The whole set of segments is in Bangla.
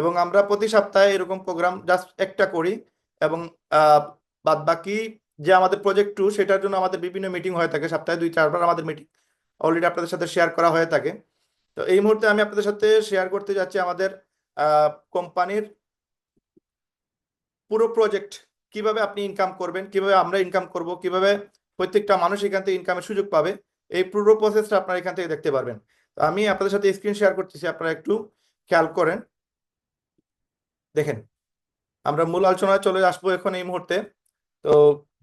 এবং আমরা প্রতি সপ্তাহে এরকম প্রোগ্রাম জাস্ট একটা করি। এবং বাদ বাকি যে আমাদের প্রজেক্ট 2 সেটার জন্য আমাদের বিভিন্ন মিটিং হয়ে থাকে, সপ্তাহে 2-4 বার আমাদের মিটিং অলরেডি আপনাদের সাথে শেয়ার করা হয়ে থাকে। তো এই মুহূর্তে আমি আপনাদের সাথে শেয়ার করতে যাচ্ছি আমাদের কোম্পানির পুরো প্রজেক্ট, কিভাবে আপনি ইনকাম করবেন, কিভাবে আমরা ইনকাম করব, কিভাবে প্রত্যেকটা মানুষ এখান থেকে ইনকামের সুযোগ পাবে, এই পুরো প্রসেসটা আপনারা এখান থেকে দেখতে পারবেন। তো আমি আপনাদের সাথে স্ক্রিন শেয়ার করতেছি, আপনারা একটু খেয়াল করেন, দেখেন। আমরা মূল আলোচনায় চলে আসবো এখন এই মুহূর্তে। তো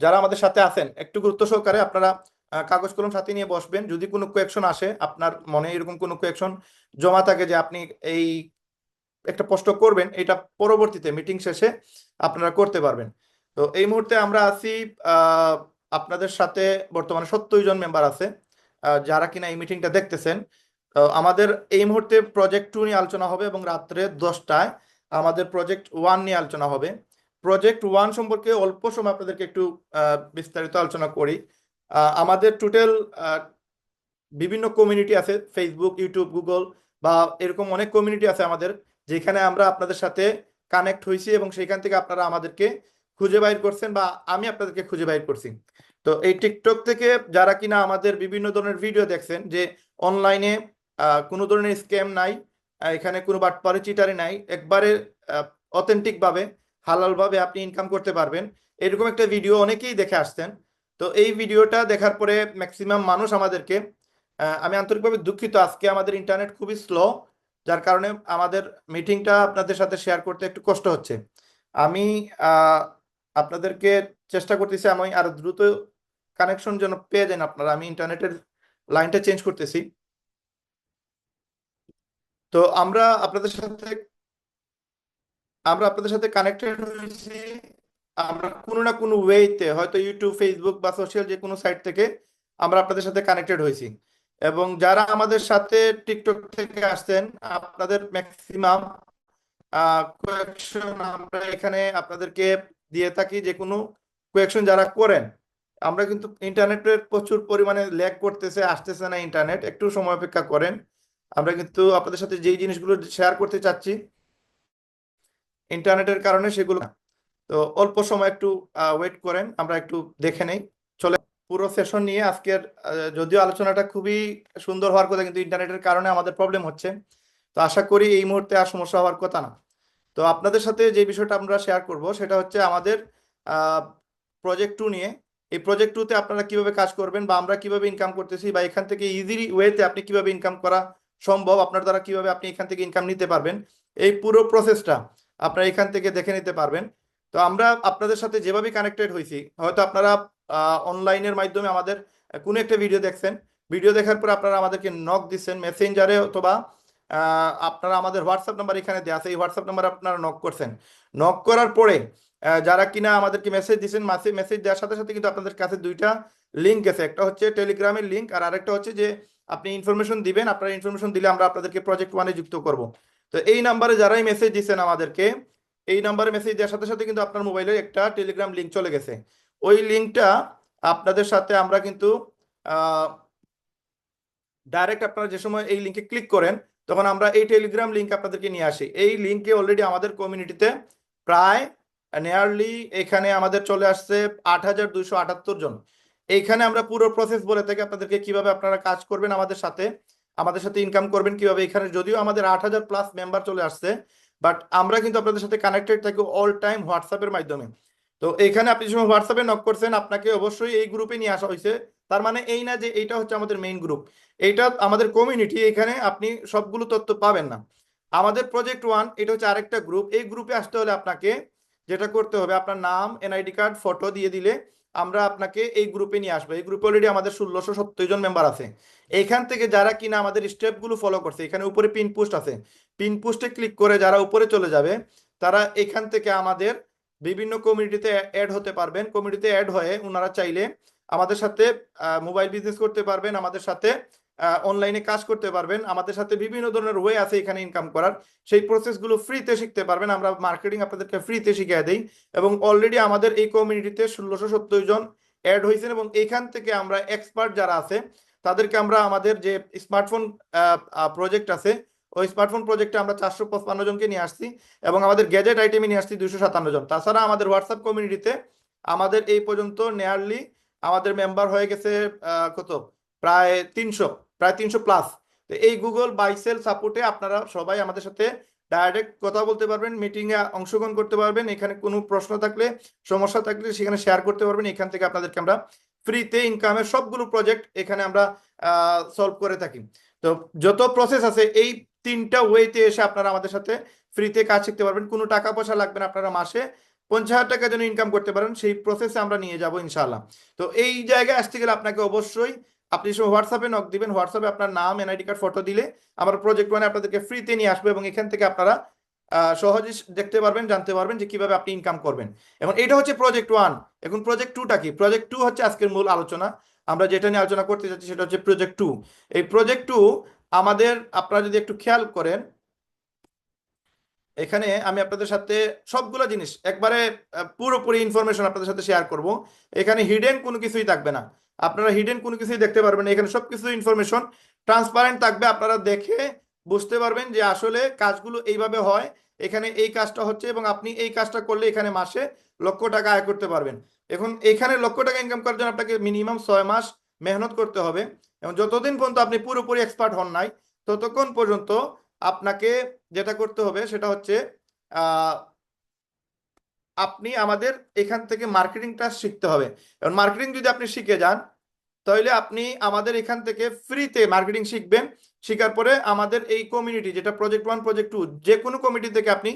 যারা আমাদের সাথে আছেন একটু গুরুত্ব সহকারে আপনারা কাগজ কলম সাথে নিয়ে বসবেন। যদি কোনো কোয়েকশন আসে, আপনার মনে এরকম কোনো কোয়েকশন জমা থাকে যে আপনি এই একটা প্রশ্ন করবেন, এটা পরবর্তীতে মিটিং শেষে আপনারা করতে পারবেন। তো এই মুহূর্তে আমরা আছি আপনাদের সাথে বর্তমানে 70 জন মেম্বার আছে যারা কিনা এই মিটিংটা দেখতেছেন। তো আমাদের এই মুহূর্তে প্রজেক্ট 2 নিয়ে আলোচনা হবে এবং রাত্রে 10টায় আমাদের প্রজেক্ট 1 নিয়ে আলোচনা হবে। প্রজেক্ট 1 সম্পর্কে অল্প সময় আপনাদেরকে একটু বিস্তারিত আলোচনা করি। আমাদের টোটাল বিভিন্ন কমিউনিটি আছে, ফেসবুক, ইউটিউব, গুগল বা এরকম অনেক কমিউনিটি আছে আমাদের, যেখানে আমরা আপনাদের সাথে কানেক্ট হয়েছি এবং সেখান থেকে আপনারা আমাদেরকে খুঁজে বাইর করছেন বা আমি আপনাদেরকে খুঁজে বাইর করছি। তো এই টিকটক থেকে যারা কিনা আমাদের বিভিন্ন ধরনের ভিডিও দেখছেন যে অনলাইনে কোনো ধরনের স্ক্যাম নাই, এখানে কোনো বাটপারি চিটারি নাই, একবারে অথেন্টিক ভাবে হালাল ভাবে আপনি ইনকাম করতে পারবেন, এরকম একটা ভিডিও অনেকেই দেখে আসছেন। তো এই ভিডিওটা দেখার পরে ম্যাক্সিমাম মানুষ আমাদেরকে, আমি আন্তরিকভাবে দুঃখিত, আজকে আমাদের ইন্টারনেট খুবই স্লো, যার কারণে আমাদের মিটিংটা আপনাদের সাথে শেয়ার করতে একটু কষ্ট হচ্ছে। আমি আপনাদেরকে চেষ্টা করতেছি আমি আরো দ্রুত কানেকশন যেন পেয়ে যান আপনারা। আমি ইন্টারনেটের লাইনটা চেঞ্জ করতেছি। তো আমরা আপনাদের সাথে কানেক্টেড হয়েছি, আমরা কোনো না কোনো ওয়েতে, হয়তো ইউটিউব, ফেসবুক বা সোশ্যাল যে কোনো সাইট থেকে আমরা আপনাদের সাথে কানেক্টেড হয়েছি। এবং যারা আমাদের সাথে টিকটক থেকে আসছেন, আপনাদের ম্যাক্সিমাম কোয়েকশন আমরা এখানে আপনাদেরকে দিয়ে থাকি। যে কোনো কোয়েকশন যারা করেন, আমরা কিন্তু ইন্টারনেটের প্রচুর পরিমাণে ল্যাগ করতেছে, আসতেছে না ইন্টারনেট, একটু সময় অপেক্ষা করেন। আমরা কিন্তু আপনাদের সাথে যেই জিনিসগুলো শেয়ার করতে চাচ্ছি, ইন্টারনেটের কারণে সেগুলো, তো অল্প সময় একটু ওয়েট করেন, আমরা একটু দেখে নেই। চলে পুরো সেশন নিয়ে আজকের, যদিও আলোচনাটা খুবই সুন্দর হওয়ার কথা, কিন্তু ইন্টারনেটের কারণে আমাদের প্রবলেম হচ্ছে। তো আশা করি এই মুহূর্তে আর সমস্যা হওয়ার কথা না। তো আপনাদের সাথে যে বিষয়টা আমরা শেয়ার করব সেটা হচ্ছে আমাদের প্রজেক্ট 2 নিয়ে। এই প্রজেক্ট 2তে আপনারা কিভাবে কাজ করবেন বা আমরা কিভাবে ইনকাম করতেছি বা এখান থেকে ইজি ওয়েতে আপনি কিভাবে ইনকাম করা সম্ভব, আপনার দ্বারা কিভাবে আপনি এখান থেকে ইনকাম নিতে পারবেন, এই পুরো প্রসেসটা আপনারা এখান থেকে দেখে নিতে পারবেন। তো আমরা আপনাদের সাথে যেভাবে কানেক্টেড হয়েছি, হয়তো আপনারা অনলাইনের মাধ্যমে আমাদের কোনো একটা ভিডিও দেখছেন, ভিডিও দেখার পর আপনারা আমাদেরকে নক দিচ্ছেন মেসেঞ্জারে, অথবা আপনারা আমাদের হোয়াটসঅ্যাপ নাম্বার এখানে দেওয়া আছে, এই হোয়াটসঅ্যাপ নাম্বার আপনারা নক করছেন। নক করার পরে যারা কিনা আমাদেরকে মেসেজ দিচ্ছেন, মেসেজ দেওয়ার সাথে সাথে কিন্তু আপনাদের কাছে দুইটা লিঙ্ক গেছে, একটা হচ্ছে টেলিগ্রামের লিঙ্ক আর আরেকটা হচ্ছে যে আপনি ইনফরমেশন দিবেন, আপনারা ইনফরমেশন দিলে আমরা আপনাদেরকে প্রজেক্ট 1-এ যুক্ত করব। তো এই নাম্বারে যারাই মেসেজ দিচ্ছেন আমাদেরকে, এই নাম্বারে মেসেজ দেওয়ার সাথে সাথে কিন্তু আপনার মোবাইলে একটা টেলিগ্রাম লিঙ্ক চলে গেছে। ওই লিঙ্কটা আপনাদের সাথে আমরা কিন্তু ডাইরেক্ট, আপনারা যে সময় এই লিঙ্কে ক্লিক করেন তখন আমরা এই টেলিগ্রাম লিঙ্ক আপনাদেরকে নিয়ে আসি। এই লিঙ্কে অলরেডি আমাদের কমিউনিটিতে প্রায় নিয়ারলি এখানে আমাদের চলে আসছে 8,278 জন। এইখানে আমরা পুরো প্রসেস বলে থাকি আপনাদেরকে, কিভাবে আপনারা কাজ করবেন আমাদের সাথে ইনকাম করবেন কিভাবে। এখানে যদিও আমাদের 8,000+ মেম্বার চলে আসছে, বাট আমরা কিন্তু আপনাদের সাথে কানেক্টেড থাকি অল টাইম হোয়াটসঅ্যাপের মাধ্যমে। তো এখানে আপনি যখন হোয়াটসঅ্যাপে নক করছেন, আপনাকে অবশ্যই এই গ্রুপে নিয়ে আসা হয়েছে। তার মানে এই না যে এইটা হচ্ছে আমাদের মেইন গ্রুপ, এইটা আমাদের কমিউনিটি, এখানে আপনি সবগুলো তথ্য পাবেন না। আমাদের প্রজেক্ট 1 এটা হচ্ছে আরেকটা গ্রুপ। এই গ্রুপে আসতে হলে আপনাকে যেটা করতে হবে, আপনার নাম, এনআইডি কার্ড, ফটো দিয়ে দিলে আমরা আপনাকে এই গ্রুপে নিয়ে আসবো। এই গ্রুপে অলরেডি আমাদের 1670 জন মেম্বার আছে। এইখান থেকে যারা কিনা আমাদের স্টেপগুলো ফলো করছে, এখানে উপরে পিন পোস্ট আছে, পিন পোস্টে ক্লিক করে যারা উপরে চলে যাবে, তারা এখান থেকে আমাদের বিভিন্ন কমিউনিটিতে অ্যাড হতে পারবেন। কমিউনিটিতে অ্যাড হয়ে ওনারা চাইলে আমাদের সাথে মোবাইল বিজনেস করতে পারবেন, আমাদের সাথে অনলাইনে কাজ করতে পারবেন, আমাদের সাথে বিভিন্ন ধরনের ওয়ে আছে এখানে ইনকাম করার, সেই প্রসেসগুলো ফ্রিতে শিখতে পারবেন। আমরা মার্কেটিং আপনাদেরকে ফ্রিতে শিখিয়ে দেই এবং অলরেডি আমাদের এই কমিউনিটিতে 1670 জন অ্যাড হয়েছেন এবং এখান থেকে আমরা এক্সপার্ট যারা আছে তাদেরকে আমরা আমাদের যে স্মার্টফোন প্রজেক্ট আছে ওই স্মার্টফোন প্রজেক্টে আমরা 455 জনকে নিয়ে আসছি এবং আমাদের গ্যাজেট আইটেমে নিয়ে আসছি 257 জন। তাছাড়া আমাদের হোয়াটসঅ্যাপ কমিউনিটিতে আমাদের এই পর্যন্ত নিয়ারলি আমাদের মেম্বার হয়ে গেছে কত, প্রায় 300 প্লাস। তো এই গুগল বাইসেল সাপোর্টে আপনারা সবাই আমাদের সাথে ডাইরেক্ট কথা বলতে পারবেন, মিটিংয়ে অংশগ্রহণ করতে পারবেন, এখানে কোনো প্রশ্ন থাকলে সমস্যা থাকলে সেখানে শেয়ার করতে পারবেন। এখান থেকে আপনাদেরকে আমরা ফ্রিতে ইনকামের সবগুলো প্রজেক্ট এখানে আমরা সলভ করে থাকি। তো যত প্রসেস আছে এই 3টা ওয়েতে এসে আপনারা আমাদের সাথে ফ্রিতে কাজ শিখতে পারবেন, কোনো টাকা পয়সা লাগবে না। আপনারা মাসে 50,000 টাকা যেন ইনকাম করতে পারেন সেই প্রসেসে আমরা নিয়ে যাব ইনশাআল্লাহ। তো এই জায়গায় আসতে গেলে আপনাকে অবশ্যই আপনি হোয়াটসঅ্যাপে নক দিবেন, হোয়াটসঅ্যাপে আপনার নাম এনআইডি কার্ড ফটো দিলে আমরা প্রজেক্ট ওয়ানে আপনাদেরকে ফ্রিতে নিয়ে আসবো এবং এখান থেকে আপনারা সহজে দেখতে পারবেন, জানতে পারবেন যে কিভাবে আপনি ইনকাম করবেন। এবং এটা হচ্ছে প্রজেক্ট 1। এখন প্রজেক্ট 2টা কি? প্রজেক্ট 2 হচ্ছে আজকের মূল আলোচনা। আমরা যেটা নিয়ে আলোচনা করতে যাচ্ছি সেটা হচ্ছে প্রজেক্ট 2। এই প্রজেক্ট 2 আমাদের, আপনারা যদি একটু খেয়াল করেন, এখানে আমি আপনাদের সাথে সবগুলো জিনিস একবারে পুরোপুরি ইনফরমেশন আপনাদের সাথে শেয়ার করব। এখানে হিডেন কোনো কিছুই থাকবে না, আপনারা হিডেন কোনো কিছুই দেখতে পারবেন না। এখানে সবকিছু ইনফরমেশন ট্রান্সপারেন্ট থাকবে, আপনারা দেখে বুঝতে পারবেন যে আসলে কাজগুলো এইভাবে হয়, এখানে এই কাজটা হচ্ছে এবং আপনি এই কাজটা করলে এখানে মাসে লক্ষ টাকা আয় করতে পারবেন। এখন এখানে লক্ষ টাকা ইনকাম করার জন্য আপনাকে মিনিমাম 6 মাস মেহনত করতে হবে এবং যতদিন পর্যন্ত আপনি পুরোপুরি এক্সপার্ট হন নাই ততক্ষণ পর্যন্ত আপনাকে যেটা করতে হবে সেটা হচ্ছে আপনি আমাদের এখান থেকে মার্কেটিংটা শিখতে হবে। এবং মার্কেটিং যদি আপনি শিখে যান তাহলে আপনি আমাদের এখান থেকে ফ্রিতে মার্কেটিং শিখবেন। শেখার পরে আমাদের এই কমিউনিটি যেটা প্রজেক্ট 1 প্রজেক্ট 2 যে কোনো কমিটি থেকে আপনি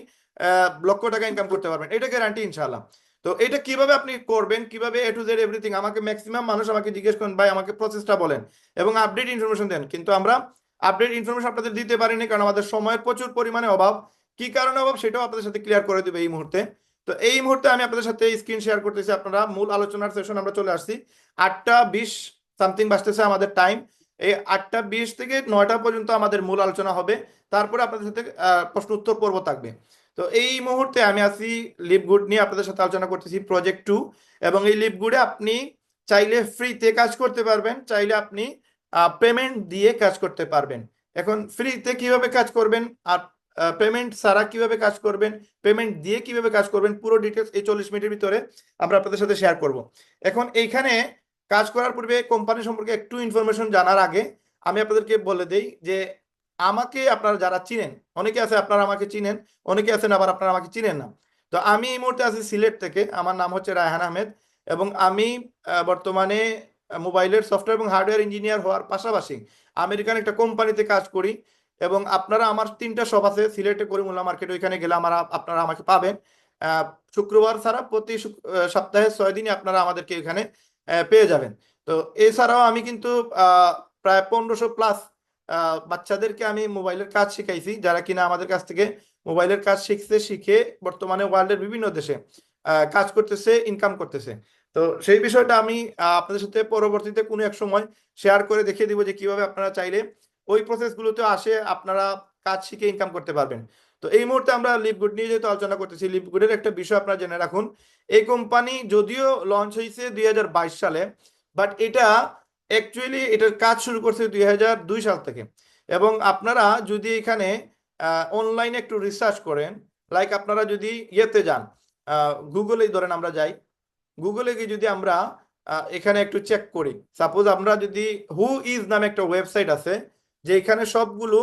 লক্ষ টাকা ইনকাম করতে পারবেন, এটা গ্যারান্টি ইনশাআল্লাহ। তো এটা কিভাবে আপনি করবেন, কিভাবে এ টু জেড এভরিথিং, আমাকে ম্যাক্সিমাম মানুষ আমাকে জিজ্ঞেস করেন ভাই আমাকে প্রসেসটা বলেন এবং আপডেট ইনফরমেশন দেন, কিন্তু আমরা আপডেট ইনফরমেশন আপনাদের দিতে পারিনি কারণ আমাদের সময়ের প্রচুর পরিমাণে অভাব। কি কারণে অভাব সেটাও আপনাদের সাথে ক্লিয়ার করে দেবে এই মুহূর্তে। তো এই মুহূর্তে আমি আপনাদের সাথে স্ক্রিন শেয়ার করতেছি। আপনারা মূল আলোচনার সেশন আমরা চলে আসছি। 8টা 20 সামথিং বাজতেছে আমাদের টাইম। এই 8টা 20 থেকে 9টা পর্যন্ত আমাদের মূল আলোচনা হবে, তারপরে আপনাদের সাথে প্রশ্ন উত্তর পর্ব থাকবে। তো এই মুহূর্তে আমি আছি লিভগুড নিয়ে আপনাদের সাথে আলোচনা করতেছি প্রজেক্ট 2। এবং এই লিভগুডে আপনি চাইলে ফ্রিতে কাজ করতে পারবেন, চাইলে আপনি পেমেন্ট দিয়ে কাজ করতে পারবেন। এখন ফ্রিতে কিভাবে কাজ করবেন আর পেমেন্ট ছাড়া কিভাবে কাজ করবেন, পেমেন্ট দিয়ে কিভাবে কাজ করবেন, পুরো ডিটেলস এই 40 মিনিটের ভিতরে আমরা আপনাদের সাথে শেয়ার করব। এখন এইখানে কাজ করার পূর্বে কোম্পানি সম্পর্কে একটু ইনফরমেশন জানার আগে আমি আপনাদেরকে বলে দেই যে আমাকে আপনারা যারা চিনেন, অনেকে আছে আপনারা আমাকে চিনেন, অনেকে আছেন আবার আপনারা আমাকে চিনেন না। তো আমি এই মুহূর্তে আছি সিলেট থেকে, আমার নাম হচ্ছে রায়হান আহমেদ এবং আমি বর্তমানে মোবাইলের সফটওয়্যার এবং হার্ডওয়্যার ইঞ্জিনিয়ার হওয়ার পাশাপাশি আমেরিকান একটা কোম্পানিতে কাজ করি। এবং আপনারা, আমার 3টা শপ আছে সিলেটে করিমুল্লাহ মার্কেট, ওইখানে গেলে আপনারা আমাকে পাবেন। শুক্রবার ছাড়া প্রতি সপ্তাহে 6 দিনই আপনারা আমাদেরকে এখানে পেয়ে যাবেন। তো এছাড়াও আমি কিন্তু প্রায় 1500 প্লাস বাচ্চাদেরকে আমি মোবাইলের কাজ শিখাইছি, যারা কিনা আমাদের কাছ থেকে মোবাইলের কাজ শিখে বর্তমানে ওয়ার্ল্ডের বিভিন্ন দেশে কাজ করতেছে, ইনকাম করতেছে। তো সেই বিষয়টা আমি আপনাদের সাথে পরবর্তীতে কোনো এক সময় শেয়ার করে দেখিয়ে দিব যে কিভাবে আপনারা চাইলে ওই প্রসেসগুলোতে আসে আপনারা কাজ শিখে ইনকাম করতে পারবেন। তো এই মুহূর্তে আমরা লিভগুড নিয়ে যেহেতু আলোচনা করতেছি, লিভগুডের একটা বিষয় আপনারা জেনে রাখুন। এই কোম্পানি যদিও লঞ্চ হয়েছে 2022 সালে, বাট এটা অ্যাকচুয়ালি এটার কাজ শুরু করছে 2002 সাল থেকে। এবং আপনারা যদি এখানে অনলাইনে একটু রিসার্চ করেন, লাইক আপনারা যদি ইয়েতে যান, গুগলে ধরেন আমরা যাই, গুগলে গিয়ে যদি আমরা এখানে একটু চেক করি, সাপোজ আমরা যদি হু ইজ নামে একটা ওয়েবসাইট আছে যে এখানে সবগুলো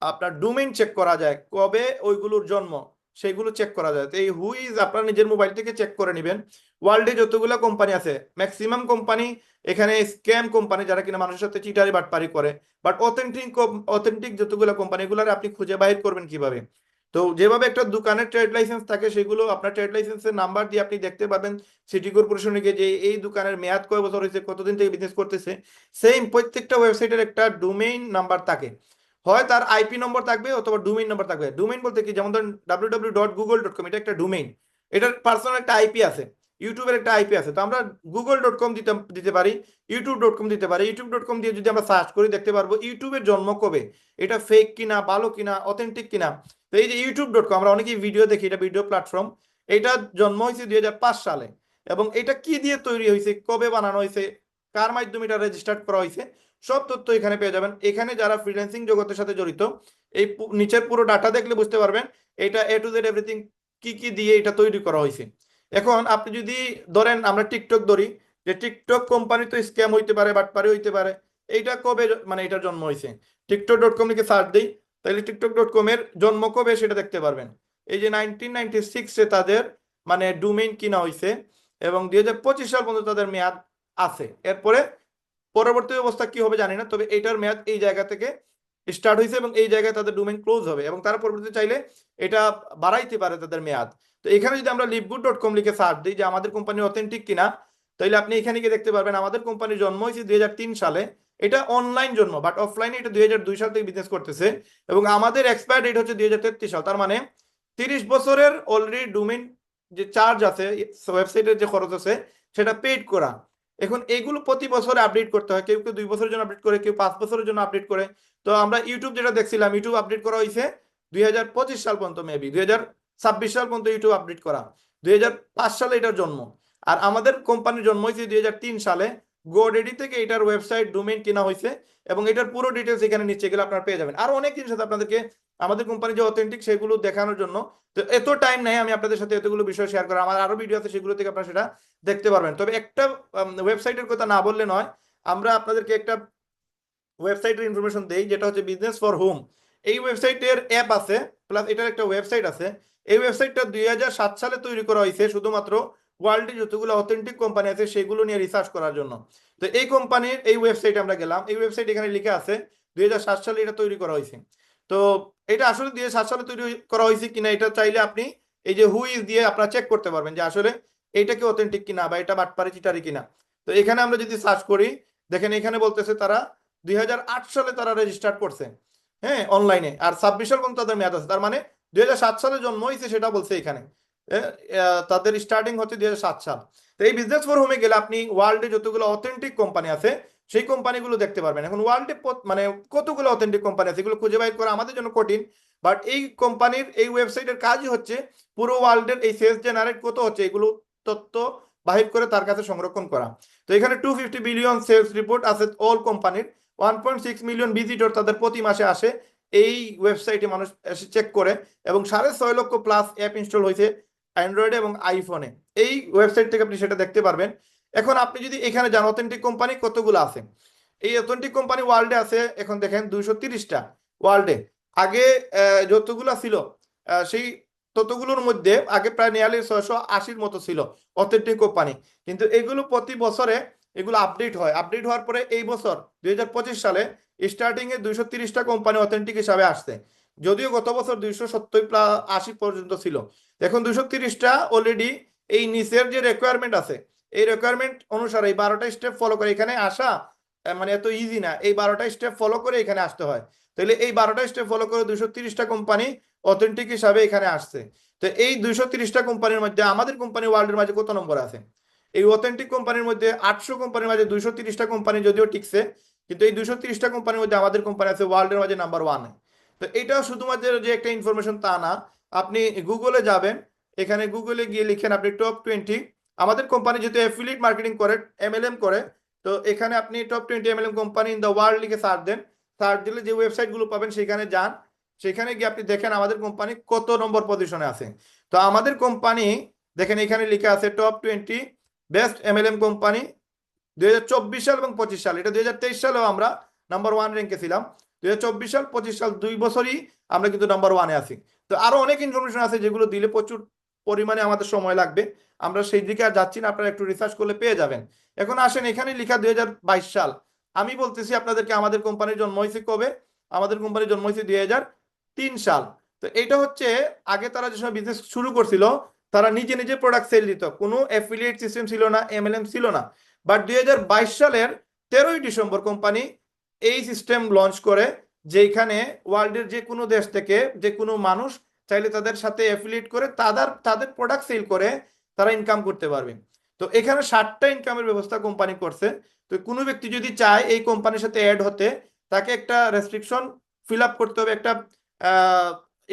আপনার ডোমেইন চেক করা যায়, কবে ওইগুলোর জন্ম সেগুলো চেক করা যায়। তো এই হু ইজ আপনারা নিজের মোবাইল থেকে চেক করে নেবেন। ওয়ার্ল্ডে যতগুলো কোম্পানি আছে ম্যাক্সিমাম কোম্পানি এখানে স্ক্যাম কোম্পানি, যারা কিনা মানুষের সাথে চিটারি বাটপারি করে। বাট অথেন্টিক যতগুলো কোম্পানি, এগুলোর আপনি খুঁজে বাইর করবেন কিভাবে? তো যেভাবে একটা দোকানের ট্রেড লাইসেন্স থাকে, সেগুলো আপনার ট্রেড লাইসেন্সের নাম্বার দিয়ে আপনি দেখতে পাবেন সিটি কর্পোরেশনে গিয়ে যে এই দোকানের মেয়াদ কয় বছর হয়েছে, কতদিন থেকে বিজনেস করতেছে। সেম প্রত্যেকটা ওয়েবসাইটের একটা ডোমেইন নাম্বার থাকে, হয় তার আইপি নম্বর থাকবে অথবা ডোমেইন নম্বর থাকবে। ডোমেইন বলতে কি, যেমন ধরুন www.google.com, এটা একটা ডোমেইন, এটার পার্সোনাল একটা আইপি আছে, ইউটিউবের একটা আইপি আছে। তো আমরা google.com দিতে পারি, youtube.com দিতে পারি। youtube.com দিয়ে যদি আমরা সার্চ করি দেখতে পারবো ইউটিউবের জন্ম কবে, এটা ফেক কিনা, ভালো কিনা, অথেন্টিক কিনা। তো এই যে youtube.com, আমরা অনেকেই ভিডিও দেখি, এটা ভিডিও প্ল্যাটফর্ম, এটা জন্ম হয়েছে 2005 সালে। এবং এটা কি দিয়ে তৈরি হয়েছে, কবে বানানো হয়েছে, কার মাধ্যমে এটা রেজিস্টার্ড করা হয়েছে, সব তথ্য এখানে পেয়ে যাবেন। এখানে যারা ফ্রিল্যান্সিং জগতের সাথে জড়িত এই নিচের পুরো ডাটা দেখলে বুঝতে পারবেন এটা এ টু জেড এভরিথিং কি কি দিয়ে এটা তৈরি করা হয়েছে। এখন আপনি যদি ধরেন আমরা টিকটক ধরি, যে টিকটক কোম্পানি তো স্ক্যাম হইতে পারে, বাটপারি হইতে পারে, এইটা কবে মানে এটার জন্ম হয়েছে, টিকটক.com লিখে সার্চ দিই, তাহলে টিকটক.com এর জন্ম কবে সেটা দেখতে পারবেন। এই যে 1996-এ তাদের মানে ডোমেইন কিনা হয়েছে এবং 2025 সাল পর্যন্ত তাদের মেয়াদ আছে। এরপরে পরবর্তী অবস্থা কি হবে জানি না, তবে এটার মেয়াদ এই জায়গা থেকে স্টার্ট হয়েছে এবং এই জায়গায় তাদের ডোমেইন ক্লোজ হবে এবং তারা পরবর্তীতে চাইলে এটা বাড়াইতে পারে তাদের মেয়াদ। তো এখানে যদি আমরা livegood.com লিখে সার্চ দিই যে আমাদের কোম্পানি অথেন্টিক কিনা, তাহলে আপনি এখানে গিয়ে দেখতে পারবেন আমাদের কোম্পানির জন্ম হয়েছে 2003 সালে। এটা অনলাইন জন্ম, বাট অফলাইনে এটা 2002 সাল থেকে বিজনেস করতেছে এবং আমাদের এক্সপায়ার ডেট হচ্ছে 2033 সাল। তার মানে 30 বছরের অলরেডি ডোমেইন যে চার্জ আছে, ওয়েবসাইটের যে খরচ আছে সেটা পেইড করা। এখন এগুলো প্রতি বছরে আপডেট করতে হয়, কেউ কেউ 2 বছরের জন্য আপডেট করে, কেউ 5 বছরের জন্য আপডেট করে। তো আমরা ইউটিউব যেটা দেখছিলাম, ইউটিউব আপডেট করা হয়েছে 2025 সাল পর্যন্ত, মেবি 2026 সাল পর্যন্ত ইউটিউব আপডেট করা, 2005 সালে এটার জন্ম। আর আমাদের কোম্পানির জন্ম হয়েছে 2003 সালে। গোডেডি থেকে এটার ওয়েবসাইট ডোমেইন কেনা হয়েছে এবং এটার পুরো ডিটেলস এখানে নিচে গেলে আপনারা পেয়ে যাবেন। আর অনেক জিনিস আছে আপনাদেরকে আমাদের কোম্পানি যে অথেন্টিক সেগুলো দেখানোর জন্য, তো এত টাইম নেই আমি আপনাদের সাথে এতগুলো বিষয় শেয়ার করা, আমার আরো ভিডিও আছে সেগুলো থেকে আপনারা সেটা দেখতে পারবেন। তবে একটা ওয়েবসাইটের কথা না বললে নয়, আমরা আপনাদেরকে একটা ওয়েবসাইটের ইনফরমেশন দেই যেটা হচ্ছে বিজনেস ফর হোম। এই ওয়েবসাইটের অ্যাপ আছে প্লাস এটার একটা ওয়েবসাইট আছে। এই ওয়েবসাইটটা 2007 সালে তৈরি করা হয়েছে শুধুমাত্র ওয়ার্ল্ডে যতগুলো অথেন্টিক কোম্পানি আছে সেগুলো নিয়ে রিসার্চ করার জন্য। তো এই কোম্পানির এই ওয়েবসাইটে আমরা গেলাম, এই ওয়েবসাইট এখানে লিখে আছে 2007 সালে এটা তৈরি করা হয়েছে। তো এটা আসলে 2007 সালে তৈরি করা হয়েছে কিনা এটা চাইলে আপনি এই যে হু ইজ দিয়ে আপনারা চেক করতে পারবেন যে আসলে এইটা কি অথেন্টিক কিনা বা এটা বাটপারি চিটারি কিনা। তো এখানে আমরা যদি সার্চ করি, দেখেন এখানে বলতেছে তারা 2008 সালে তারা রেজিস্টার করছে, হ্যাঁ, অনলাইনে, আর 26 সাল পর্যন্ত তাদের মেয়াদ আছে। তার মানে 2007 সালে জন্ম হয়েছে সেটা বলছে এখানে, তাদের স্টার্টিং হচ্ছে 2007 সাল। তো এই বিজনেস ফর হোমে গেলে আপনি ওয়ার্ল্ডে যতগুলো অথেন্টিক কোম্পানি আছে সেই কোম্পানিগুলো দেখতে পারবেন। এখন ওয়ার্ল্ডে মানে কতগুলো অথেন্টিক কোম্পানি আছে এগুলো খুঁজে বাইর করা আমাদের জন্য কঠিন, বাট এই কোম্পানির এই ওয়েবসাইটের কাজই হচ্ছে পুরো ওয়ার্ল্ডের এই সেলস জেনারেট কত হচ্ছে এগুলো তথ্য বাহির করে তার কাছে সংরক্ষণ করা। তো এখানে 250 বিলিয়ন সেলস রিপোর্ট আছে অল কোম্পানির, 1.6 মিলিয়ন ভিজিটর তাদের প্রতি মাসে আসে এই ওয়েবসাইটে, মানুষ এসে চেক করে এবং 6.5 লক্ষ প্লাস অ্যাপ ইনস্টল হয়েছে অ্যান্ড্রয়েড এবং আইফোনে। এই ওয়েবসাইট থেকে আপনি সেটা দেখতে পারবেন। এখন আপনি যদি এখানে যান অথেন্টিক কোম্পানি কতগুলো আছে, এই অথেন্টিক কোম্পানি ওয়ার্ল্ডে আছে এখন দেখেন 230টা ওয়ার্ল্ডে। আগে যতগুলো ছিল সেই ততগুলোর মধ্যে আগে প্রায় নিয়ারলি 680-র মতো ছিল অথেন্টিক কোম্পানি, কিন্তু এগুলো প্রতি বছরে এগুলো আপডেট হয়। আপডেট হওয়ার পরে এই বছর 2025 সালে স্টার্টিং এ 230টা কোম্পানি অথেন্টিক হিসাবে আসছে, যদিও গত বছর 270-80 পর্যন্ত ছিল। এখন 230টা অলরেডি এই নিচের যে রিকোয়ারমেন্ট আছে এই রিকোয়ারমেন্ট অনুসারে এই 12টা স্টেপ ফলো করে এখানে আসা মানে এত ইজি না, এই 12টা স্টেপ ফলো করে এখানে আসতে হয়। তাহলে এই 12টা স্টেপ ফলো করে 230টা কোম্পানি অথেন্টিক হিসাবে এখানে আসছে। তো এই 230টা কোম্পানির মধ্যে আমাদের কোম্পানি ওয়ার্ল্ডের মাঝে কত নম্বর আছে? এই অথেন্টিক কোম্পানির মধ্যে 800 কোম্পানির মাঝে 230টা কোম্পানি যদিও টিকছে, কিন্তু এই 230টা কোম্পানির মধ্যে আমাদের কোম্পানি আছে ওয়ার্ল্ডের মাঝে নাম্বার 1। তো এটা শুধুমাত্র যে একটা ইনফরমেশন তা না, আপনি গুগলে যাবেন, এখানে গুগলে গিয়ে লিখেন আপনি টপ 20, আমাদের কোম্পানি যেহেতু অ্যাফিলিয়েট মার্কেটিং করে এমএলএম করে, তো এখানে আপনি top 20 MLM company in the world লিখে সার্চ দেন, সার্চ দিলে যে ওয়েবসাইটগুলো পাবেন সেখানে যান, সেখানে গিয়ে আপনি দেখেন আমাদের কোম্পানি কত নম্বর পজিশনে আছে। তো আমাদের কোম্পানি দেখেন এখানে লিখে আছে টপ 20 বেস্ট এমএলএম কোম্পানি 2024 সাল এবং 25 সাল। এটা 2023 সালেও আমরা নাম্বার 1 র্যাঙ্কে ছিলাম, 2024 সাল 25 সাল 2 বছরই আমরা কিন্তু নাম্বার 1-এ আছি। তো আরো অনেক ইনফরমেশন আছে যেগুলো দিলে প্রচুর পরিমাণে আমাদের সময় লাগবে, আমরা সেই দিকে আর যাচ্ছি না, আপনারা একটু রিসার্চ করলে পেয়ে যাবেন। এখন আসেন এখানে লেখা 2022 সাল, আমি বলতেছি আপনাদেরকে আমাদের কোম্পানির জন্ম হয়েছে কবে, আমাদের কোম্পানির জন্ম হয়েছে 2003 সাল। তো এটা হচ্ছে আগে তারা যে সময় বিজনেস শুরু করছিল তারা নিজে নিজে প্রোডাক্ট সেল দিত, কোনো অ্যাফিলিয়েট সিস্টেম ছিল না, এমএলএম ছিল না। বাট 2022 সালের 13ই ডিসেম্বর কোম্পানি এই সিস্টেম লঞ্চ করে, যেখানে ওয়ার্ল্ডের যে কোনো দেশ থেকে যে কোনো মানুষ চাইলে তাদের সাথে অ্যাফিলিয়েট করে তাদের প্রোডাক্ট সেল করে তারা ইনকাম করতে পারবে। তো এখানে 60টা ইনকামের ব্যবস্থা কোম্পানি করছে। তো কোনো ব্যক্তি যদি চায় এই কোম্পানির সাথে অ্যাড হতে, তাকে একটা রেস্ট্রিকশন ফিল আপ করতে হবে, একটা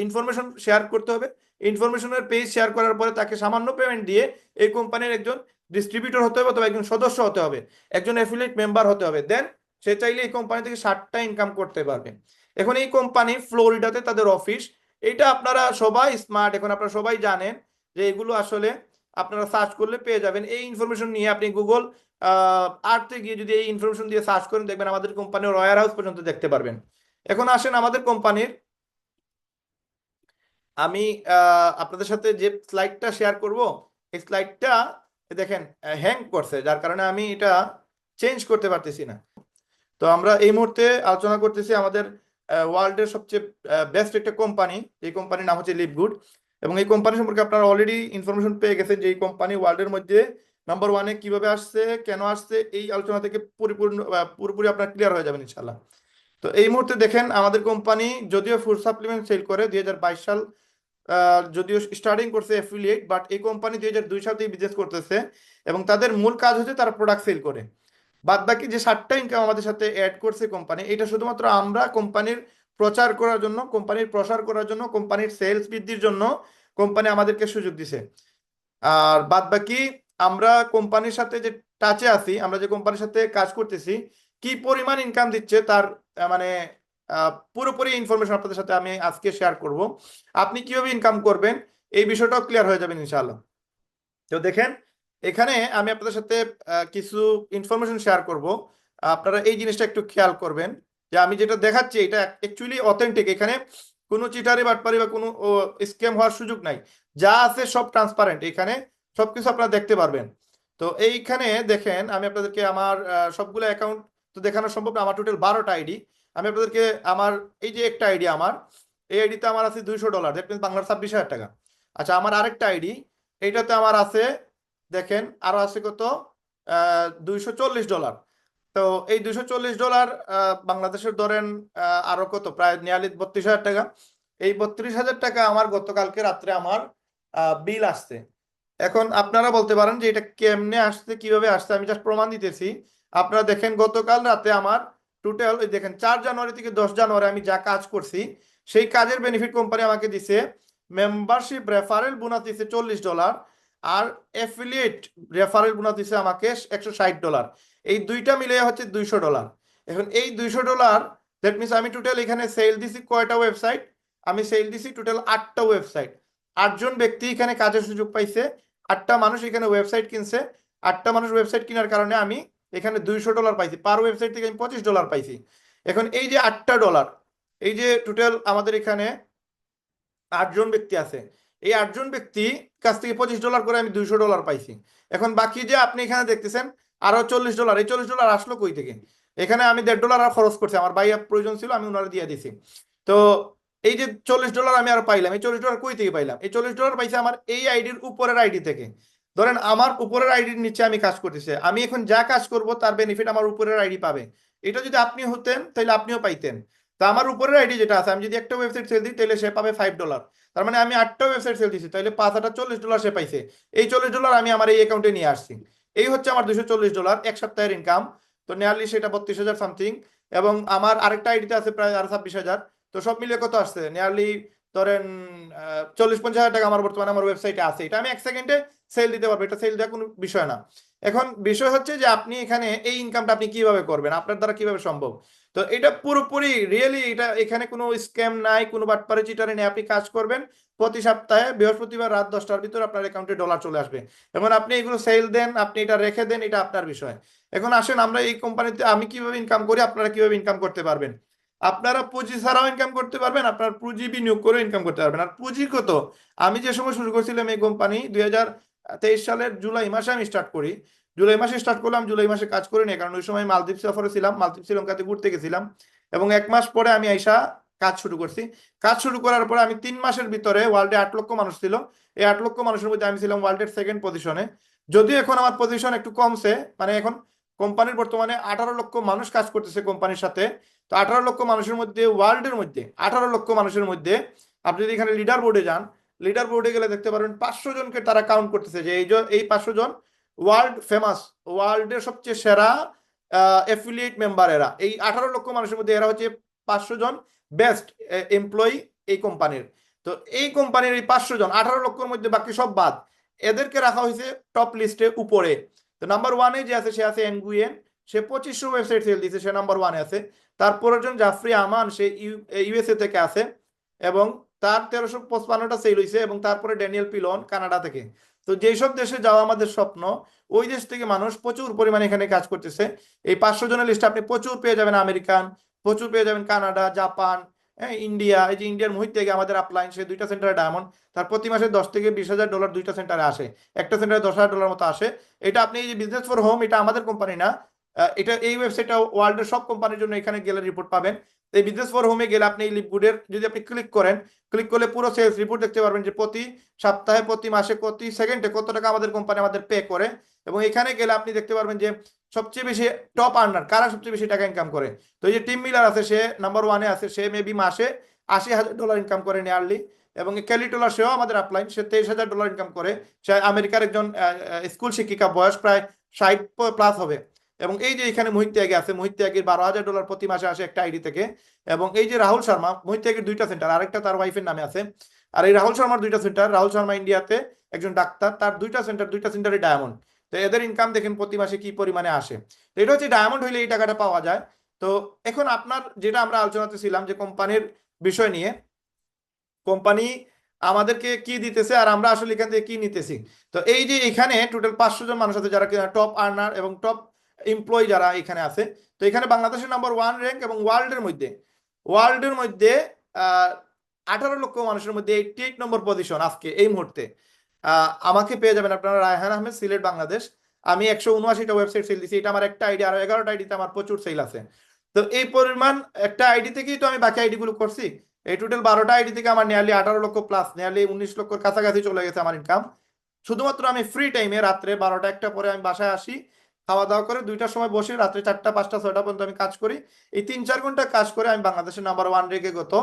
ইনফরমেশন শেয়ার করতে হবে। ইনফরমেশনের পেজ শেয়ার করার পরে তাকে সামান্য পেমেন্ট দিয়ে এই কোম্পানির একজন ডিস্ট্রিবিউটর হতে হবে অথবা একজন সদস্য হতে হবে, একজন অ্যাফিলিয়েট মেম্বার হতে হবে, দেন সে চাইলে এই কোম্পানি থেকে 60টা ইনকাম করতে পারবে। এখন এই কোম্পানি ফ্লোরিডাতে তাদের অফিস, এটা আপনারা সবাই স্মার্ট, এখন আপনারা সবাই জানেন যে এগুলো আসলে আপনারা সার্চ করলে পেয়ে যাবেন। এই ইনফরমেশন নিয়ে আপনি গুগল আর্থে গিয়ে যদি এই ইনফরমেশন দিয়ে সার্চ করেন, দেখবেন আমাদের কোম্পানির ওয়্যার হাউস পর্যন্ত দেখতে পারবেন। এখন আসেন আমাদের কোম্পানির, আমি আপনাদের সাথে যে স্লাইডটা শেয়ার করব, এই স্লাইডটা দেখেন হ্যাং করছে, যার কারণে আমি এটা চেঞ্জ করতে পারতেছি না। তো আমরা এই মুহূর্তে আলোচনা করতেছি আমাদের ওয়ার্ল্ডের সবচেয়ে বেস্ট একটা কোম্পানি, এই কোম্পানির নাম হচ্ছে লিভগুড। এবং এই কোম্পানি সম্পর্কে আপনারা অলরেডি ইনফরমেশন পেয়ে গেছেন যে এই কোম্পানি ওয়ার্ল্ডের মধ্যে নাম্বার ওয়ানে কিভাবে আসছে, কেন আসছে, এই আলোচনা থেকে পুরোপুরি আপনার ক্লিয়ার হয়ে যাবেন ইনশাল্লাহ। তো এই মুহূর্তে দেখেন আমাদের কোম্পানি যদিও ফুড সাপ্লিমেন্ট সেল করে 2022 সাল, যদিও স্টার্টিং করছে অ্যাফিলিয়েট, বাট এই কোম্পানি 2002 সাল থেকে বিজনেস করতেছে এবং তাদের মূল কাজ হচ্ছে তারা প্রোডাক্ট সেল করে। বাদ বাকি যে 7টা ইনকাম আমাদের সাথে অ্যাড করছে কোম্পানি, এটা শুধুমাত্র আমরা কোম্পানির প্রচার করার জন্য, কোম্পানির প্রসার করার জন্য, কোম্পানির সেলস বৃদ্ধির জন্য কোম্পানি আমাদেরকে সুযোগ দিছে। আর বাদ বাকি আমরা কোম্পানির সাথে যে টাচে আছি, আমরা যে কোম্পানির সাথে কাজ করতেছি, কি পরিমাণ ইনকাম দিচ্ছে তার মানে পুরোপুরি ইনফরমেশন আপনাদের সাথে আমি আজকে শেয়ার করব। আপনি কিভাবে ইনকাম করবেন এই বিষয়টাও ক্লিয়ার হয়ে যাবেন ইনশাআল্লাহ। তো দেখেন এখানে আমি আপনাদের সাথে কিছু ইনফরমেশন শেয়ার করব, আপনারা এই জিনিসটা একটু খেয়াল করবেন যে আমি যেটা দেখাচ্ছি এটা অ্যাকচুয়ালি অথেন্টিক, এখানে কোনো চিটারি বাটপারি বা কোনো স্ক্যাম হওয়ার সুযোগ নাই, যা আছে সব ট্রান্সপারেন্ট, এখানে সবকিছু আপনারা দেখতে পারবেন। তো এইখানে দেখেন আমি আপনাদেরকে আমার সবগুলো অ্যাকাউন্ট তো দেখানো সম্ভব না, আমার টোটাল 12টা আইডি। আমি আপনাদেরকে আমার এই যে একটা আইডি, আমার এই আইডিতে আমার আছে $200, দ্যাট মিনস বাংলার 26,000 টাকা। আচ্ছা, আমার আরেকটা আইডি, এইটাতে আমার আছে দেখেন আরো আছে কত, $240। তো এই $240 বাংলাদেশের ধরেন আরো কত, প্রায় নিয়ারলি 32,000 টাকা। এই 32,000 টাকা আমার গতকালকে রাত্রে আমার বিল আসছে। এখন আপনারা বলতে পারেন যে এটা কেমনে আসছে, কিভাবে আসছে, আমি জাস্ট প্রমাণ দিতেছি। আপনারা দেখেন গতকাল রাতে আমার টোটাল দেখেন 4 জানুয়ারি থেকে 10 জানুয়ারি আমি যা কাজ করছি সেই কাজের বেনিফিট কোম্পানি আমাকে দিছে। মেম্বারশিপ রেফারেল বোনাস দিছে $40, আর অ্যাফিলিয়েট রেফারেল বোনাস দিছে আমাকে $160। এই দুইটা মিলে হচ্ছে $200। এখন এই $200 দ্যাট মিনস আমি টোটাল এখানে সেল দিছি কয়টা ওয়েবসাইট, আমি সেল দিছি টোটাল 8টা ওয়েবসাইট। 8জন ব্যক্তি এখানে কাজের সুযোগ পাইছে, 8টা মানুষ এখানে ওয়েবসাইট কিনছে। 8টা মানুষ ওয়েবসাইট কেনার কারণে আমি এখানে $200 পাইছি, পার ওয়েবসাইট থেকে আমি $25 পাইছি। এখন এই যে $8, এই যে টোটাল আমাদের এখানে 8জন ব্যক্তি আছে, এই 8জন ব্যক্তি কাছ থেকে $25 করে আমি $200 পাইছি। এখন বাকি যে আপনি এখানে দেখতেছেন আরো $40, এই $40 আসলো কই থেকে? এখানে আমি $1.5 আর খরচ করছি, আমার ভাইয়া প্রয়োজন ছিল আমি ওনারা দিয়ে দিছি। তো এই যে $40 আমি আরো পাইলাম, এই $40 কই থেকে পাইলাম? এই $40 পাইছি আমার এই আইডির উপরের আইডি থেকে। ধরেন আমার উপরের আইডির নিচে আমি কাজ করতেছি, আমি এখন যা কাজ করব তার বেনিফিট আমার উপরের আইডি পাবে। এটা যদি আপনি হতেন তাহলে আপনিও পাইতেন। তা আমার উপরের আইডি যেটা আছে, আমি যদি একটা ওয়েবসাইট সেল দিই তাহলে সে পাবে $5। তার মানে আমি 8টা ওয়েবসাইট সেল দিছি, তাহলে 5 8 $40 সে পাইছে। এই $40 আমি আমার এই অ্যাকাউন্টে নিয়ে আসছি। এই হচ্ছে আমার $240 এক সপ্তাহের ইনকাম। তো নিয়ারলি সেটা 32,000 সামথিং। এবং আমার আরেকটা আইডিতে আছে প্রায় আরো 26,000। তো সব মিলিয়ে কত আসছে, নিয়ারলি ধরেন 40-50 হাজার টাকা আমার বর্তমানে আমার ওয়েবসাইটে আছে। এটা আমি 1 সেকেন্ডে সেল দিতে পারবো, এটা সেল দেওয়া কোনো বিষয় না। এখন বিষয় হচ্ছে যে আপনি এখানে এই ইনকামটা আপনি কিভাবে করবেন, আপনার দ্বারা কিভাবে সম্ভব। তো এটা পুরোপুরি রিয়েলি, এটা এখানে কোনো স্ক্যাম নাই, কোনো বাটপারি চিটারি নেই। আপনি কাজ করবেন, প্রতি সপ্তাহে বৃহস্পতিবার রাত 10টার ভিতরে আপনার অ্যাকাউন্টে ডলার চলে আসবে। এখন আপনি এগুলো সেল দেন, আপনি এটা রেখে দেন, এটা আপনার বিষয়। এখন আসেন আমরা এই কোম্পানিতে আমি কিভাবে ইনকাম করি, আপনারা কিভাবে ইনকাম করতে পারবেন। আপনারা পুঁজি ছাড়াও ইনকাম করতে পারবেন, আপনার পুঁজি বিনিয়োগ করে ইনকাম করতে পারবেন। আর পুঁজি কত, আমি যে সময় শুরু করছিলাম এই কোম্পানি 2023 সালের জুলাই মাসে আমি স্টার্ট করি। জুলাই মাসে স্টার্ট করলাম, জুলাই মাসে কাজ করে নিই, কারণ ওই সময় মালদ্বীপ সফরে ছিলাম, মালদ্বীপ শ্রীলঙ্কাতে ঘুরতে গেছিলাম। এবং 1 মাস পরে আমি আইসা কাজ শুরু করছি। কাজ শুরু করার পরে আমি 3 মাসের ভিতরে ওয়ার্ল্ডে 8 লক্ষ মানুষ ছিল, এই 8 লক্ষ মানুষের মধ্যে আমি ছিলাম ওয়ার্ল্ডের সেকেন্ড পজিশনে। যদিও এখন আমার পজিশন একটু কমছে, মানে এখন কোম্পানির বর্তমানে 18 লক্ষ মানুষ কাজ করতেছে কোম্পানির সাথে। তো 18 লক্ষ মানুষের মধ্যে, ওয়ার্ল্ডের মধ্যে 18 লক্ষ মানুষের মধ্যে আপনি যদি এখানে লিডার বোর্ডে যান, লিডার বোর্ডে গেলে দেখতে পারবেন 500 জনকে তারা কাউন্ট করতেছে যে এই 500 জন ওয়ার্ল্ড ফেমাস, ওয়ার্ল্ডের সবচেয়ে সেরা অ্যাফিলিয়েট মেম্বার। এরা এই 18 লক্ষ মানুষের মধ্যে এরা হচ্ছে 500 জন বেস্ট এমপ্লয়ি এই কোম্পানির। তো এই কোম্পানির এই 500 জন 18 লক্ষের মধ্যে বাকি সব বাদ, এদেরকে রাখা হয়েছে টপ লিস্টে উপরে। তো নাম্বার 1-এ যে আছে সে আছে এনগুয়েন, সে 2500 ওয়েবসাইট সেল দিছে, সে নাম্বার 1-এ আছে। তারপরের জন জাফরি আমান, সে ইউএসএ থেকে আছে এবং তার 1355টা সেল হয়েছে। এবং তারপরে ড্যানিয়েল পিলন কানাডা থেকে। তো যেসব দেশে যাওয়া আমাদের স্বপ্ন, ওই দেশ থেকে মানুষ প্রচুর পরিমাণে এখানে কাজ করতেছে। এই 500 জনের লিস্টে আপনি প্রচুর পেয়ে যাবেন আমেরিকান, প্রচুর পেয়ে যাবেন কানাডা, জাপান, হ্যাঁ, ইন্ডিয়া। এই যে ইন্ডিয়ার মুহিত থেকে আমাদের আপলাইন, সে 2টা সেন্টারে ডায়মন্ড, তার প্রতি মাসে 10 থেকে 20,000 ডলার 2টা সেন্টারে আসে। একটা সেন্টারে 10,000 ডলার মতো আসে। এটা আপনি এই যে বিজনেস ফর হোম, এটা আমাদের কোম্পানি না, এটা এই ওয়েবসাইটটা ওয়ার্ল্ডের সব কোম্পানির জন্য। এখানে গেলে রিপোর্ট পাবেন। এই বিজনেস ফর হোমে গেলে আপনি এই লিপগুডের যদি আপনি ক্লিক করেন, ক্লিক করলে পুরো সেলস রিপোর্ট দেখতে পারবেন যে প্রতি সপ্তাহে, প্রতি মাসে, প্রতি সেকেন্ডে কত টাকা আমাদের কোম্পানি আমাদের পে করে। এবং এখানে গেলে আপনি দেখতে পারবেন যে সবচেয়ে বেশি টপ আর্নার কারা, সবচেয়ে বেশি টাকা ইনকাম করে। তো এই যে টিম মিলার আছে, সে নাম্বার 1-এ আছে, সে মেবি মাসে 80,000 ডলার ইনকাম করে নিয়ারলি। এবং ক্যালি টোলার, সেও আমাদের আপলাইন, সে 23,000 ডলার ইনকাম করে। সে আমেরিকার একজন স্কুল শিক্ষিকা, বয়স প্রায় 60+ হবে। এবং এই যে এখানে মোহিত ত্যাগী আছে, মোহিত ত্যাগীর 12,000 ডলার প্রতি মাসে আসে একটা আইডি থেকে। এবং এই যে রাহুল শর্মা, মোহিত ত্যাগীর 2টা সেন্টার, আরেকটা তার ওয়াইফের নামে আছে। আর এই রাহুল শর্মার 2টা সেন্টার, রাহুল শর্মা ইন্ডিয়াতে একজন ডাক্তার, তার 2টা সেন্টার, 2টা সেন্টারে ডায়মন্ড। তো এদের ইনকাম দেখেন প্রতি মাসে কি পরিমাণে আসে। তো এটা হচ্ছে ডায়মন্ড হইলে এই টাকাটা পাওয়া যায়। তো এখন আপনার যেটা আমরা আলোচনাতে ছিলাম যে কোম্পানির বিষয় নিয়ে, কোম্পানি আমাদেরকে কি দিতেছে আর আমরা আসলে এখান থেকে কি নিতেছি। তো এই যে এখানে টোটাল 500 জন মানুষ আছে যারা টপ আর্নার এবং টপ এমপ্লয়ি যারা এখানে আছে। তো এখানে বাংলাদেশের নাম্বার 1 র্যাঙ্ক এবং ওয়ার্ল্ডের মধ্যে 18 লক্ষ মানুষের মধ্যে 88 নম্বর পজিশন আজকে এই মুহূর্তে। আমাকে পেয়ে যাবেন আপনারা, রায়হান আহমেদ, সিলেট, বাংলাদেশ। আমি 179টা ওয়েবসাইট সেল দিছি। এটা আমার একটা আইডি, আর 11টা আইডিতে আমার প্রচুর সেল আছে। তো এই পরিমাণ একটা আইডি থেকেই তো আমি বাকি আইডি গুলো করছি। এই টোটাল 12টা আইডি থেকে আমার নিয়ারলি 18 লক্ষ প্লাস, নিয়ারলি 19 লক্ষর কাছাকাছি চলে গেছে আমার ইনকাম। শুধুমাত্র আমি ফ্রি টাইমে রাত্রে 12টা 1টা পরে আমি বাসায় আসি, খাওয়া দাওয়া করে 2টার সময় বসে রাত্রে 4টা 5টা 6টা পর্যন্ত আমি কাজ করি। এই 3-4 ঘন্টা কাজ করে আমি বাংলাদেশের নাম্বার 1 রেখে গত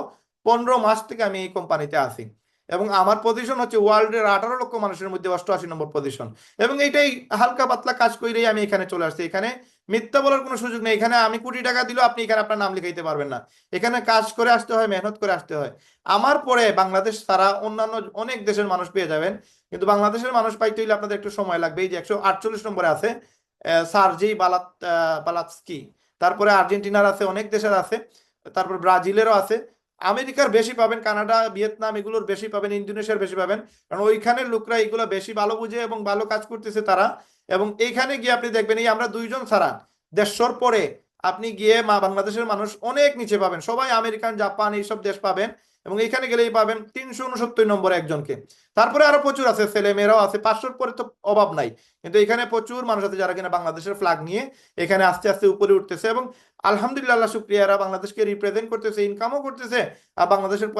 15 মাস থেকে আমি এই কোম্পানিতে আছি। এবং আমার পজিশন হচ্ছে ওয়ার্ল্ডের 18 লক্ষ মানুষের মধ্যে 88 নম্বর পজিশন। এবং এইটাই হালকা পাতলা কাজ করেই আমি এখানে চলে আসছি। এখানে মিথ্যা বলার কোনো সুযোগ নেই। এখানে আমি কোটি টাকা দিলেও আপনি এখানে আপনার নাম লিখাইতে পারবেন না। এখানে কাজ করে আসতে হয়, মেহনত করে আসতে হয়। আমার পরে বাংলাদেশ ছাড়া অন্যান্য অনেক দেশের মানুষ পেয়ে যাবেন, কিন্তু বাংলাদেশের মানুষ পাইতে হইলে আপনাদের একটু সময় লাগবে। এই যে 148 নম্বরে আছে সার্জি বালাতস্কি। তারপরে আর্জেন্টিনার আছে, অনেক দেশের আছে, তারপর ব্রাজিলেরও আছে। আমেরিকার বেশি পাবেন, কানাডা, ভিয়েতনাম এগুলোর বেশি পাবেন, ইন্দোনেশিয়ার বেশি পাবেন। কারণ ওইখানের লোকরা এগুলো বেশি ভালো বুঝে এবং ভালো কাজ করতেছে তারা। এবং এইখানে গিয়ে আপনি দেখবেন, এই আমরা 2জন ছাড়া 150 পরে আপনি গিয়ে বাংলাদেশের মানুষ অনেক নিচে পাবেন। সবাই আমেরিকান, জাপান এইসব দেশ পাবেন। এবং এখানে গেলেই পাবেন 369 নম্বরে একজনকে। তারপরে আরো প্রচুর আছে, ছেলে মেয়েরাও আছে, 500 পরে তো অভাব নাই। কিন্তু এখানে প্রচুর মানুষ আছে যারা কিনা বাংলাদেশের ফ্ল্যাগ নিয়ে এখানে আস্তে আস্তে উপরে উঠতেছে। এবং আলহামদুলিল্লাহ, শুক্রিয়া, এরা বাংলাদেশকে রিপ্রেজেন্ট করতেছে, ইনকামও করতেছে, আর বাংলাদেশের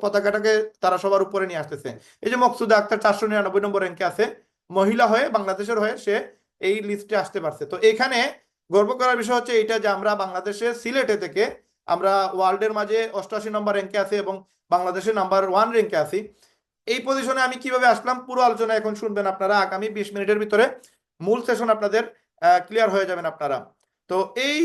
পতাকাটাকে তারা সবার উপরে নিয়ে আসতেছে। এই যে মকসুদা আক্তার 499 নম্বর র্যাঙ্কে আছে, মহিলা হয়ে, বাংলাদেশের হয়ে সে এই লিস্টে আসতে পারছে। তো এখানে গর্ব করার বিষয় হচ্ছে এইটা যে আমরা বাংলাদেশের সিলেটে থেকে আমরা ওয়ার্ল্ডের মাঝে 88 নম্বর র্যাঙ্কে আছি এবং বাংলাদেশের নাম্বার 1 র্যাঙ্কে আছি। এই পজিশনে আমি কিভাবে আসলাম পুরো আলোচনা এখন শুনবেন আপনারা। আগামী 20 মিনিটের ভিতরে মূল সেশন আপনাদের ক্লিয়ার হয়ে যাবেন আপনারা। তো এই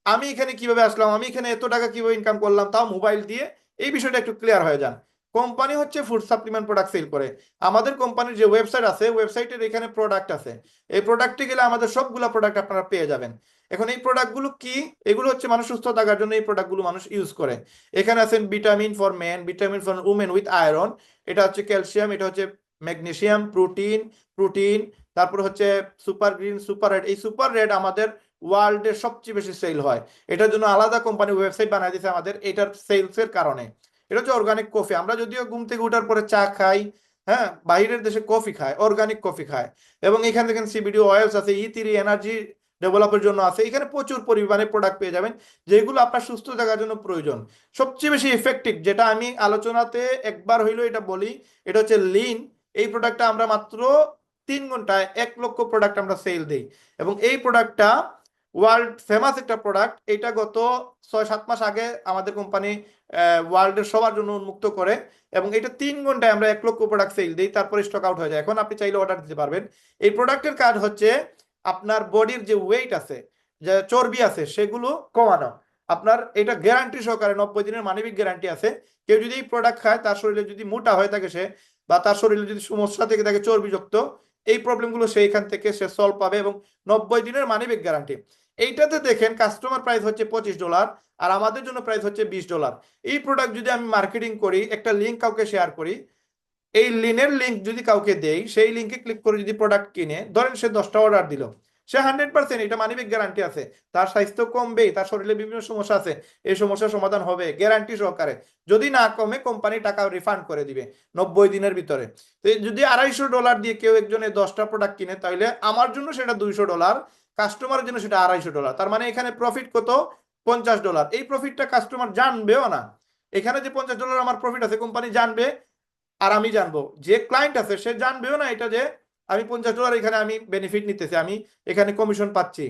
আমি এখানে কিভাবে আসলাম, আমি এখানে এত টাকা কিভাবে ইনকাম করলাম, তাও মোবাইল দিয়ে, এই বিষয়টা একটু ক্লিয়ার হয়ে যান। কোম্পানি হচ্ছে ফুড সাপ্লিমেন্ট প্রোডাক্ট সেল করে। আমাদের কোম্পানির যে ওয়েবসাইট আছে, ওয়েবসাইটের এখানে প্রোডাক্ট আছে। এই প্রোডাক্টে গেলে আমাদের সবগুলো প্রোডাক্ট আপনারা পেয়ে যাবেন। এখন এই প্রোডাক্টগুলো কি? এগুলো হচ্ছে মানুষ সুস্থ থাকার জন্য এই প্রোডাক্টগুলো মানুষ ইউজ করে। এখানে আছেন vitamin for men, vitamin for women with iron, এটা হচ্ছে ক্যালসিয়াম, এটা হচ্ছে ম্যাগনেসিয়াম, প্রোটিন, তারপর হচ্ছে সুপার গ্রিন, সুপার রেড। এই সুপার রেড আমাদের ওয়ার্ল্ডের সবচেয়ে বেশি সেল হয়। এটার জন্য আলাদা কোম্পানি ওয়েবসাইট বানাই দিয়েছে আমাদের, এটার সেলসের কারণে। এটা হচ্ছে অর্গানিক কফি। আমরা যদিও ঘুম থেকে উঠার পরে চা খাই, হ্যাঁ, বাইরের দেশে কফি খায়, অর্গানিক কফি খায়। এবং এখানে দেখেন সিবিডি অয়েলস আছে, E3 এনার্জি ডেভেলপের জন্য আছে। এখানে প্রচুর পরিমাণে প্রোডাক্ট পেয়ে যাবেন যেগুলো আপনার সুস্থ থাকার জন্য প্রয়োজন। সবচেয়ে বেশি ইফেক্টিভ যেটা আমি আলোচনাতে একবার হইলো এটা বলি, এটা হচ্ছে লিন। এই প্রোডাক্টটা আমরা মাত্র 3 ঘন্টায় 1 লক্ষ প্রোডাক্ট আমরা সেল দেই। এবং এই প্রোডাক্টটা ওয়ার্ল্ড ফেমাস একটা প্রোডাক্ট। এটা গত 6-7 মাস আগে আমাদের কোম্পানি ওয়ার্ল্ডের সবার জন্য উন্মুক্ত করে। এবং এটা 3 ঘন্টায় আমরা 1 লক্ষ প্রোডাক্ট সেল দিই, তারপরে স্টক আউট হয়ে যায়। এখন আপনি চাইলে অর্ডার দিতে পারবেন। এই প্রোডাক্টের কাজ হচ্ছে আপনার বডির যে ওয়েট আছে, যে চর্বি আছে, সেগুলো কমানো। আপনার এটা গ্যারান্টি সহকারে 90 দিনের মানবিক গ্যারান্টি আছে। কেউ যদি এই প্রোডাক্ট খায়, তার শরীরে যদি মোটা হয়ে থাকে সে, বা তার শরীরে যদি সমস্যা থেকে থাকে চর্বিযুক্ত, এই প্রবলেমগুলো সেইখান থেকে সে সলভ পাবে, এবং 90 দিনের মানি ব্যাক গ্যারান্টি। এইটাতে দেখেন কাস্টমার প্রাইস হচ্ছে $25 আর আমাদের জন্য প্রাইস হচ্ছে $20। এই প্রোডাক্ট যদি আমি মার্কেটিং করি, একটা লিঙ্ক কাউকে শেয়ার করি, এই লিঙ্ক যদি কাউকে দেই, সেই লিঙ্কে ক্লিক করে যদি প্রোডাক্ট কিনে, ধরেন সে 10টা অর্ডার দিল, সে 100% এটা মানি ব্যাক গ্যারান্টি আছে, তার স্বাস্থ্য কমবে, তার শরীরে বিভিন্ন সমস্যা আছে, এই সমস্যার সমাধান হবে গ্যারান্টি সহকারে। যদি না কমে কোম্পানি টাকা রিফান্ড করে দিবে 90 দিনের ভিতরে। তো যদি $250 দিয়ে কেউ একজনে 10টা প্রোডাক্ট কিনে, তাহলে আমার জন্য সেটা $200, কাস্টমারের জন্য সেটা $250। তার মানে এখানে প্রফিট কত? $50। এই প্রফিটটা কাস্টমার জানবেও না, এখানে যে $50 আমার প্রফিট আছে কোম্পানি জানবে, আর আমি জানবো, যে ক্লায়েন্ট আছে সে জানবেও না এটা যে আমি $50 এখানে আমি বেনিফিট নিতেছি, আমি এখানে কমিশন পাচ্ছি।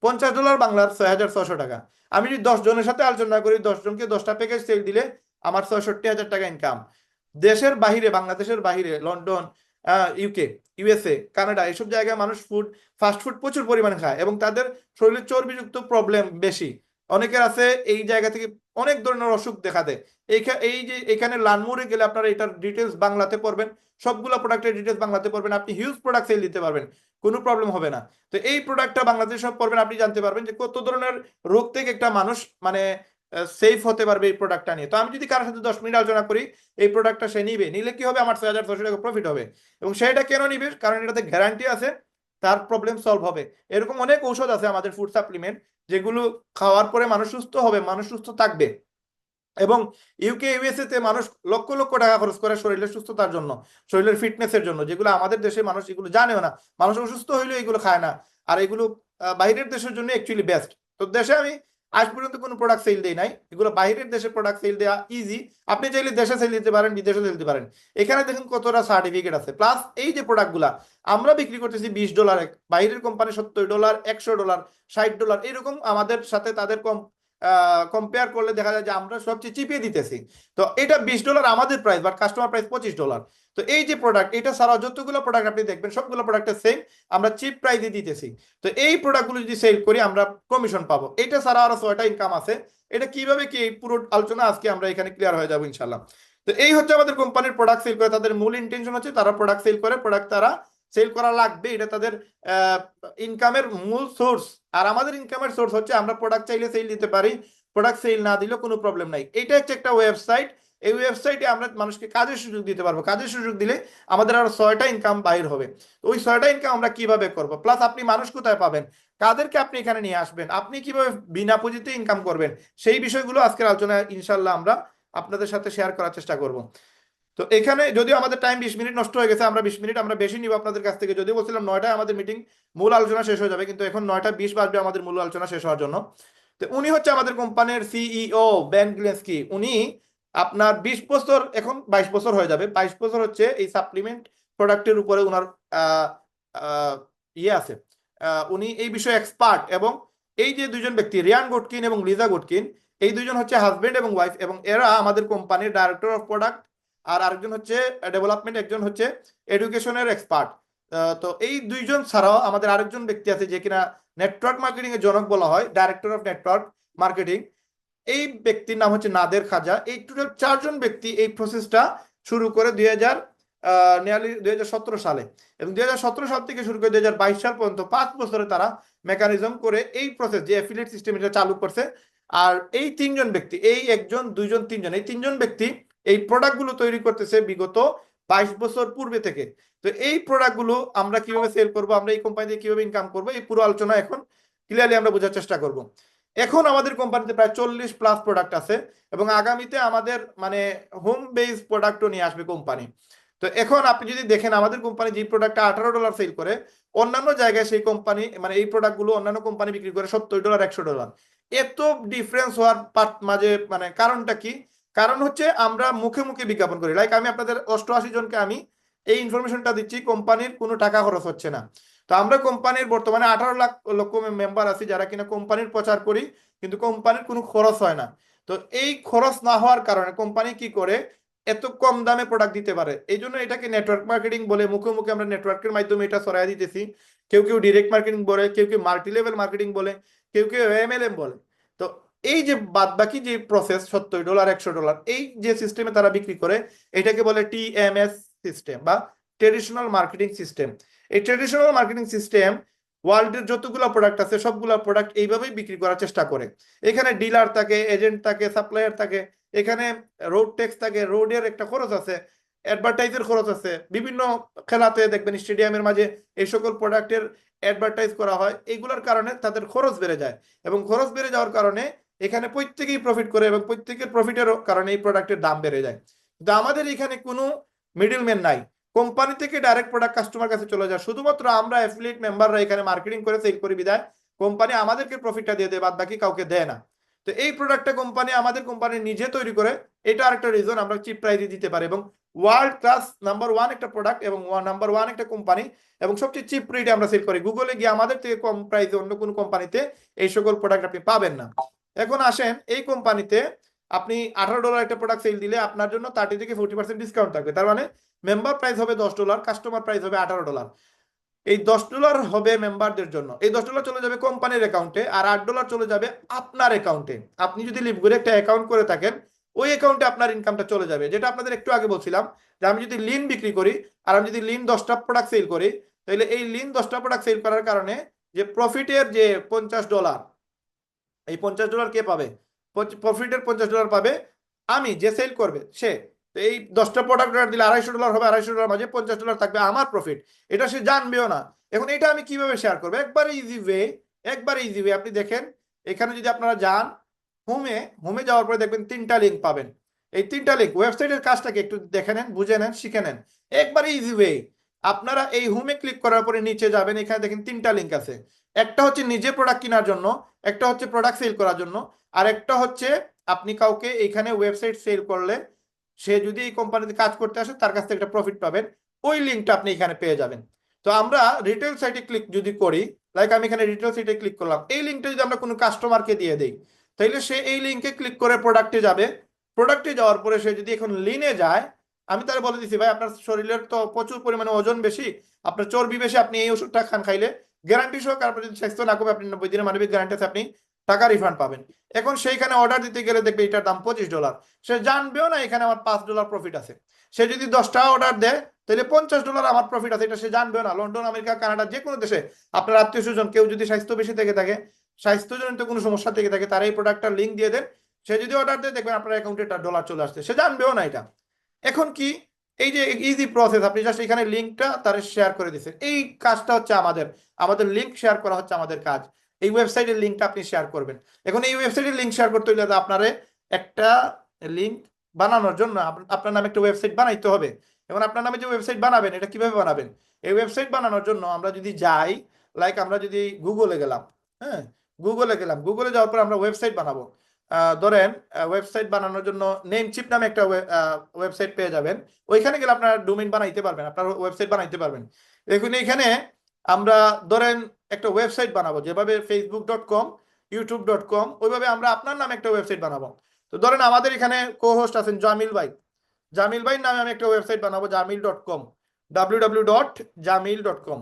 $50 বাংলার 6,600 টাকা। আমি যদি 10 জনের সাথে আলোচনা করি, 10 জনকে 10টা প্যাকেজ সেল দিলে আমার 66,000 টাকা ইনকাম। দেশের বাহিরে, বাংলাদেশের বাহিরে, লন্ডন, ইউকে, ইউএসএ, কানাডা, এসব জায়গায় মানুষ ফাস্ট ফুড প্রচুর পরিমাণে খায় এবং তাদের শরীরে চর্বিযুক্ত প্রবলেম বেশি। অনেকের আছে এই জায়গা থেকে অনেক ধরনের অসুখ দেখা দেয়। এই যে এখানে লানমুরে গেলে আপনারা এটার ডিটেলস বাংলাতে পড়বেন, সবগুলো প্রোডাক্টের ডিটেলস বাংলাতে পড়বেন, আপনি হিউজ প্রোডাক্ট সেল দিতে পারবেন, কোনো প্রবলেম হবে না। তো এই প্রোডাক্টটা বাংলাদেশে সব পড়বেন, আপনি জানতে পারবেন যে কত ধরনের রোগ থেকে একটা মানুষ মানে সেফ হতে পারবে এই প্রোডাক্টটা নিয়ে। তো আমি যদি কারোর সাথে 10 মিনিট আলোচনা করি, এই প্রোডাক্টটা সে নিবে, নিলে কি হবে, আমার 6,600 টাকা প্রফিট হবে। এবং সেটা কেন নিবে? কারণ এটাতে গ্যারান্টি আছে, তার প্রবলেম সলভ হবে। এরকম অনেক ঔষধ আছে আমাদের ফুড সাপ্লিমেন্ট, যেগুলো খাওয়ার পরে মানুষ সুস্থ হবে, মানুষ সুস্থ থাকবে। এবং ইউকে ইউএসএ তে মানুষ লক্ষ লক্ষ টাকা খরচ করে শরীরের সুস্থতার জন্য, শরীরের ফিটনেসের জন্য, যেগুলো আমাদের দেশে মানুষ এগুলো জানেও না। মানুষ অসুস্থ হইলেও এগুলো খায় না, আর এগুলো বাইরের দেশের জন্য অ্যাকচুয়ালি বেস্ট। তো দেশে আমি আজ পর্যন্ত কোনো প্রোডাক্ট সেল দেই নাই, এগুলো বাইরের দেশে প্রোডাক্ট সেল দেওয়া ইজি। আপনি চাইলে দেশে সেল দিতে পারেন, বিদেশে সেল দিতে পারেন। এখানে দেখুন কতটা সার্টিফিকেট আছে, প্লাস এই যে প্রোডাক্টগুলা আমরা বিক্রি করতেছি $20, বাইরের কোম্পানি $70, $100, $60, এরকম আমাদের সাথে তাদের কম কম্পেয়ার করলে দেখা যায় যে আমরা সবচেয়ে চিপিয়ে দিতেছি। তো এটা $20 আমাদের প্রাইস, বাট কাস্টমার প্রাইস $25। তো এই যে প্রোডাক্ট, এটা ছাড়া যতগুলো প্রোডাক্ট আপনি দেখবেন সবগুলো প্রোডাক্টের সেম, আমরা চিপ প্রাইসে দিতেছি। তো এই প্রোডাক্টগুলো যদি সেল করি আমরা কমিশন পাবো। এটা ছাড়া আরো 6টা ইনকাম আছে। এটা কিভাবে কি, এই পুরো আলোচনা আজকে আমরা এখানে ক্লিয়ার হয়ে যাবো ইনশাল্লাহ। তো এই হচ্ছে আমাদের কোম্পানির প্রোডাক্ট সেল করে তাদের মূল ইন্টেনশন হচ্ছে, তারা প্রোডাক্ট সেল করে, প্রোডাক্ট তারা সেল করা লাগবে, এটা তাদের ইনকামের মূল সোর্স। আর আমাদের ইনকামের সোর্স হচ্ছে আমরা প্রোডাক্ট চাইলে সেল দিতে পারি, প্রোডাক্ট সেল না দিলেও কোনো প্রবলেম নাই। এটা হচ্ছে একটা ওয়েবসাইট, এই ওয়েবসাইটে আমরা মানুষকে কাজের সুযোগ দিতে পারবো। কাজের সুযোগ দিলে আমাদের আরো 6টা ইনকাম বাইর হবে। ওই 6টা ইনকাম আমরা কিভাবে করব, প্লাস আপনি মানুষ কোথায় পাবেন, কাদেরকে আপনি এখানে নিয়ে আসবেন, আপনি কিভাবে বিনা পুঁজিতে ইনকাম করবেন, সেই বিষয়গুলো আজকের আলোচনায় ইনশাল্লাহ আমরা আপনাদের সাথে শেয়ার করার চেষ্টা করব। তো এখানে যদিও আমাদের টাইম 20 মিনিট নষ্ট হয়ে গেছে, আমরা 20 মিনিট আমরা বেশি নিব আপনাদের কাছ থেকে। যদিও বলছিলাম 9টায় আমাদের মিটিং মূল আলোচনা শেষ হয়ে যাবে, কিন্তু এখন 9টা 20 বাজবে আমাদের মূল আলোচনা শেষ হওয়ার জন্য। তো উনি হচ্ছে আমাদের কোম্পানির সিইও বেন গ্লেন্সকি। উনি আপনার 20 বছর, এখন 22 বছর হয়ে যাবে, 22 বছর হচ্ছে এই সাপ্লিমেন্ট প্রোডাক্টের উপরে ওনার ইয়ে আছে, উনি এই বিষয়ে এক্সপার্ট। এবং এই যে দুইজন ব্যক্তি, রিয়ান গুডকিন এবং লিজা গুডকিন, এই দুইজন হচ্ছে হাজবেন্ড এবং ওয়াইফ, এবং এরা আমাদের কোম্পানির ডাইরেক্টর অফ প্রোডাক্ট, আর আরেকজন হচ্ছে ডেভেলপমেন্ট, একজন হচ্ছে এডুকেশনের এক্সপার্ট। তো এই দুইজন ছাড়াও আমাদের আরেকজন ব্যক্তি আছে যে কিনা নেটওয়ার্ক মার্কেটিং এর জনক বলা হয়, ডাইরেক্টর অফ নেটওয়ার্ক মার্কেটিং। এই ব্যক্তির নাম হচ্ছে নাদের খাজা। এই টোটাল 4জন ব্যক্তি এই প্রসেসটা শুরু করে নিয়ারলি 2017 সালে, এবং 2017 সাল থেকে শুরু করে 2022 সাল পর্যন্ত 5 বছরে তারা মেকানিজম করে এই প্রসেস যে অ্যাফিলিয়েট সিস্টেম এটা চালু করছে। আর এই 3জন ব্যক্তি, এই একজন, দুইজন, তিনজন, এই 3জন ব্যক্তি এই প্রোডাক্টগুলো তৈরি করতেছে বিগত 22 বছর পূর্বে থেকে। তো এই প্রোডাক্টগুলো আমরা কিভাবে সেল করব, আমরা এই কোম্পানি থেকে কিভাবে ইনকাম করব, এই পুরো আলোচনা এখন ক্লিয়ারলি আমরা বোঝার চেষ্টা করব। এখন আমাদের কোম্পানিতে প্রায় 40+ প্রোডাক্ট আছে, এবং আগামীতে আমাদের মানে হোম বেস প্রোডাক্টও নিয়ে আসবে কোম্পানি। তো এখন আপনি যদি দেখেন আমাদের কোম্পানি যে প্রোডাক্টটা $18 সেল করে, অন্যান্য জায়গায় সেই কোম্পানি মানে এই প্রোডাক্টগুলো অন্যান্য কোম্পানি বিক্রি করে $70, $100। এত ডিফারেন্স হওয়ার মাঝে মানে কারণটা কি? কারণ হচ্ছে আমরা মুখে মুখে বিজ্ঞাপন করি। লাইক আমি আপনাদের 88 জনকে আমি এই ইনফরমেশনটা দিচ্ছি, কোম্পানির কোনো টাকা খরচ হচ্ছে না। তো আমরা কোম্পানির বর্তমানে 18 লক্ষ মেম্বার আছি যারা কিনা কোম্পানির প্রচার করি, কিন্তু কোম্পানির কোনো খরচ হয় না। তো এই খরচ না হওয়ার কারণে কোম্পানি কি করে এত কম দামে প্রোডাক্ট দিতে পারে, এই জন্য এটাকে নেটওয়ার্ক মার্কেটিং বলে। মুখে মুখে আমরা নেটওয়ার্কের মাধ্যমে এটা ছড়াই দিতেছি। কেউ কেউ ডিরেক্ট মার্কেটিং বলে, কেউ কেউ মাল্টি লেভেল মার্কেটিং বলে, কেউ কেউ এমএলএম বলে। তো এই যে বাদ বাকি যে প্রসেস $70, $100, এই যে সিস্টেমে তারা বিক্রি করে, এটাকে বলে টিএমএস সিস্টেম বা ট্রেডিশনাল মার্কেটিং সিস্টেম। এই ট্রেডিশনাল মার্কেটিং সিস্টেম ওয়ার্ল্ডের যতগুলো প্রোডাক্ট আছে সবগুলো প্রোডাক্ট এইভাবেই বিক্রি করার চেষ্টা করে। এখানে ডিলার থাকে, এজেন্ট থাকে, সাপ্লায়ার থাকে, এখানে রোড ট্যাক্স থাকে, রোডের একটা খরচ আছে, অ্যাডভার্টাইজের খরচ আছে, বিভিন্ন খেলাতে দেখবেন স্টেডিয়ামের মাঝে এই সকল প্রোডাক্টের অ্যাডভার্টাইজ করা হয়, এইগুলোর কারণে তাদের খরচ বেড়ে যায় এবং খরচ বেড়ে যাওয়ার কারণে এখানে প্রত্যেকেই প্রফিট করে এবং প্রত্যেকের প্রফিটের কারণে এই প্রোডাক্টের দাম বেড়ে যায়। কিন্তু আমাদের এখানে কোনো মিডলম্যান নাই, কোম্পানি থেকে ডাইরেক্ট প্রোডাক্ট কাস্টমার কাছে চলে যায়, শুধুমাত্র আমরা অ্যাফিলিয়েট মেম্বাররা এখানে মার্কেটিং করে সেল করি বিদায় কোম্পানি আমাদেরকে প্রফিটটা দিয়ে দেয়, বাদ বাকি কাউকে দেয় না। তো এই প্রোডাক্টটা কোম্পানি আমাদের কোম্পানি নিজে তৈরি করে, এটা আরেকটা রিজন আমরা চিপ প্রাইসে দিতে পারি এবং ওয়ার্ল্ড ক্লাস নাম্বার ওয়ান একটা প্রোডাক্ট এবং নাম্বার ওয়ান একটা কোম্পানি এবং সবচেয়ে চিপ রেটে আমরা সেল করি। গুগলে গিয়ে আমাদের থেকে কম প্রাইসে অন্য কোনো কোম্পানিতে এই সকল প্রোডাক্ট আপনি পাবেন না। এখন আসেন, এই কোম্পানিতে আপনি $18 একটা প্রোডাক্ট সেল দিলে আপনার জন্য 30 থেকে 40% ডিসকাউন্ট থাকবে। তার মানে মেম্বার প্রাইস হবে $10, কাস্টমার প্রাইস হবে $18। এই $10 হবে মেম্বারদের জন্য, এই $10 চলে যাবে কোম্পানির অ্যাকাউন্টে আর $8 চলে যাবে আপনার অ্যাকাউন্টে। আপনি যদি লিভগুলো একটা অ্যাকাউন্ট করে থাকেন ওই অ্যাকাউন্টে আপনার ইনকামটা চলে যাবে। যেটা আপনাদের একটু আগে বলছিলাম যে আমি যদি লিন বিক্রি করি আর আমি যদি লিন 10টা প্রোডাক্ট সেল করি, তাহলে এই লিন 10টা প্রোডাক্ট সেল করার কারণে যে প্রফিটের যে $50, এই $50 কে পাবে? প্রফিটের $50 পাবে আমি, যে সেল করবে সে। তো এই 10টা প্রোডাক্ট অর্ডার দিলে $250 হবে, $250 মাঝে $50 থাকবে আমার প্রফিট, এটা সে জানবেও না। এখন এটা আমি কিভাবে শেয়ার করবো? একবার ইজি ওয়ে, একবার ইজি ওয়ে। আপনি দেখেন এখানে যদি আপনারা যান হোমে, হোমে যাওয়ার পরে দেখবেন 3টা লিঙ্ক পাবেন। এই 3টা লিঙ্ক ওয়েবসাইটের কাজটাকে একটু দেখে নেন, বুঝে নেন, শিখে নেন। একবারে ইজি ওয়ে, আপনারা এই হোমে ক্লিক করার পরে নিচে যাবেন, এখানে দেখেন 3টা লিঙ্ক আছে। একটা হচ্ছে নিজে প্রোডাক্ট কেনার জন্য, একটা হচ্ছে প্রোডাক্ট সেল করার জন্য, আর একটা হচ্ছে আপনি কাউকে এখানে ওয়েবসাইট সেল করলে সে যদি এই কোম্পানিতে কাজ করতে আসে তার কাছ থেকে একটা প্রফিট পাবেন, ওই লিঙ্কটা আপনি এখানে পেয়ে যাবেন। তো আমরা রিটেল সাইটে ক্লিক যদি করি, লাইক আমি এখানে রিটেল সাইটে ক্লিক করলাম, এই লিঙ্কটা যদি আমরা কোনো কাস্টমারকে দিয়ে দিই তাহলে সে এই লিঙ্কে ক্লিক করে প্রোডাক্টে যাবে। প্রোডাক্টে যাওয়ার পরে সে যদি এখন লিনে যায়, আমি তার বলে দিচ্ছি ভাই আপনার শরীরের তো প্রচুর পরিমাণে ওজন বেশি, আপনার চর্বি বেশি, আপনি এই ওষুধটা খান, খাইলে গ্যারান্টি সহ আপনার যদি স্বাস্থ্য না কমে আপনি 90 দিনের মানবিক গ্যারান্টি আছে, আপনি টাকা রিফান্ড পাবেন। এখন সেইখানে অর্ডার দিতে গেলে দেখবে এটার দাম $25, সে জানবেও না এখানে আমার $5 প্রফিট আছে। সে যদি 10টা অর্ডার দেয় তাহলে $50 আমার প্রফিট আছে, এটা সে জানবেও না। লন্ডন, আমেরিকা, কানাডা, যে কোনো দেশে আপনার আত্মীয় স্বজন কেউ যদি স্বাস্থ্য বেশি থেকে থাকে, স্বাস্থ্যজনিত কোনো সমস্যা থেকে থাকে, তার এই প্রোডাক্টটার লিঙ্ক দিয়ে দেন, সে যদি অর্ডার দেয় দেখবেন আপনার অ্যাকাউন্টে $1 চলে আসছে, সে জানবেও না এটা। এখন কি, এই যে ইজি প্রসেস, আপনি জাস্ট এখানে লিঙ্কটা তার শেয়ার করে দিচ্ছেন, এই কাজটা হচ্ছে আমাদের, আমাদের লিঙ্ক শেয়ার করা হচ্ছে আমাদের কাজ। এই ওয়েবসাইটের লিঙ্কটা আপনি শেয়ার করবেন। এখন এই ওয়েবসাইটের লিঙ্ক শেয়ার করতে হলে আপনারে একটা লিঙ্ক বানানোর জন্য আপনার নামে একটা ওয়েবসাইট বানাইতে হবে। এখন আপনার নামে যে ওয়েবসাইট বানাবেন এটা কিভাবে বানাবেন? এই ওয়েবসাইট বানানোর জন্য আমরা যদি যাই, লাইক আমরা যদি গুগলে গেলাম, হ্যাঁ গুগলে গেলাম, গুগলে যাওয়ার পর আমরা ওয়েবসাইট বানাবো। ধরেন ওয়েবসাইট বানানোর জন্য নেমচিপ নামে একটা ওয়েবসাইট পেয়ে যাবেন, ওইখানে গেলে আপনার ডোমেইন বানাইতে পারবেন, আপনার ওয়েবসাইট বানাইতে পারবেন। দেখুন এখানে আমরা ধরেন একটা ওয়েবসাইট বানাবো, যেভাবে facebook.com, youtube.com, ওইভাবে আমরা আপনার নামে একটা ওয়েবসাইট বানাবো। তো ধরেন আমাদের এখানে কো-হোস্ট আছেন জামিল ভাই, জামিল ভাই নামে আমি একটা ওয়েবসাইট বানাবো, jamil.com, www.jamil.com।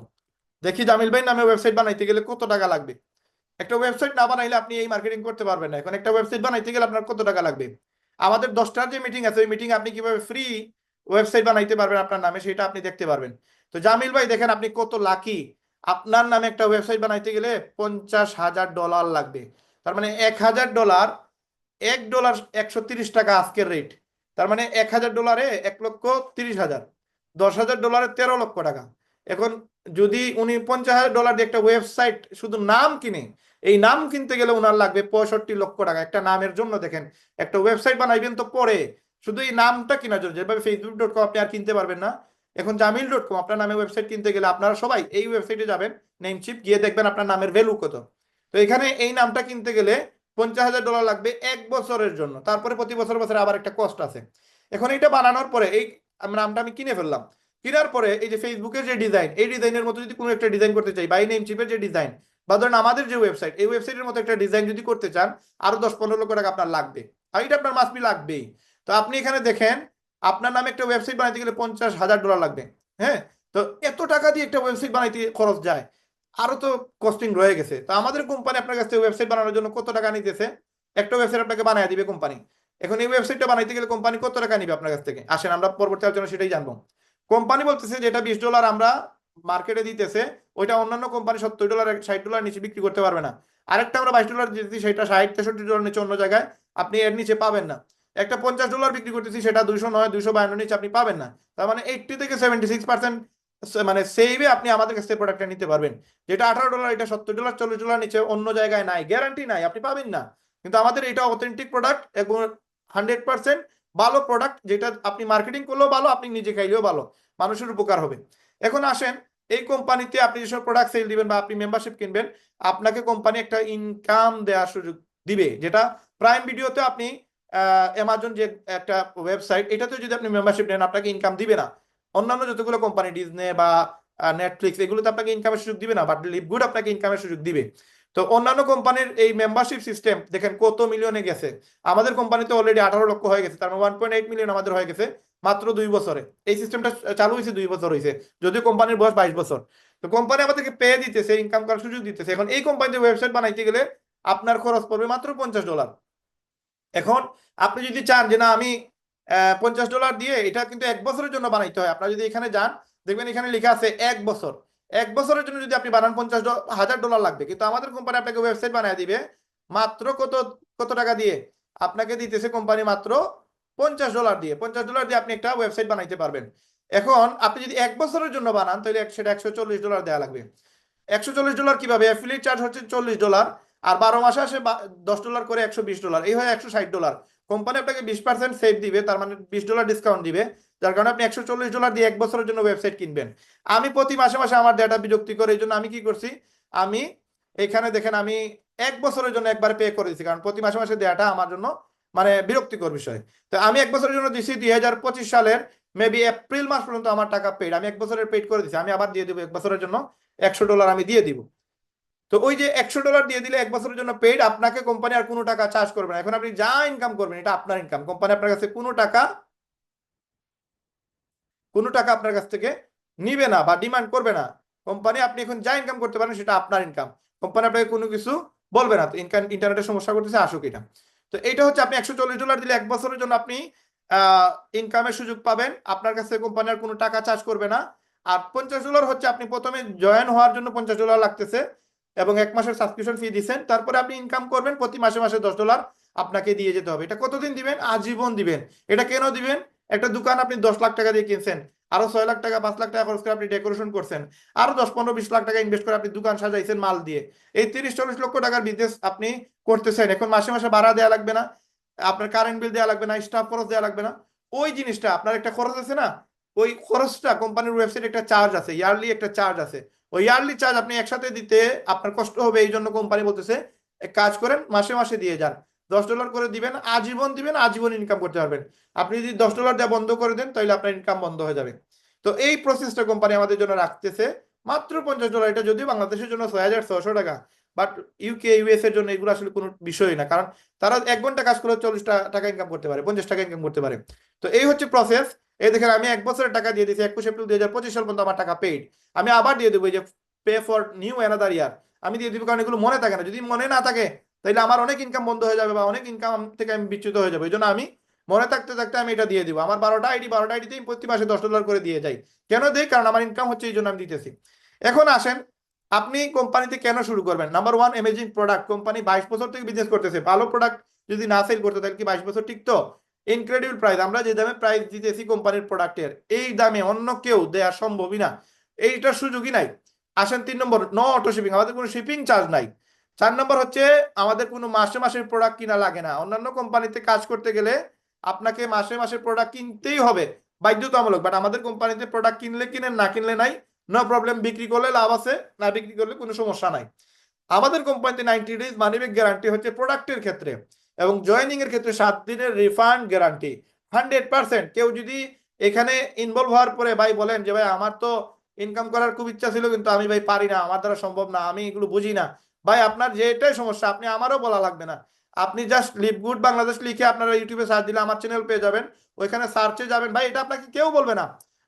দেখি জামিল ভাই নামে ওয়েবসাইট বানাইতে গেলে কত টাকা লাগবে। একটা ওয়েবসাইট না বানাইলে আপনি এই মার্কেটিং করতে পারবেন না। এখন একটা ওয়েবসাইট বানাইতে গেলে আপনার কত টাকা লাগবে? আমাদের 10টার যে মিটিং আছে ওই মিটিং আপনি কিভাবে ফ্রি ওয়েবসাইট বানাইতে পারবেন আপনার নামে সেটা আপনি দেখতে পারবেন। তো জামিল ভাই দেখেন আপনি কত লাকি, আপনার নামে একটা ওয়েবসাইট বানাইতে গেলে $50,000 লাগবে। তার মানে $1,000, $1 130 আজকের রেট। তার মানে $1,000 $1,30,000, $10,000 13 লক্ষ টাকা। এখন যদি উনি $50,000 দিয়ে একটা ওয়েবসাইট শুধু নাম কিনে, এই নাম কিনতে গেলে ওনার লাগবে $65 লক্ষ টাকা একটা নামের জন্য। দেখেন একটা ওয়েবসাইট বানাইবেন তো পরে, শুধু এই নামটা কেনার জন্য, যেভাবে facebook.com আপনি আর কিনতে পারবেন না, এখন jamil.com আপনার নামে ওয়েবসাইট কিনতে গেলে আপনারা সবাই এই ওয়েবসাইটে যাবেন, নেমচিপ গিয়ে দেখবেন আপনার নামের ভ্যালু কত। তো এখানে এই নামটা কিনতে গেলে $50,000 লাগবে 1 বছরের জন্য, তারপরে প্রতি বছর বছর আবার একটা কস্ট আছে। এখন এটা বানানোর পরে এই নামটা আমি কিনে ফেললাম, কেনার পরে এই যে ফেসবুকের যে ডিজাইন, এই ডিজাইনের মতো যদি কোনো একটা ডিজাইন করতে চাই, বাই নেমচিপের যে ডিজাইন, বা ধরেন আমাদের যে ওয়েবসাইট, এই ওয়েবসাইটের মতো একটা ডিজাইন যদি করতে চান আরো 10-15 লক্ষ টাকা আপনার লাগবে, আর এটা আপনার মাস্ট বি লাগবেই। তো আপনি এখানে দেখেন আপনার নামে একটা ওয়েবসাইট বানাইতে গেলে $50,000 লাগবে। হ্যাঁ, তো এত টাকা দিয়ে একটা ওয়েবসাইট বানাইতে খরচ যায়, আরো তো কস্টিং রয়ে গেছে। তো আমাদের কোম্পানি আপনার কাছ থেকে ওয়েবসাইট বানানোর জন্য কত টাকা নিতেছে? একটা ওয়েবসাইট আপনাকে বানিয়ে দিবে কোম্পানি। এখন এই ওয়েবসাইটটা বানাইতে গেলে কোম্পানি কত টাকা নিবে আপনার কাছ থেকে? আসেন আমরা পরবর্তী আলোচনা সেটাই জানবো। কোম্পানি বলতেছে যে এটা $20, আমরা মার্কেটে দিতেছে ওইটা অন্যান্য কোম্পানি $70 $60 নিচে বিক্রি করতে পারবে না। আরেকটা আমরা $22 দিতেছি, সেটা $60 63 নিচে অন্য জায়গায় আপনি এর নিচে পাবেন না। একটা $50 বিক্রি করতেছি, সেটা 209 252 নিচে আপনি পাবেন না। তার মানে 80 থেকে 76% মানে সেভে আপনি আমাদের কাছ থেকে প্রোডাক্টটা নিতে পারবেন। যেটা $18 এটা $70 $40 নিচে অন্য জায়গায় নাই, গ্যারান্টি নাই, আপনি পাবেন না। কিন্তু আমাদের এটা অথেন্টিক প্রোডাক্ট এবং 100% ভালো প্রোডাক্ট, যেটা আপনি মার্কেটিং করলেও ভালো, আপনি নিজে খাইলেও ভালো, মানুষের উপকার হবে। এখন আসেন, এই কোম্পানিতে আপনি যেসব প্রোডাক্ট সেল দিবেন বা আপনি মেম্বারশিপ কিনবেন, আপনাকে কোম্পানি একটা ইনকাম দেওয়ার সুযোগ দিবে, যেটা প্রাইম ভিডিওতে আপনি অ্যামাজন যে একটা ওয়েবসাইট, এটাতে যদি আপনি মেম্বারশিপ নেন আপনাকে ইনকাম দিবে না। অন্যান্য যতগুলো কোম্পানি ডিজনে বা নেটফ্লিক্স এগুলোতে আপনাকে ইনকামের সুযোগ দিবে না, বাট লিভগুড আপনাকে ইনকামের সুযোগ দিবে। তো অন্যান্য কোম্পানির এই মেম্বারশিপ সিস্টেম দেখেন কত মিলিয়নে গেছে, আমাদের কোম্পানিতে অলরেডি 18 লক্ষ হয়ে গেছে, তার মানে 1.8 মিলিয়ন আমাদের হয়ে গেছে মাত্র 2 বছরে। এই সিস্টেমটা চালু হয়েছে 2 বছর হয়েছে, যদিও কোম্পানির বয়স 22 বছর। তো কোম্পানি আমাদেরকে পে দিতেছে, ইনকাম করার সুযোগ দিতেছে। এখন এই কোম্পানিতে ওয়েবসাইট বানাইতে গেলে আপনার খরচ পড়বে মাত্র $50। এখন আপনি যদি চান যে না আমি $50 দিয়ে, এটা কিন্তু 1 বছরের জন্য বানাইতে হয়। আপনারা যদি এখানে যান দেখবেন এখানে লেখা আছে 1 বছর। 1 বছরের জন্য যদি আপনি বানান $50,000 লাগবে, কিন্তু আমাদের কোম্পানি আপনাকে ওয়েবসাইট বানিয়ে দিবে মাত্র কত কত টাকা দিয়ে, আপনাকে দিতেছে কোম্পানি মাত্র $50 দিয়ে। $50 দিয়ে আপনি একটা ওয়েবসাইট বানাইতে পারবেন। এখন আপনি যদি 1 বছরের জন্য বানান তাহলে সেটা $140 দেওয়া লাগবে। $140 কিভাবে? অ্যাফিলিয়েট চার্জ হচ্ছে $40, আর 12 মাসে আসে $10 করে $120, এই হয় $160। কোম্পানি আপনাকে 20% সেভ দিবে, তার মানে $20 ডিসকাউন্ট দিবে, যার কারণে আপনি $140 দিয়ে 1 বছরের জন্য ওয়েবসাইট কিনবেন। আমি প্রতি মাসে মাসে আমার ডেটা বিরক্তি করে, এই জন্য আমি কি করছি, আমি এখানে দেখেন আমি 1 বছরের জন্য একবারে পে করে দিচ্ছি, কারণ প্রতি মাসে মাসে দেওয়াটা আমার জন্য মানে বিরক্তিকর বিষয়। তো আমি 1 বছরের জন্য দিচ্ছি 2025 সালের মেবি এপ্রিল মাস পর্যন্ত আমার টাকা পেড, আমি 1 বছরের পেড করে দিচ্ছি। আমি আবার দিয়ে দেবো 1 বছরের জন্য $100 আমি দিয়ে দিব। তো ওই যে $100 দিয়ে দিলে 1 বছরের জন্য পেইড, আপনাকে কোম্পানি আর কোনো টাকা চার্জ করবে না। এখন আপনি যা ইনকাম করবেন এটা আপনার ইনকাম, কোম্পানি আপনার কাছে কোনো টাকা আপনার কাছ থেকে নিবে না বা ডিমান্ড করবে না। কোম্পানি আপনি এখন যা ইনকাম করতে পারেন সেটা আপনার ইনকাম, কোম্পানি আপনাকে কোনো কিছু বলবে না। তো ইন্টারনেটের সমস্যা করতেছে, আসুক এটা। তো এইটা হচ্ছে আপনি $140 দিলে 1 বছরের জন্য আপনি ইনকামের সুযোগ পাবেন, আপনার কাছে কোম্পানি আর কোনো টাকা চার্জ করবে না। আর $50 হচ্ছে আপনি প্রথমে জয়েন হওয়ার জন্য $50 লাগতেছে, এবং 1 মাসের সাবস্ক্রিপশন ফি দিচ্ছেন, তারপরে আপনি ইনকাম করবেন, প্রতি মাসে মাসে $10 আপনাকে দিয়ে যেতে হবে। এটা কতদিন দিবেন? আজীবন দিবেন। এটা কেন দিবেন? একটা দোকান আপনি 10 লাখ টাকা দিয়ে কিনছেন, আরো 6 লাখ টাকা 5 লাখ টাকা খরচ করে আপনি ডেকোরেশন করছেন, আরো 10 15 20 লাখ টাকা ইনভেস্ট করে আপনি দোকান সাজাইছেন মাল দিয়ে, এই 30 40 লক্ষ টাকার বিজনেস আপনি করতেছেন। এখন মাসে মাসে ভাড়া দেওয়া লাগবে না, আপনার কারেন্ট বিল দেওয়া লাগবে না, স্টাফ খরচ দেওয়া লাগবে না। ওই জিনিসটা আপনার একটা খরচ আছে না, ওই খরচটা কোম্পানির ওয়েবসাইট একটা চার্জ আছে, ইয়ারলি একটা চার্জ আছে, ওই ইয়ারলি চার্জ আপনি একসাথে দিতে আপনার কষ্ট হবে। এই জন্য কোম্পানি বলতেছে এক কাজ করেন, মাসে মাসে দিয়ে যান, $10 করে দিবেন, আজীবন দিবেন, আজীবন ইনকাম করতে পারবেন। আপনি যদি $10 দেওয়া বন্ধ করে দেন তাহলে আপনার ইনকাম বন্ধ হয়ে যাবে। তো এই প্রসেসটা কোম্পানি আমাদের জন্য রাখতেছে মাত্র $50। এটা যদিও বাংলাদেশের জন্য 6,600 টাকা, বাট ইউকে ইউএস এর জন্য এগুলো আসলে কোনো বিষয় না, কারণ তারা 1 ঘন্টা কাজ করে 40 টাকা ইনকাম করতে পারে, 50 টাকা ইনকাম করতে পারে। তো এই হচ্ছে প্রসেস। এই দেখেন আমি 1 বছরের টাকা দিয়ে দিয়েছি, 21 এপ্রিল 2025 সাল পর্যন্ত আমার টাকা পেইড। আমি আবার দিয়ে দেবো, এই যে পে ফর নিউ অ্যানাদার ইয়ার, আমি দিয়ে দিব, কারণ এগুলো মনে থাকে না। যদি মনে না থাকে তাহলে আমার অনেক ইনকাম বন্ধ হয়ে যাবে বা অনেক ইনকাম থেকে আমি বিচ্যুত হয়ে যাবো। এই জন্য আমি মনে থাকতে থাকতে আমি এটা দিয়ে দিব। আমার 12টা আইডিতেই প্রতি মাসে $10 করে দিয়ে যাই। কেন দেই? কারণ আমার ইনকাম হচ্ছে, এই জন্য আমি দিতেছি। এখন আসেন, আপনি কোম্পানিতে কেন শুরু করবেন? Number 1, amazing product. কোম্পানি 22 বছর থেকে বিজনেস করতেছে, ভালো প্রোডাক্ট যদি না সেল করতে তাহলে কি 22 বছর টিকতো? ইনক্রেডিবল প্রাইস, আমরা যে দামে প্রাইস দিতেছি কোম্পানির প্রোডাক্টের, এই দামে অন্য কেউ দেওয়া সম্ভবই না, এইটার সুযোগই নাই। আসেন 3 নম্বর, নো অটো শিপিং, আমাদের কোনো শিপিং চার্জ নাই। 4 নম্বর হচ্ছে আমাদের কোনো মাসে মাসের প্রোডাক্ট কিনা লাগে না। অন্যান্য কোম্পানিতে কাজ করতে গেলে আপনাকে মাসে মাসে প্রোডাক্ট কিনতেই হবে, বাধ্যতামূলক। বাট আমাদের কোম্পানিতে প্রোডাক্ট কিনলে কিনেন, না কিনলে নাই, নো প্রবলেম। বিক্রি করলে লাভ আছে, না বিক্রি করলে কোনো সমস্যা নাই। আমাদের কোম্পানিতে 90 ডেজ মানি ব্যাক গ্যারান্টি হচ্ছে প্রোডাক্টের ক্ষেত্রে, এবং জয়েনিং এর ক্ষেত্রে 7 দিনের রিফান্ড গ্যারান্টি 100%। কেউ যদি এখানে ইনভলভ হওয়ার পরে ভাই বলেন যে ভাই আমার তো ইনকাম করার খুব ইচ্ছা ছিল কিন্তু আমি ভাই পারি না, আমার দ্বারা সম্ভব না, আমি এগুলো বুঝি না, ভাই আপনার যেটাই সমস্যা আপনি আমারও বলা লাগবে না। আপনি জাস্ট লিভ গুড বাংলাদেশ লিখে আপনারা ইউটিউবে সার্চ দিলে আমার চ্যানেল পেয়ে যাবেন, ওইখানে সার্চে যাবেন, ভাই এটা আপনাকে কেউ বলবে না।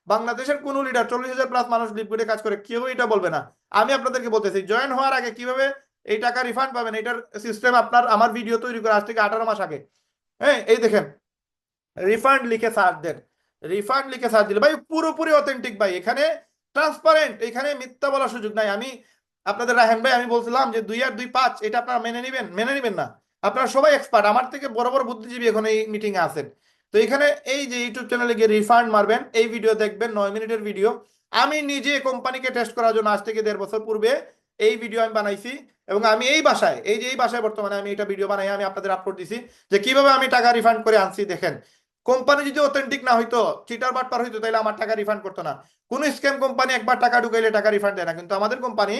বাংলাদেশের কোন লিডার, 40,000 প্লাস মানুষ লিভ গুডে কাজ করে, কেউ এটা বলবে না। আমি আপনাদেরকে বলতেছি, জয়েন হওয়ার আগে কিভাবে এই টাকা রিফান্ড পাবেন, এটার সিস্টেম আপনার আমার ভিডিও তৈরি করে আজ থেকে 18 মাস আগে। হ্যাঁ, এই দেখেন, রিফান্ড লিখে সার্চ দেন, রিফান্ড লিখে সার্চ দিলে ভাই পুরোপুরি অথেন্টিক ভাই। এখানে ট্রান্সপারেন্ট, এখানে মিথ্যা বলার সুযোগ নাই। আমি আপনাদের রাহেন ভাই, আমি বলছিলাম যে 2 আর 2 5, এটা আপনারা মেনে নেবেন? মেনে নেবেন না। আপনারা সবাই এক্সপার্ট, আমার থেকে বড় বড় বুদ্ধিজীবী এখন এই মিটিং এ আছেন। তো এখানে এই যে ইউটিউব চ্যানেলে গিয়ে রিফান্ড মারবেন, এই ভিডিও দেখবেন, 9 মিনিটের ভিডিও। আমি নিজে কোম্পানিকে টেস্ট করার জন্য আজ থেকে 1.5 বছর পূর্বে এই ভিডিও আমি বানাইছি, এবং আমি এই বাসায়, এই যে এই বাসায় বর্তমানে আমি এটা ভিডিও বানাই, আমি আপনাদের আপলোড দিছি যে কিভাবে আমি টাকা রিফান্ড করে আনছি। দেখেন, কোম্পানি যদি অথেন্টিক না হইতো, চিটার বাটপার হইতো, তাহলে আমার টাকা রিফান্ড করতো না। কোন স্ক্যাম কোম্পানি একবার টাকা ঢুকাইলে টাকা রিফান্ড দেয় না, কিন্তু আমাদের কোম্পানি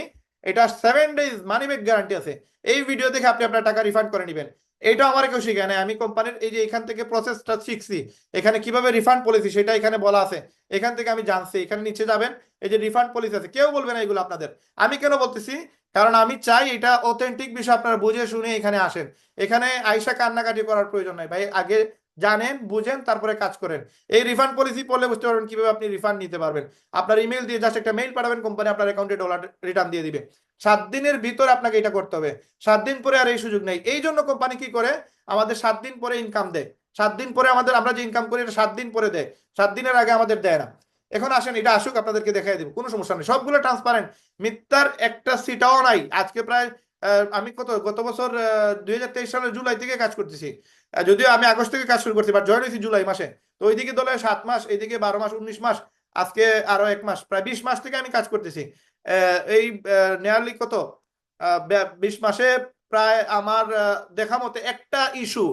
এটা 7 ডেজ মানি ব্যাক গ্যারান্টি আছে। এই ভিডিও দেখে আপনি আপনার টাকা রিফান্ড করে নেবেন। এটা আমার কেউ শিখায় নাই, আমি কোম্পানির এই যে এখান থেকে প্রসেসটা শিখছি, এখানে কিভাবে রিফান্ড পলিসি সেটা এখানে বলা আছে, এখান থেকে আমি জানছি। এখানে নিচে যাবেন, এই যে রিফান্ড পলিসি আছে, কেউ বলবে না এগুলো আপনাদের। আমি কেন বলতেছি, কারণ আমি চাই এটা অথেন্টিক বিষয় আপনারা বুঝে শুনে এখানে আসেন। এখানে আইসা কান্নাকাটি করার প্রয়োজন নাই ভাই, আগে জানেন বুঝেন তারপরে কাজ করেন। এই রিফান্ড পলিসি পড়লে বুঝতে পারবেন কিভাবে আপনি রিফান্ড নিতে পারবেন। আপনার ইমেল দিয়ে জাস্ট একটা মেইল পাঠাবেন, কোম্পানি আপনার অ্যাকাউন্টে ডলার রিটার্ন দিয়ে দিবে। 7 দিনের ভিতর আপনাকে এটা করতে হবে। 7 দিন পরে আর এই সুযোগ নেই। এই জন্য কোম্পানি কি করে, আমাদের 7 দিন পরে ইনকাম দেয়। 7 দিন পরে আমাদের, আমরা যে ইনকাম করি এটা 7 দিন পরে দেয়, 7 দিনের আগে আমাদের দেয় না। এখন আসেন, এটা আসুক, আপনাদেরকে দেখাই দিব, কোনো সমস্যা নেই, সবগুলো ট্রান্সপারেন্ট, মিথ্যার একটা সিটাও নাই। আজকে প্রায় আমি গত বছর 2023 সালের জুলাই থেকে কাজ করতেছি। যদিও আমি আগস্ট থেকে কাজ শুরু করছি, বাট জয়েন হয়েছি জুলাই মাসে। তো ওইদিকে দলে 7 মাস, এইদিকে 12 মাস, 19 মাস, আজকে আরো 1 মাস, প্রায় 20 মাস থেকে আমি কাজ করতেছি। এই নিয়ারলি কত 20 মাসে প্রায় আমার দেখা মতে একটা ইস্যু,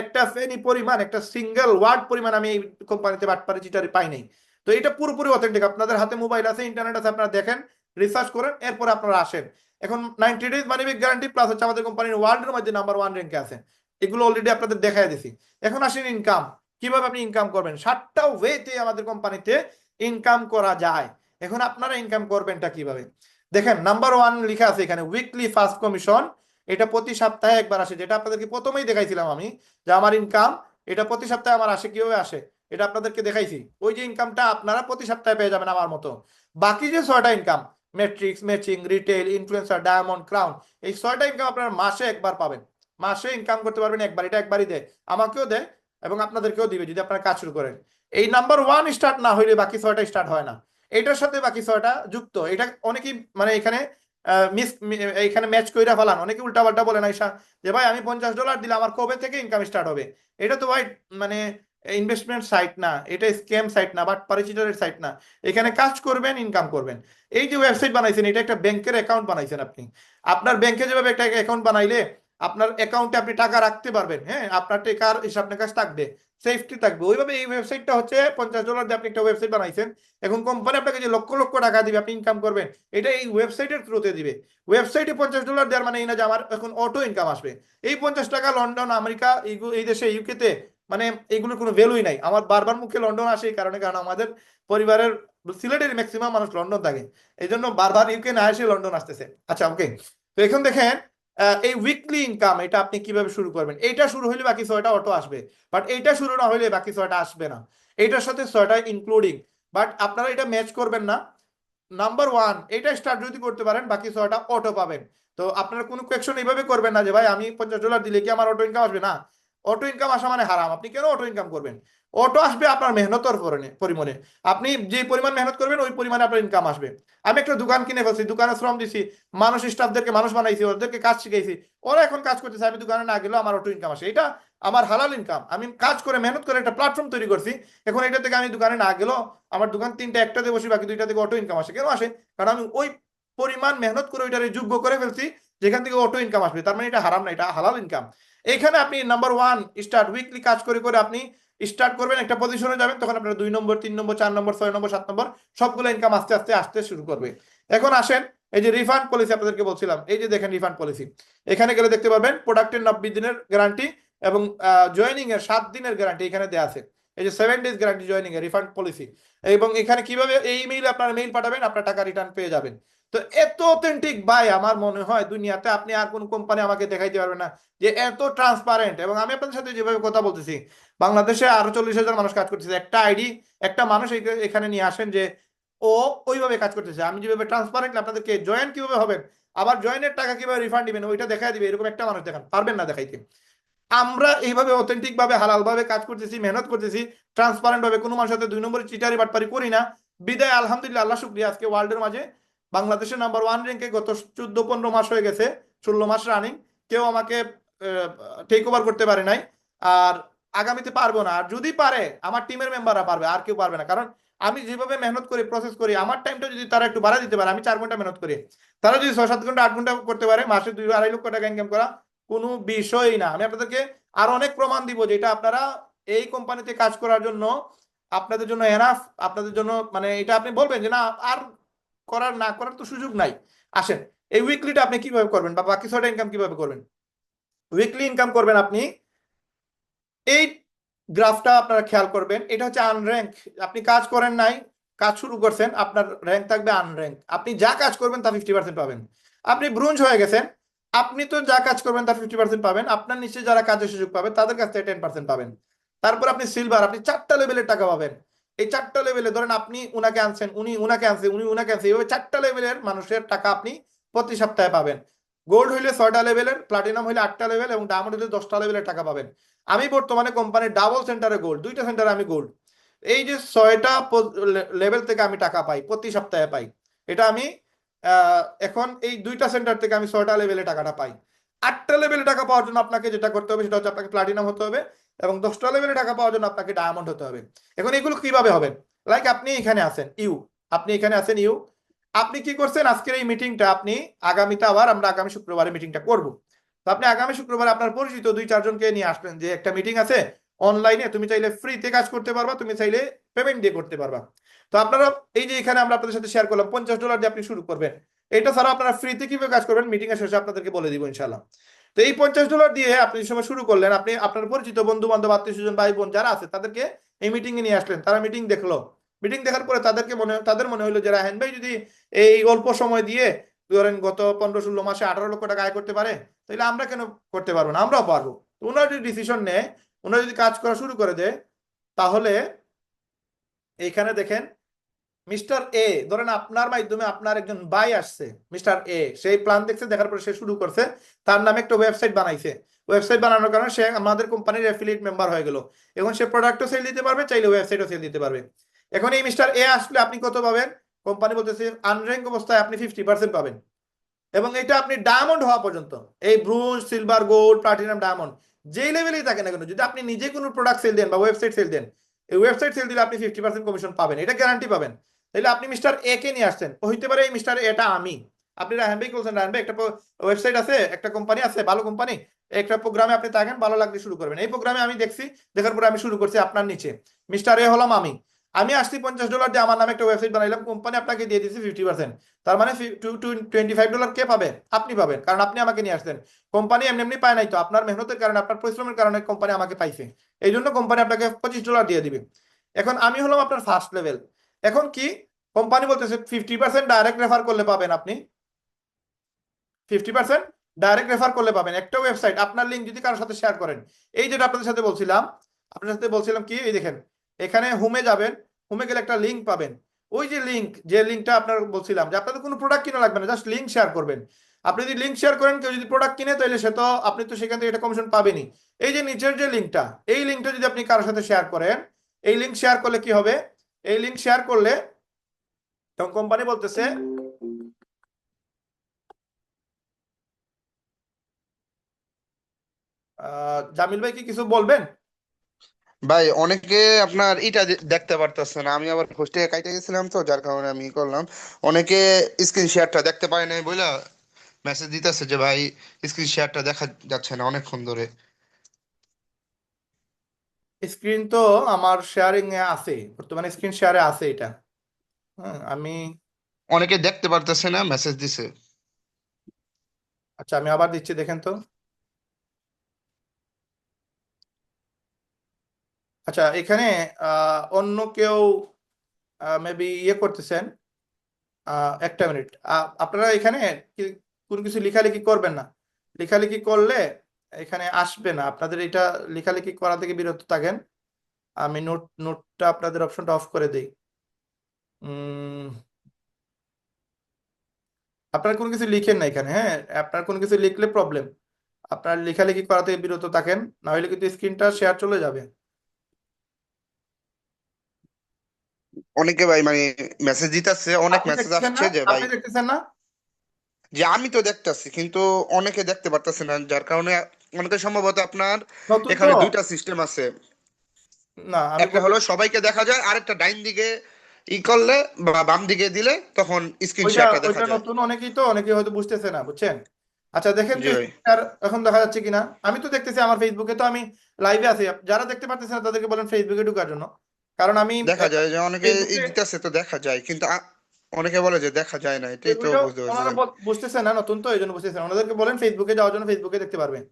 একটা ফেনি পরিমাণ, একটা সিঙ্গেল ওয়ার্ড পরিমাণ আমি এই কোম্পানিতে বাটপারি চিটারি পাই নাই। তো এটা পুরোপুরি অথেন্টিক। আপনাদের হাতে মোবাইল আছে, ইন্টারনেট আছে, আপনারা দেখেন, রিসার্চ করেন, এরপর আপনারা আসেন। এখন 90 days money back guarantee plus হচ্ছে আমাদের কোম্পানির ওয়ার্ল্ডের মধ্যে নাম্বার 1 র্যাঙ্কে আছে। এগুলো অলরেডি আপনাদের দেখাই দিছি। এখন আসেন ইনকাম, কিভাবে আপনি ইনকাম করবেন। 7টা ওয়েতে আমাদের কোম্পানিতে ইনকাম করা যায়। এখন আপনারা ইনকাম করবেনটা কিভাবে, দেখেন। নাম্বার 1 লেখা আছে এখানে, উইকলি ফার্স্ট কমিশন। এটা প্রতি সপ্তাহে একবার আসে, যেটা আপনাদেরকে প্রথমেই দেখাইছিলাম আমি, যে আমার ইনকাম এটা প্রতি সপ্তাহে আমার আসে। কিভাবে আসে এটা আপনাদেরকে দেখাইছি। ওই যে ইনকামটা আপনারা প্রতি সপ্তাহে পেয়ে যাবেন আমার মতো। বাকি যে 6টা income, matrix, matching, retail, influencer, diamond, crown, এই 6টা ইনকাম আপনারা মাসে একবার পাবেন। মাসে ইনকাম করতে পারবেন একবার, এটা একবারই দেয়, আমাকেও দেয় এবং আপনাদেরকেও দিবে যদি আপনারা কাজ শুরু করেন। এই নাম্বার 1 স্টার্ট না হইলে বাকি 6টা স্টার্ট হয় না। এটার সাথে বাকি 6টা যুক্ত। এটা অনেকেই মানে এখানে এখানে ম্যাচ কইরা ফেলান, অনেকে উল্টাপাল্টা বলে না ঈশা, যে ভাই আমি $50 দিলে আমার কবে থেকে ইনকাম স্টার্ট হবে। এটা তো ভাই মানে ইনভেস্টমেন্ট সাইট না, এটা স্ক্যাম সাইট না, বাট পারিচিটারের সাইট না। এখানে কাজ করবেন, ইনকাম করবেন। এই যে ওয়েবসাইট বানাইছেন, এটা একটা ব্যাংকের অ্যাকাউন্ট বানাইছেন আপনি। আপনার ব্যাংকে যেভাবে একটা অ্যাকাউন্ট বানাইলে আপনার অ্যাকাউন্টে আপনি টাকা রাখতে পারবেন, হ্যাঁ, আপনার টাকার হিসাব নিকাশ থাকবে, সেফটি থাকবে, ওইভাবে এই ওয়েবসাইটটা হচ্ছে $50 দিয়ে আপনি একটা ওয়েবসাইট বানাইছেন। এখন কোম্পানি আপনাকে যে লক্ষ লক্ষ টাকা দিবে আপনি ইনকাম করবেন, এটা এই ওয়েবসাইটের থ্রুতে দিবে। ওয়েবসাইটে $50 দেওয়ার মানে এই না যে আমার এখন অটো ইনকাম আসবে। এই 50 টাকা লন্ডন, আমেরিকা, এই দেশে, ইউকেতে, মানে এগুলোর কোনো ভ্যালুই নাই। আমার বারবার মুখে লন্ডন আসে এই কারণে, কারণ আমাদের পরিবারের সিলেটের ম্যাক্সিমাম মানুষ লন্ডন থাকে, এই জন্য বারবার ইউকে না এসে লন্ডন আসতেছে। আচ্ছা, ওকে। তো এখন দেখেন, এই উইকলি ইনকাম এটা আপনি কিভাবে শুরু করবেন। এইটা শুরু হইলে বাকি 6টা অটো আসবে, বাট এইটা শুরু না হইলে বাকি 6টা আসবে না। এইটার সাথে 6টা ইনক্লুডিং, বাট আপনারা এটা ম্যাচ করবেন না। নাম্বার 1 এটা স্টার্ট যদি করতে পারেন বাকি 6টা অটো পাবেন। তো আপনারা কোনো কোয়েকশন এইভাবে করবেন না যে ভাই আমি $50 দিলে কি আমার অটো ইনকাম আসবে, না। অটো ইনকাম আসা মানে হারাম। আপনি কেন অটো ইনকাম করবেন? অটো আসবে আপনার মেহনতের পরিমাণে। আপনি যে পরিমাণ মেহনত করবেন ওই পরিমাণে আপনার ইনকাম আসবে। আমি একটা দোকান কিনে ফেলছি, দোকানে শ্রম দিছি, মানুষ, স্টাফদেরকে মানুষ বানাইছি, ওদেরকে কাজ শিখাইছি, ওরা এখন কাজ করতেছে, আমি দোকানে না গেলেও আমার অটো ইনকাম আসে। এটা আমার হালাল ইনকাম। আমি কাজ করে মেহনত করে একটা প্ল্যাটফর্ম তৈরি করছি। এখন এটা থেকে আমি দোকানে না গেলেও আমার দোকান 3টা, একটাতে বসি, বাকি 2টা থেকে অটো ইনকাম আসে। কেন আসে? কারণ আমি ওই পরিমাণ মেহনত করে ওইটারে যোগ্য করে ফেলছি যেখান থেকে অটো ইনকাম আসবে। তার মানে এটা হারাম না, এটা হালাল ইনকাম। এখানে আপনি নাম্বার 1 স্টার্ট, উইকলি কাজ করে করে আপনি স্টার্ট করবেন, একটা পজিশনে যাবেন, তখন আপনার 2 নম্বর, 3 নম্বর, 4 নম্বর, 6 নম্বর, 7 নম্বর সবগুলো ইনকাম আস্তে আস্তে আসতে শুরু করবে। এখন আসেন, এই যে রিফান্ড পলিসি আপনাদেরকে বলছিলাম, এই যে দেখেন রিফান্ড পলিসি, এখানে গেলে দেখতে পারবেন প্রোডাক্টের 90 দিনের গ্যারান্টি এবং জয়েনিং এর 7 দিনের গ্যারান্টি এখানে দেওয়া আছে। এই যে 7 ডেজ গ্যারান্টি জয়েনিং এর রিফান্ড পলিসি। এবং এখানে কিভাবে এই ইমেইলে আপনারা মেইল পাঠাবেন, আপনার টাকা রিটার্ন পেয়ে যাবেন। তো এত অথেন্টিক ভাই, আমার মনে হয় দুনিয়াতে আপনি আর কোন কোম্পানি আমাকে দেখাইতে পারবেন না যে এত ট্রান্সপারেন্ট। এবং আমি আপনাদের সাথে যেভাবে কথা বলতেছি, বাংলাদেশে আরো 40,000 মানুষ কাজ করতেছে। একটা আইডি, একটা মানুষ এখানে নিয়ে আসেন যে ও ওইভাবে কাজ করতেছে। আমি যেভাবে ট্রান্সপারেন্টলি আপনাদেরকে জয়েন কিভাবে হবেন, আবার জয়েনের টাকা কিভাবে রিফান্ড দিবেন ওইটা দেখাই দিবে, এরকম একটা মানুষ দেখান পারবেন না দেখাইতে। আমরা এইভাবে অথেন্টিক ভাবে হালাল ভাবে কাজ করতেছি, মেহনত করতেছি, ট্রান্সপারেন্ট ভাবে, কোনো মানুষের সাথে 2 নম্বরের চিটারি বাটপারি করি না। বিদায় আলহামদুলিল্লাহ, আল্লাহ শুক্রিয়া, আজকে ওয়ার্ল্ডের মাঝে বাংলাদেশের নাম্বার 1 র্যাঙ্কে গত 14-15 মাস হয়ে গেছে, 16 মাস রানিং, কেউ আমাকে টেক ওভার করতে পারে নাই। আর আগামীতে পারবো না, আর যদি পারে আমার টিমের মেম্বাররা পারবে, আর কেউ পারবে না। কারণ আমি যেভাবে মেহনত করি, প্রসেস করি, আমার টাইমটা যদি তারা একটু বাড়া দিতে পারে, আমি 4 ঘন্টা মেহনত করি, তারা যদি 6-7 ঘন্টা 8 ঘন্টা করতে পারে, মাসে 2-2.5 লক্ষ টাকা ইনকাম করা কোনো বিষয়ই না। আমি আপনাদেরকে আরো অনেক প্রমাণ দিব যে এটা আপনারা এই কোম্পানিতে কাজ করার জন্য আপনাদের জন্য এনাফ, আপনাদের জন্য মানে এটা আপনি বলবেন যে না আর করার না করার তো সুযোগ নাই। আসেন, এই উইকলিটা আপনি কিভাবে করবেন বা বাকি 6টা ইনকাম কিভাবে করবেন। উইকলি ইনকাম করবেন আপনি, এই গ্রাফটা আপনারা খেয়াল করবেন, এটা হচ্ছে আনর্যাঙ্ক। আপনি কাজ করেন নাই, কাজ শুরু করছেন, আপনার র্যাঙ্ক থাকবে আনর্যাঙ্ক। আপনি যা কাজ করবেন তা 50% পাবেন। আপনি ব্রোঞ্জ হয়ে গেছেন, আপনি তো যা কাজ করবেন তা 50% পাবেন, আপনার নিচে যারা কাজের সুযোগ পাবে তাদের কাছ থেকে 10% পাবেন। তারপর আপনি সিলভার, আপনি 4টা লেভেলের টাকা পাবেন। এই 4টা লেভেলে ধরেন আপনি উনাকে আনছেন, উনি উনাকে আনছে, উনি উনাকে আনছে, এইভাবে 4টা লেভেলের মানুষের টাকা আপনি প্রতি সপ্তাহে পাবেন। গোল্ড হইলে 6টা লেভেলের, প্লাটিনাম হইলে 8টা লেভেল, এবং ডায়মন্ড হইলে 10টা লেভেলের টাকা পাবেন। আমি বর্তমানে কোম্পানির ডাবল সেন্টারে গোল্ড, 2টা সেন্টারে আমি গোল্ড। এই যে 6টা লেভেল থেকে আমি টাকা পাই, প্রতি সপ্তাহে পাই। এটা আমি এখন এই 2টা সেন্টার থেকে আমি 6টা লেভেলে টাকাটা পাই। 8টা লেভেলে টাকা পাওয়ার জন্য আপনাকে যেটা করতে হবে সেটা হচ্ছে আপনাকে প্লাটিনাম হতে হবে, এবং 10টা লেভেলে টাকা পাওয়ার জন্য আপনাকে ডায়মন্ড হতে হবে। এখন এগুলো কিভাবে হবে, লাইক আপনি এখানে আছেন ইউ, আপনি এখানে আছেন ইউ, আপনি কি করছেন আজকের এই মিটিংটা আপনি আগামীতে আবার আমরা আগামী শুক্রবারে মিটিংটা করব। তো আপনি আগামী শুক্রবার আপনার পরিচিত 2-4 জনকে নিয়ে আসবেন যে একটা মিটিং আছে অনলাইনে, তুমি চাইলে ফ্রিতে কাজ করতে পারবা, তুমি চাইলে পেমেন্ট দিয়ে করতে পারবা। তো আপনারা এই যে এখানে আমরা আপনাদের সাথে শেয়ার করলাম $50 দিয়ে আপনি শুরু করবেন। এটা ছাড়া আপনারা ফ্রিতে কিভাবে কাজ করবেন মিটিং এর শেষে আপনাদেরকে বলে দিব ইনশাল্লাহ। তো এই $50 দিয়ে আপনি যে সময় শুরু করলেন, আপনি আপনার পরিচিত বন্ধু বান্ধব আত্মীয় স্বজন ভাই বোন যারা আছে তাদেরকে এই মিটিং এ নিয়ে আসলেন, তারা মিটিং দেখলো। মিটিং দেখার পরে তাদের মনে হলো যে রায়হান ভাই যদি এই অল্প সময় দিয়ে ধরেন গত 15-16 মাসে 18 লক্ষ টাকা আয় করতে পারে, তাহলে আমরা কেন করতে পারবো না, আমরাও পারবো। তো ওনারা যদি ডিসিশন নেয়, ওনারা যদি কাজ করা শুরু করে দেয়, তাহলে এইখানে দেখেন মিস্টার এ, ধরেন আপনার মাধ্যমে আপনার একজন ভাই আসছে, মিস্টার এ সেই প্ল্যান দেখছে, দেখার পরে সে শুরু করছে, তার নামে একটা ওয়েবসাইট বানাইছে। ওয়েবসাইট বানানোর কারণে সে আমাদের কোম্পানির অ্যাফিলিয়েট মেম্বার হয়ে গেল। এখন সে প্রোডাক্টও সেল দিতে পারবে, চাইলে ওয়েবসাইটও সেল দিতে পারবে। এখন এই মিস্টার এ আসলে আপনি কত পাবেন, কোম্পানি বলতেছে আনর্যাঙ্ক অবস্থায় আপনি 50% পাবেন, এবং এটা আপনি ডায়মন্ড হওয়া পর্যন্ত, এই bronze silver gold platinum diamond যেই লেভেলেই থাকে না কেন, যদি আপনি নিজে কোনো প্রোডাক্ট সেল দেন বা ওয়েবসাইট সেল দেন, এই ওয়েবসাইট সেল দিলে আপনি 50% কমিশন পাবেন, এটা গ্যারান্টি পাবেন। তাহলে আপনি মিস্টার এ কে নিয়ে আসছেন, ও হইতে পারে এই মিস্টার এটা আমি, আপনি রায়হান ভাই বলছেন, রায়হান ভাই একটা ওয়েবসাইট আছে, একটা কোম্পানি আছে, ভালো কোম্পানি, একটা প্রোগ্রামে আপনি থাকেন, ভালো লাগলে শুরু করবেন। এই প্রোগ্রামে আমি দেখছি, দেখার পরে আমি শুরু করছি আপনার নিচে। মিস্টার এ হলাম আমি, আমি আসছি $50 দিয়ে আমার নামে একটা ওয়েবসাইট বানাইলাম, কোম্পানি আপনাকে দিয়ে দিয়েছি 50%। তার মানে $25 কে পাবে, আপনি পাবেন, কারণ আপনি আমাকে নিয়ে আসছেন। কোম্পানি এমনি এমনি পায় নাই, তো আপনার মেহনতের কারণে আপনার পরিশ্রমের কারণে কোম্পানি আমাকে পাইছে, এই জন্য কোম্পানি আপনাকে $25 দিয়ে দিবে। এখন আমি হলাম আপনার ফার্স্ট লেভেল। এখন কি, কোম্পানি বলতেছে 50% ডাইরেক্ট রেফার করলে পাবেন, আপনি 50% ডাইরেক্ট রেফার করলে পাবেন একটা ওয়েবসাইট আপনার লিঙ্ক যদি কারোর সাথে শেয়ার করেন। এই যেটা আপনাদের সাথে বলছিলাম, আপনার সাথে বলছিলাম কি, এই দেখেন এখানে হোমে যাবেন, হোমে গেলে একটা লিঙ্ক পাবেন। ওই যে লিঙ্ক, যে লিঙ্কটা আপনার বলছিলাম যে আপনাদের কোনো প্রোডাক্ট কিনা লাগবে না, জাস্ট লিঙ্ক শেয়ার করবেন। আপনি যদি লিঙ্ক শেয়ার করেন, কেউ যদি প্রোডাক্ট কিনে, তাহলে সে তো আপনি তো সেখান থেকে এটা কমিশন পাবেনই। এই যে নিচের যে লিঙ্কটা, এই লিঙ্কটা যদি আপনি কারোর সাথে শেয়ার করেন, এই লিঙ্ক শেয়ার করলে কি হবে, এই লিঙ্ক শেয়ার করলে তখন কোম্পানি বলতেছে জামিল ভাই কি কিছু বলবেন। ভাই অনেকে আপনার ইটা দেখতে পারতেছে না, আমি আবার হোস্টে কাইতে গেছিলাম তো যার কারণে আমি করলাম। অনেকে স্ক্রিন শেয়ারটা দেখতে পায় নাই বইলা মেসেজ দিতেছে যে ভাই স্ক্রিন শেয়ারটা দেখা যাচ্ছে না অনেকক্ষণ ধরে। স্ক্রিন তো আমার শেয়ারিং এ আছে, বর্তমানে স্ক্রিন শেয়ারে আছে এটা। হ্যাঁ আমি, অনেকে দেখতে পারতেছে না, মেসেজ দিছে। আচ্ছা আমি আবার দিচ্ছি, দেখেন তো। আচ্ছা এখানে অন্য কেউ মেবি ইয়ে করতেছেন, একটা মিনিট, আপনারা এখানে কি কোনো কিছু লেখালেখি করবেন না, লেখালেখি করলে এখানে আসবে না, আপনাদের এটা লেখালেখি করা থেকে বিরত থাকেন। আমি নোটটা আপনাদের অপশনটা অফ করে দিই। উম আপনারা কোনো কিছু লিখেন না এখানে, হ্যাঁ আপনার কোনো কিছু লিখলে প্রবলেম, আপনার লেখালেখি করা থেকে বিরত থাকেন, না হলে কিন্তু স্ক্রিনটা শেয়ার চলে যাবে। অনেকে ভাই মানে মেসেজ দিতেছে, অনেক আপনি মেসেজ দেখতেছেন আসছে না? যে ভাই, আপনি দেখতেছেন না? যে আমি তো দেখতাছি কিন্তু অনেকে দেখতে পারতেছে না, যার কারণে অনেকে সম্ভবত আপনার নতুন তো। এখানে দুইটা সিস্টেম আছে। না আমি একটা বলি, হলো সবাইকে দেখা যায়, আরেকটা ডাইন দিকে ই করলে বা বাম দিকে দিলে তখন স্ক্রিন ওইটা শেয়ারটা দেখা ওইটা যায়। নতুন, অনেকেই হয়তো বুঝতেছে না, বুঝছেন? আচ্ছা দেখেন জি তো ভাই। স্ক্রিন এখন দেখা যাচ্ছে কিনা। আমি তো দেখতেছি আমার ফেসবুকে, তো আমি লাইভে আছি। যারা দেখতে পারতেছে না তাদেরকে বলেন ফেসবুকে ঢোকার জন্য, কারণ আমি দেখা যায় যে অনেকে ই ফেসবুকে দিতেছে তো দেখা যায়, কিন্তু অনেকে বলে যে দেখা যায় না, এটাই তো ওইটা বুঝতে ওনারা পারছিলাম। বুঝতেছে না, নতুন তো এই জন্য বুঝতেছে না। ওনাদেরকে বলেন ফেসবুকে যাওয়ার জন্য, ফেসবুকে দেখতে পারবেন।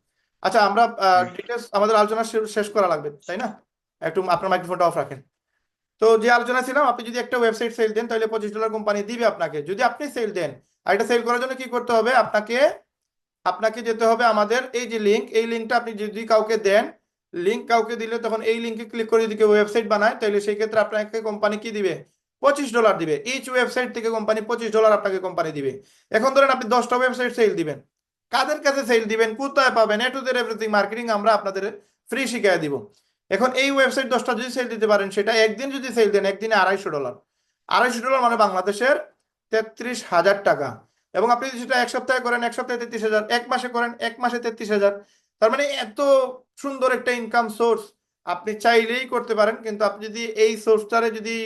আচ্ছা আমরা হুম। ডিটেলস আমাদের আলোচনা শেষ করা লাগবে, তাই না? একটু আপনার মাইক্রোফোনটা অফ রাখেন। তো যে আলোচনা ছিলাম, আপনি যদি একটা ওয়েবসাইট সেল দেন তাহলে $25 কোম্পানি দিবে আপনাকে, যদি আপনি সেল দেন। আর এটা সেল করার জন্য কি করতে হবে আপনাকে? আপনাকে যেতে হবে আমাদের এই যে লিঙ্ক, এই লিঙ্কটা আপনি যদি কাউকে দেন, লিঙ্ক কাউকে দিলে তখন এই লিঙ্কে ক্লিক করে যদি কেউ ওয়েবসাইট বানায়, তাহলে সেই ক্ষেত্রে আপনাকে কোম্পানি কি দিবে? $25 দিবে। ইচ ওয়েবসাইট থেকে কোম্পানি $25 আপনাকে কোম্পানি দিবে। এখন ধরেন আপনি 10টা ওয়েবসাইট সেল দিবেন, কাদের কাছে সেল দিবেন, কোথায় পাবেন, এ টু জেড এভরিথিং মার্কেটিং আমরা আপনাদের ফ্রি শিখিয়ে দিব। এখন এই ওয়েবসাইট 10টা যদি সেল দিতে পারেন, সেটা একদিন যদি সেল দেন, একদিনে $250। $250 মানে বাংলাদেশের 33,000 টাকা। এবং আপনি যদি সেটা এক সপ্তাহে করেন, এক সপ্তাহে 33,000, এক মাসে করেন, এক মাসে 33,000। তার মানে এত সুন্দর একটা ইনকাম সোর্স আপনি চাইলেই করতে পারেন, কিন্তু আপনি যদি এই সোর্সটারে যদি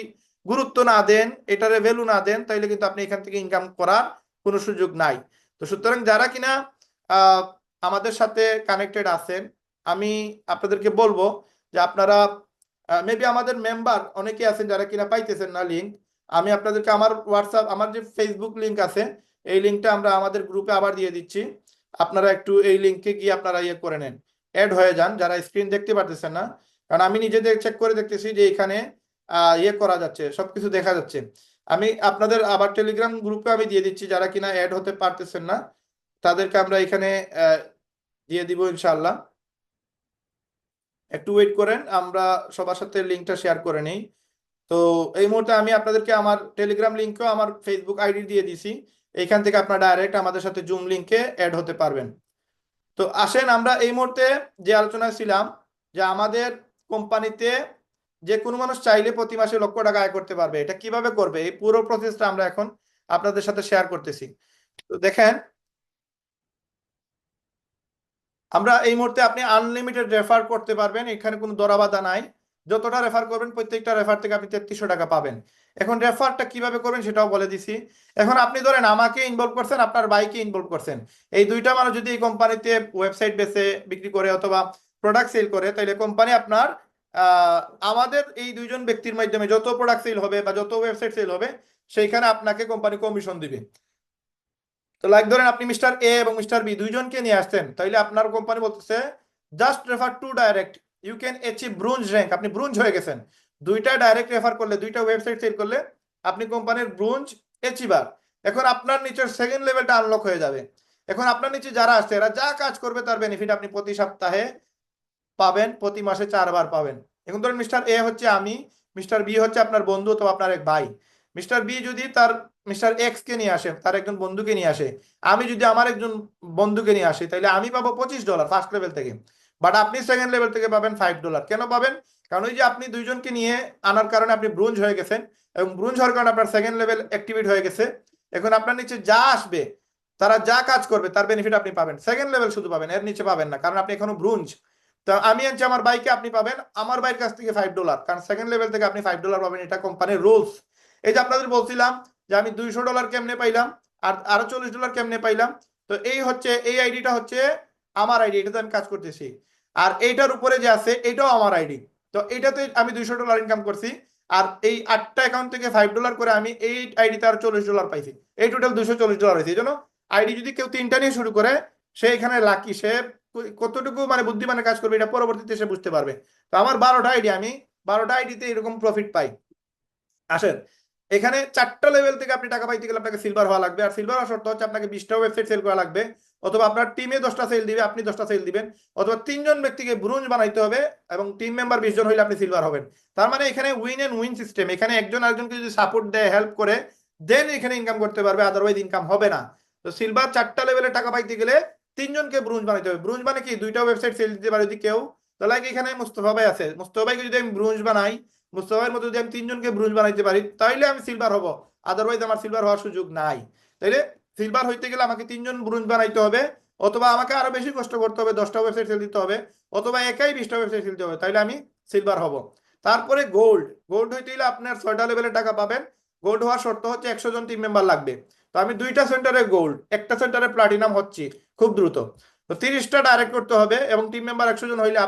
গুরুত্ব না দেন, এটারে ভ্যালু না দেন, তাহলে কিন্তু আপনি এখান থেকে ইনকাম করার কোনো সুযোগ নাই। তো সুতরাং যারা কিনা আহ, আমাদের সাথে কানেক্টেড আছেন, আমি আপনাদেরকে বলবো যে আপনারা মেবি আমাদের মেম্বার অনেকে আছেন যারা কিনা পাইতেছেন না লিঙ্ক। আমি আপনাদেরকে আমার হোয়াটসঅ্যাপ, আমার যে ফেসবুক লিঙ্ক আছে, এই লিঙ্কটা আমরা আমাদের গ্রুপে আবার দিয়ে দিচ্ছি। আপনারা একটু এই লিঙ্কে গিয়ে আপনারা ইয়ে করে নেন, অ্যাড হয়ে যান যারা স্ক্রিন দেখতে পারতেছেন না। কারণ আমি নিজেদের চেক করে দেখতেছি যে এখানে ইয়ে করা যাচ্ছে, সবকিছু দেখা যাচ্ছে। আমি আপনাদের আবার টেলিগ্রাম গ্রুপে আমি দিয়ে দিচ্ছি, যারা কিনা অ্যাড হতে পারতেছেন না তাদেরকে আমরা এখানে আহ, দিয়ে দিব ইনশাআল্লাহ। একটু ওয়েট করেন, আমরা সবার সাথে লিঙ্কটা শেয়ার করে নেই। তো এই মুহূর্তে আমি আপনাদেরকে আমার টেলিগ্রাম লিঙ্কও আমার ফেসবুক আইডি দিয়ে দিছি। এইখান থেকে আপনারা ডাইরেক্ট আমাদের সাথে জুম লিঙ্কে অ্যাড হতে পারবেন। তো আসেন আমরা এই মুহূর্তে যে আলোচনায় ছিলাম, যে আমাদের কোম্পানিতে যে কোনো মানুষ চাইলে প্রতি মাসে লক্ষ টাকা আয় করতে পারবে, এটা কিভাবে করবে, এই পুরো প্রসেসটা আমরা এখন আপনাদের সাথে শেয়ার করতেছি। তো দেখেন, আমরা এই মুহূর্তে আপনি আনলিমিটেড রেফার করতে পারবেন, এখানে কোনো দরাবাধা নাই। যতটা রেফার করবেন প্রত্যেকটা রেফার থেকে আপনি 3300 টাকা পাবেন। এখন রেফারটা কিভাবে করবেন সেটাও বলে দিছি। এখন আপনি ধরেন আমাকে ইনভলভ করছেন, আপনার বাইকে ইনভলভ করছেন, এই দুইটা মানুষ যদি এই কোম্পানিতে ওয়েবসাইট বেচে বিক্রি করে অথবা প্রোডাক্ট সেল করে, তাহলে কোম্পানি আপনার আহ, আমাদের এই দুইজন ব্যক্তির মাধ্যমে যত প্রোডাক্ট সেল হবে বা যত ওয়েবসাইট সেল হবে, সেইখানে আপনাকে কোম্পানি কমিশন দিবে। তো লাইক ধরেন আপনি মিস্টার এ এবং মিস্টার বি দুইজনকে নিয়ে আসছেন, তাইলে আপনার কোম্পানি বলতেছে just refer to direct, you can achieve bronze rank, আপনি ব্রোঞ্জ হয়ে গেছেন। দুইটা ডাইরেক্ট রেফার করলে, দুইটা ওয়েবসাইট সেল করলে আপনি কোম্পানির ব্রোঞ্জ অ্যাচিভার। এখন আপনার নিচের সেকেন্ড লেভেলটা আনলক হয়ে যাবে। এখন আপনার নিচে যারা আসছে এরা যা কাজ করবে তার বেনিফিট আপনি প্রতি সপ্তাহে পাবেন, প্রতি মাসে 4 বার পাবেন। এখন ধরেন মিস্টার এ হচ্ছে আমি, মিস্টার বি হচ্ছে আপনার বন্ধু অথবা আপনার এক ভাই। মিস্টার বি যদি তার মিস্টার এক্স কে নিয়ে আসে, তার একজন বন্ধুকে নিয়ে আসে, আমি যদি আমার একজন বন্ধুকে নিয়ে আসি, তাহলে আমি পাবো $25 ফার্স্ট লেভেল থেকে। বাট আপনি সেকেন্ড লেভেল থেকে পাবেন $5। কেন পাবেন? কারণ ওই যে আপনি দুইজনকে নিয়ে আনার কারণে আপনি ব্রোঞ্জ হয়ে গেছেন, এবং ব্রোঞ্জ হওয়ার কারণে আপনার সেকেন্ড লেভেল অ্যাক্টিভেট হয়ে গেছে। এখন আপনার নিচে যা আসবে, তারা যা কাজ করবে তার বেনিফিট আপনি পাবেন, সেকেন্ড লেভেল শুধু পাবেন, এর নিচে পাবেন না, কারণ আপনি এখনো ব্রোঞ্জ। তো আমি আনছি আমার বাইকে, আপনি পাবেন আমার বাইয়ের কাছ থেকে $5, কারণ সেকেন্ড লেভেল থেকে আপনি $5 পাবেন, এটা কোম্পানির রুলস। এই যে আপনাদের বলছিলাম যে আমি $200 কেমনে পাইলাম, আর আরো $40 কেমনে পাইলাম। তো এই হচ্ছে, এই আইডিটা হচ্ছে আমার আইডি, এটাতে আমি কাজ করতেছি। আর এইটার উপরে যে আছে এটাও আমার আইডি। তো এইটাতে আমি $200 ইনকাম করছি। আর এই 8টা অ্যাকাউন্ট থেকে $5 করে আমি এই আইডিতে আর $40 পাইছি। এই টোটাল $240 হয়েছে। এই জন্য আইডি যদি কেউ 3টা নিয়ে শুরু করে, সে এখানে লাকি, সে কতটুকু মানে বুদ্ধিমানের কাজ করবে এটা পরবর্তীতে সে বুঝতে পারবে। তো আমার 12টা আইডি, আমি 12টা আইডিতে এরকম প্রফিট পাই। আসেন, এখানে 4টা লেভেল থেকে আপনি টাকা পাইতে গেলে আপনাকে সিলভার হওয়া লাগবে। আর সিলভার হওয়ার শর্ত হচ্ছে আপনাকে 20টা ওয়েবসাইট সেল করা লাগবে, অথবা আপনার টিমে 10টা সেল দিবে, আপনি 10টা সেল দিবেন, অথবা 3জন ব্যক্তিকে ব্রোঞ্জ বানাইতে হবে, এবং টিম মেম্বার 20 জন হইলে আপনি সিলভার হবেন। তার মানে এখানে উইন এন্ড উইন সিস্টেম, এখানে একজন আরেকজনকে যদি সাপোর্ট দেয়, হেল্প করে, দেন এখানে ইনকাম করতে পারবে, আদারওয়াইজ ইনকাম হবে না। তো সিলভার 4টা লেভেলে টাকা পাইতে গেলে 3জনকে ব্রোঞ্জ বানাইতে হবে। ব্রোঞ্জ মানে কি, 2টা ওয়েবসাইট সেল দিতে পারে যদি কেউ। তো লাইক এখানে মুস্তফা ভাই আছে, মুস্তফা ভাইকে যদি আমি ব্রোঞ্জ বানাই, মুস্তফার মতো যদি আমি তিনজনকে ব্রোঞ্জ বানাইতে পারি তাইলে আমি সিলভার হব, আদারওয়াইজ আমার সিলভার হওয়ার সুযোগ নাই। তাইলে সিলভার হইতে গেলে আমাকে তিনজন ব্রোঞ্জ বানাইতে হবে, অথবা আমাকে আরো বেশি কষ্ট করতে হবে, 10টা ওয়েবসাইট সেল দিতে হবে, অথবা একাই 20টা ওয়েবসাইট সেল দিতে হবে, তাইলে আমি সিলভার হব। তারপরে গোল্ড, গোল্ড হইতে গেলে আপনার 6টা লেভেলের টাকা পাবেন। গোল্ড হওয়ার শর্ত হচ্ছে 100 জন টিম মেম্বার লাগবে। তো আমি 2টা সেন্টারে গোল্ড, একটা সেন্টারে প্লাটিনাম হচ্ছি খুব দ্রুত। তো 30টা ডাইরেক্ট করতে হবে এবং টিম মেম্বার 100 জন হইলে